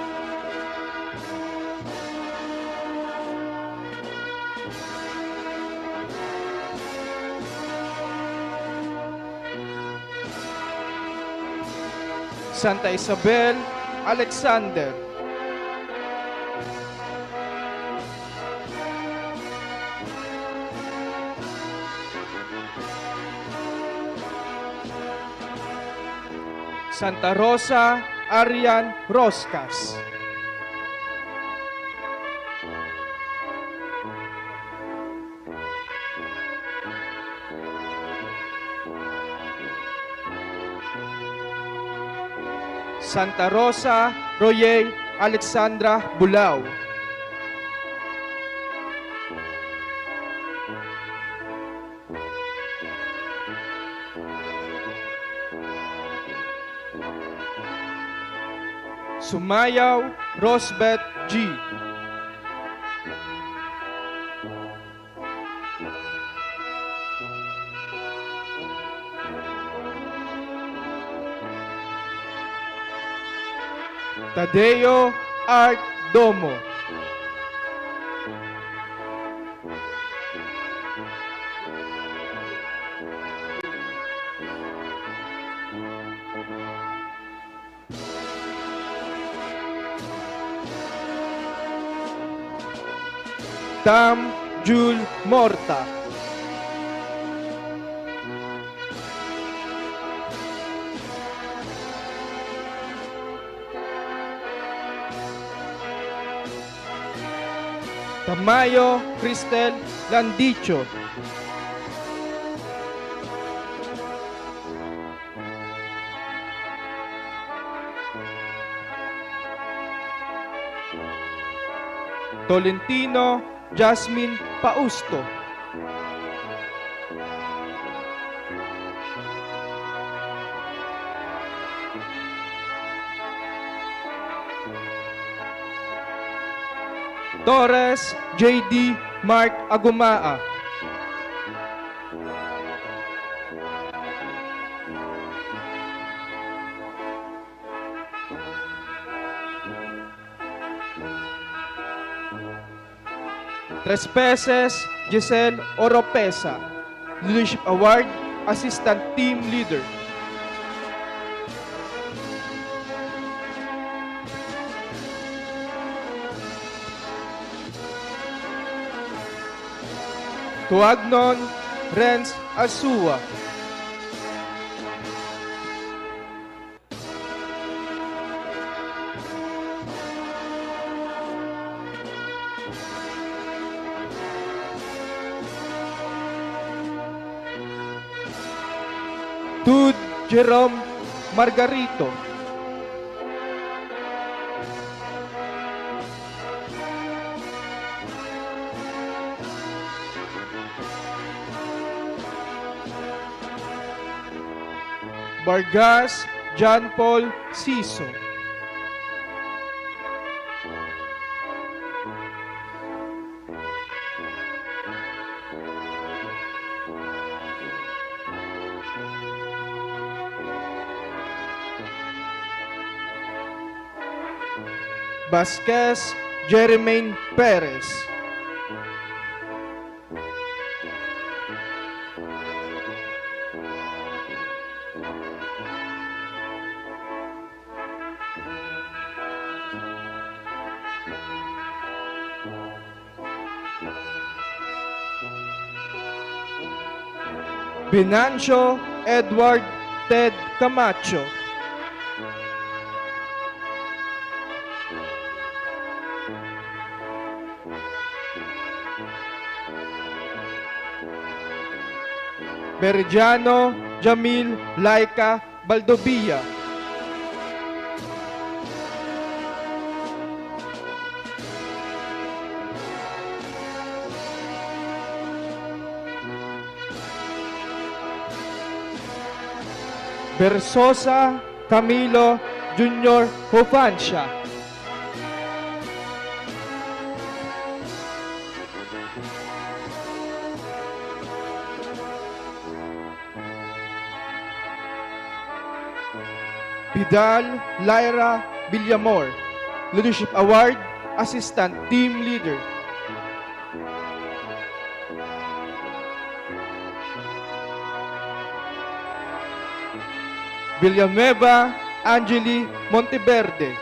Speaker 2: Santa Isabel Alexander. Santa Rosa Arian Roscas. Santa Rosa Royel Alexandra Bulao. Sumayaw Rosbeth G. Tadeo Art Domo. Tam Jul Morta. Tamayo Cristel Landicho. Tolentino Jasmine Pausto. Torres J.D. Mark Agumaa. Tres Peces Giselle Oropesa, Leadership Award, Assistant Team Leader. Tuagnon Renz Asua. Tud Jerome Margarito. Vargas John Paul Siso. Vasquez Jeremaine Perez. Binancio Edward Ted Camacho. Meridiano Jamil Laika Baldovia. Bersosa Camilo Junior Hofancia. Vidal Lyra Villamor, Leadership Award, Assistant Team Leader. Villanueva Angeli Monteverde.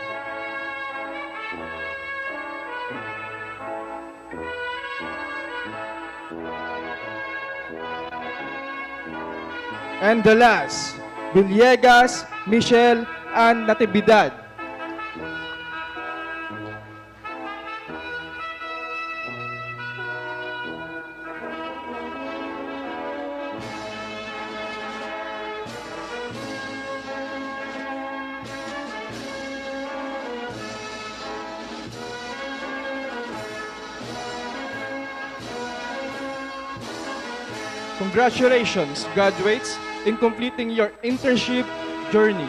Speaker 2: And the last, Villegas Michelle Ann Natividad. Congratulations, graduates, in completing your internship journey.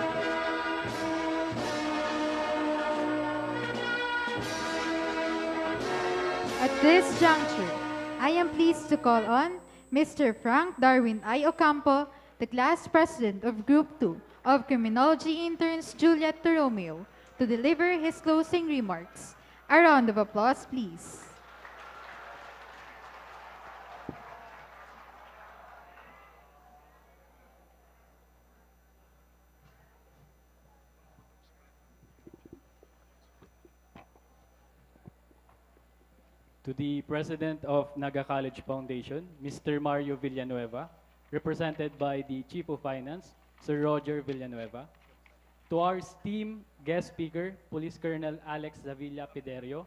Speaker 1: At this juncture, I am pleased to call on Mr. Frank Darwin I. Ocampo, the class president of Group 2 of Criminology Interns Juliet Romeo, to deliver his closing remarks. A round of applause, please.
Speaker 10: To the President of Naga College Foundation, Mr. Mario Villanueva, represented by the Chief of Finance, Sir Roger Villanueva. To our esteemed guest speaker, Police Colonel Alex Zavilla Piderio.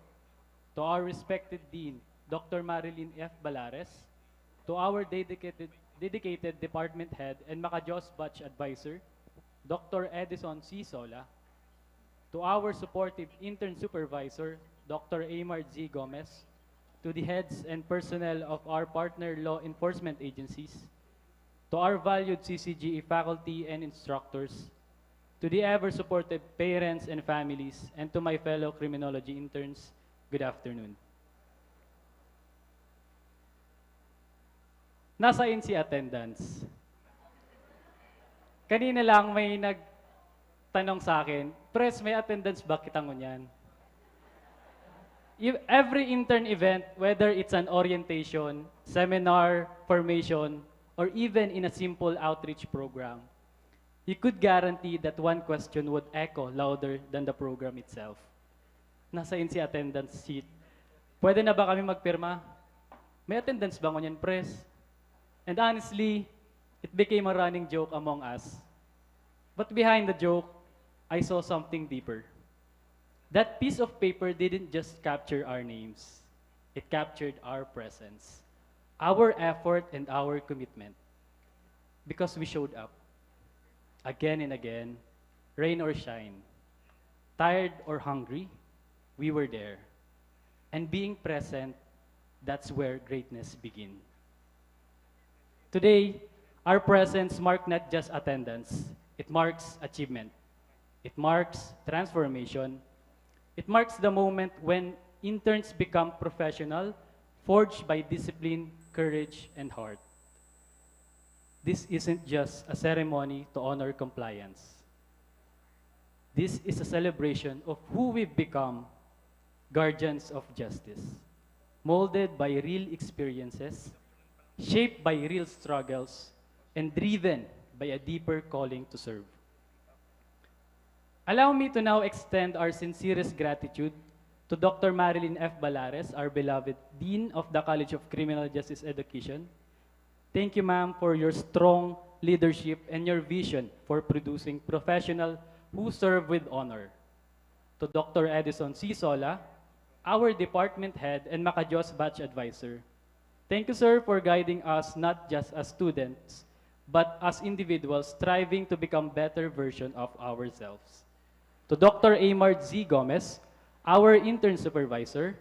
Speaker 10: To our respected Dean, Dr. Marilyn F. Balares. To our dedicated department head and Macajos Batch Advisor, Dr. Edison C. Sola. To our supportive intern supervisor, Dr. Amar Z. Gomez. To the heads and personnel of our partner law enforcement agencies, to our valued CCGE faculty and instructors, to the ever-supportive parents and families, and to my fellow criminology interns, good afternoon. Nasaan si attendance? Kanina lang may nagtanong sa akin, Pres, may attendance ba kita ngunyan? Every intern event, whether it's an orientation, seminar, formation, or even in a simple outreach program, you could guarantee that one question would echo louder than the program itself. Nasaan si attendance sheet? Pwede na ba kami magpirma? May attendance ba ngunyan, Pres? And honestly, it became a running joke among us. But behind the joke, I saw something deeper. That piece of paper didn't just capture our names. It captured our presence, our effort, and our commitment. Because we showed up. Again and again, rain or shine. Tired or hungry, we were there. And being present, that's where greatness begins. Today, our presence marks not just attendance. It marks achievement. It marks transformation. It marks the moment when interns become professional, forged by discipline, courage, and heart. This isn't just a ceremony to honor compliance. This is a celebration of who we've become guardians of justice, molded by real experiences, shaped by real struggles, and driven by a deeper calling to serve. Allow me to now extend our sincerest gratitude to Dr. Marilyn F. Balares, our beloved Dean of the College of Criminal Justice Education. Thank you, ma'am, for your strong leadership and your vision for producing professionals who serve with honor. To Dr. Edison C. Sola, our department head and Makajos Batch Advisor. Thank you, sir, for guiding us not just as students, but as individuals striving to become better version of ourselves. To Dr. Amard Z. Gomez, our intern supervisor,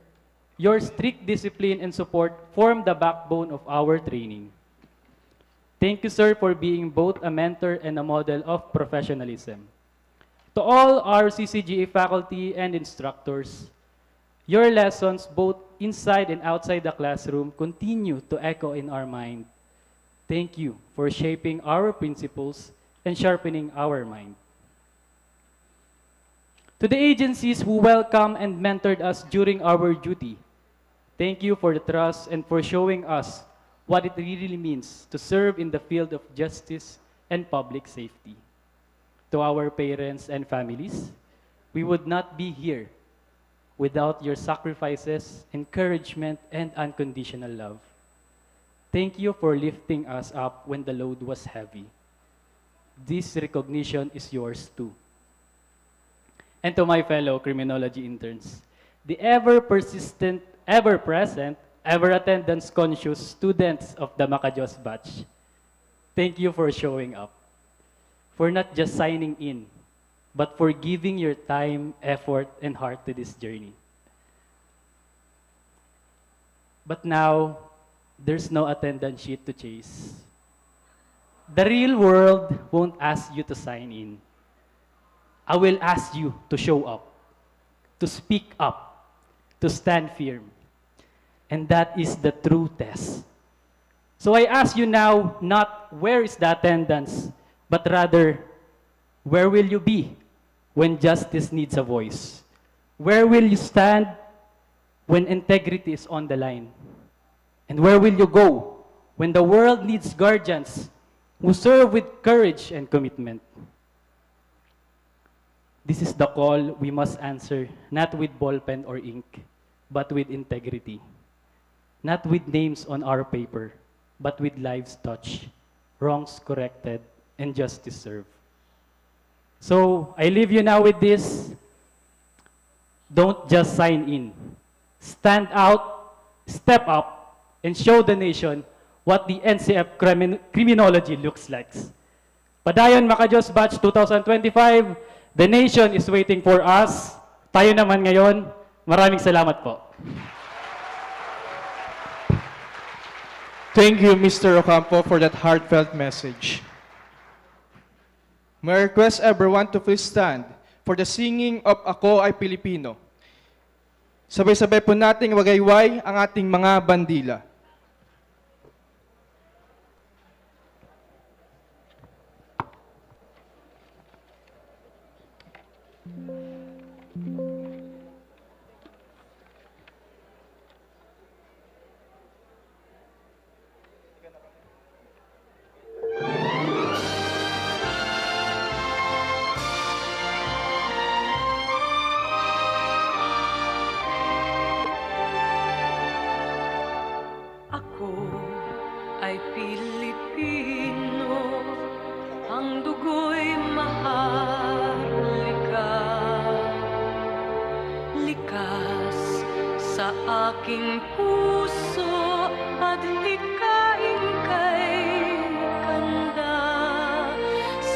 Speaker 10: your strict discipline and support form the backbone of our training. Thank you, sir, for being both a mentor and a model of professionalism. To all our CCGA faculty and instructors, your lessons both inside and outside the classroom continue to echo in our mind. Thank you for shaping our principles and sharpening our mind. To the agencies who welcomed and mentored us during our duty, thank you for the trust and for showing us what it really means to serve in the field of justice and public safety. To our parents and families, we would not be here without your sacrifices, encouragement, and unconditional love. Thank you for lifting us up when the load was heavy. This recognition is yours too. And to my fellow criminology interns, the ever-persistent, ever-present, ever-attendance-conscious students of the Makajos batch, thank you for showing up, for not just signing in, but for giving your time, effort, and heart to this journey. But now, there's no attendance sheet to chase. The real world won't ask you to sign in. I will ask you to show up, to speak up, to stand firm. And that is the true test. So I ask you now, not where is the attendance, but rather, where will you be when justice needs a voice? Where will you stand when integrity is on the line? And where will you go when the world needs guardians who serve with courage and commitment? This is the call we must answer, not with ballpen or ink, but with integrity. Not with names on our paper, but with lives touched, wrongs corrected, and justice served. So, I leave you now with this. Don't just sign in. Stand out, step up, and show the nation what the NCF criminology looks like. Padayon Makajos Batch 2025, the nation is waiting for us. Tayo naman ngayon. Maraming salamat po.
Speaker 2: Thank you, Mr. Ocampo, for that heartfelt message. May I request everyone to please stand for the singing of Ako Ay Pilipino. Sabay-sabay po nating wagayway ang ating mga bandila.
Speaker 11: Ako ay Pilipino, ang dugo'y maharlika. Likas sa aking puso at hikaing kay kanda.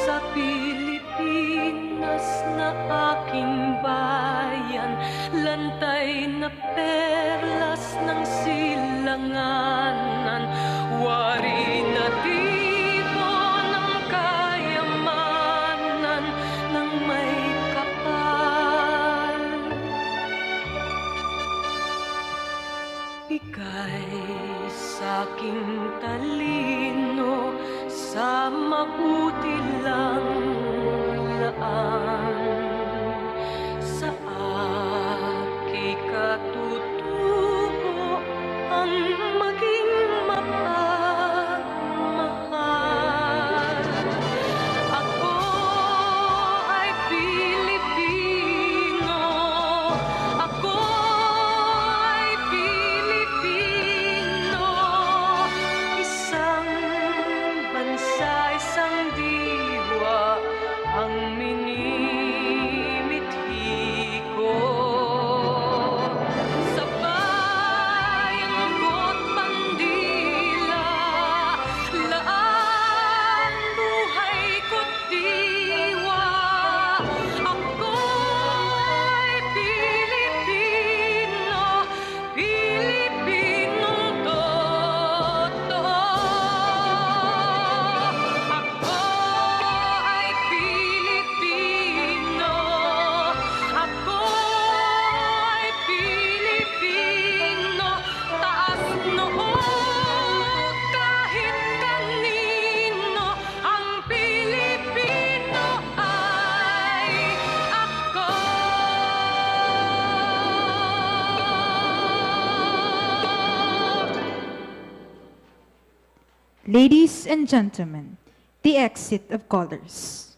Speaker 11: Sa Pilipinas na aking bayan, lantay na perlas ng silanganan, wari na tipo ng kayamanan ng may kapal. Bigay sa'king talino sa mabuti lang laan, sa akika
Speaker 1: Ladies and gentlemen, the exit of colors.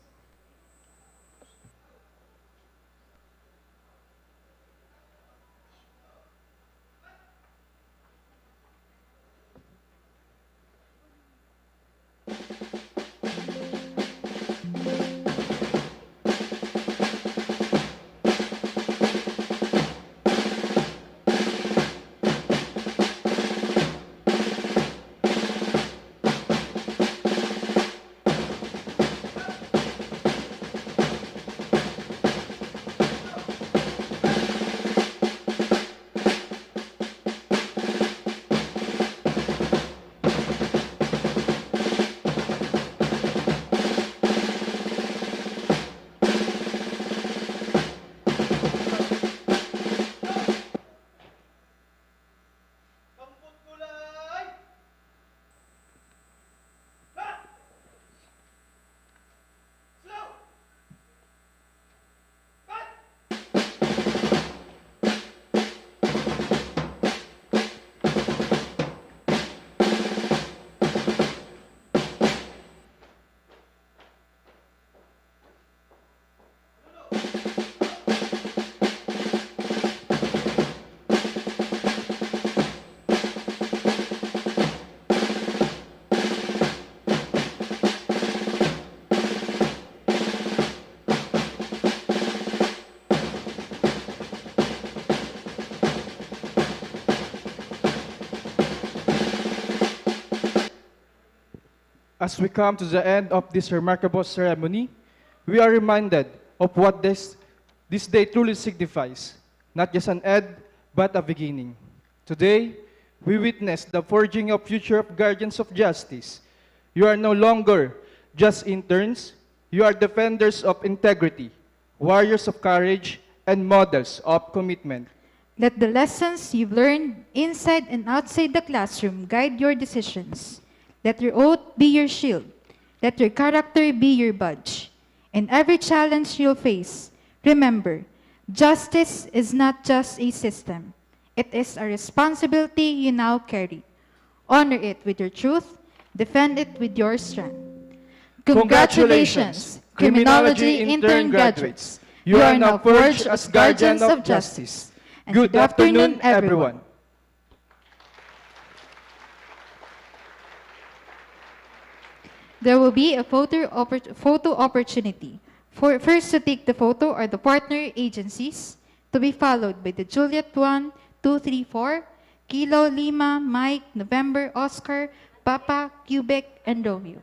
Speaker 2: As we come to the end of this remarkable ceremony, we are reminded of what this day truly signifies, not just an end, but a beginning. Today, we witness the forging of future of guardians of justice. You are no longer just interns, you are defenders of integrity, warriors of courage, and models of commitment.
Speaker 1: Let the lessons you've learned inside and outside the classroom guide your decisions. Let your oath be your shield. Let your character be your badge. In every challenge you'll face, remember, justice is not just a system. It is a responsibility you now carry. Honor it with your truth. Defend it with your strength. Congratulations, Criminology intern graduates. You are now forged as guardians of justice. And
Speaker 2: Good afternoon, everyone.
Speaker 1: There will be a photo opportunity. First to take the photo are the partner agencies, to be followed by the Juliet 1, 2, 3, 4, Kilo, Lima, Mike, November, Oscar, Papa, Quebec, and Romeo.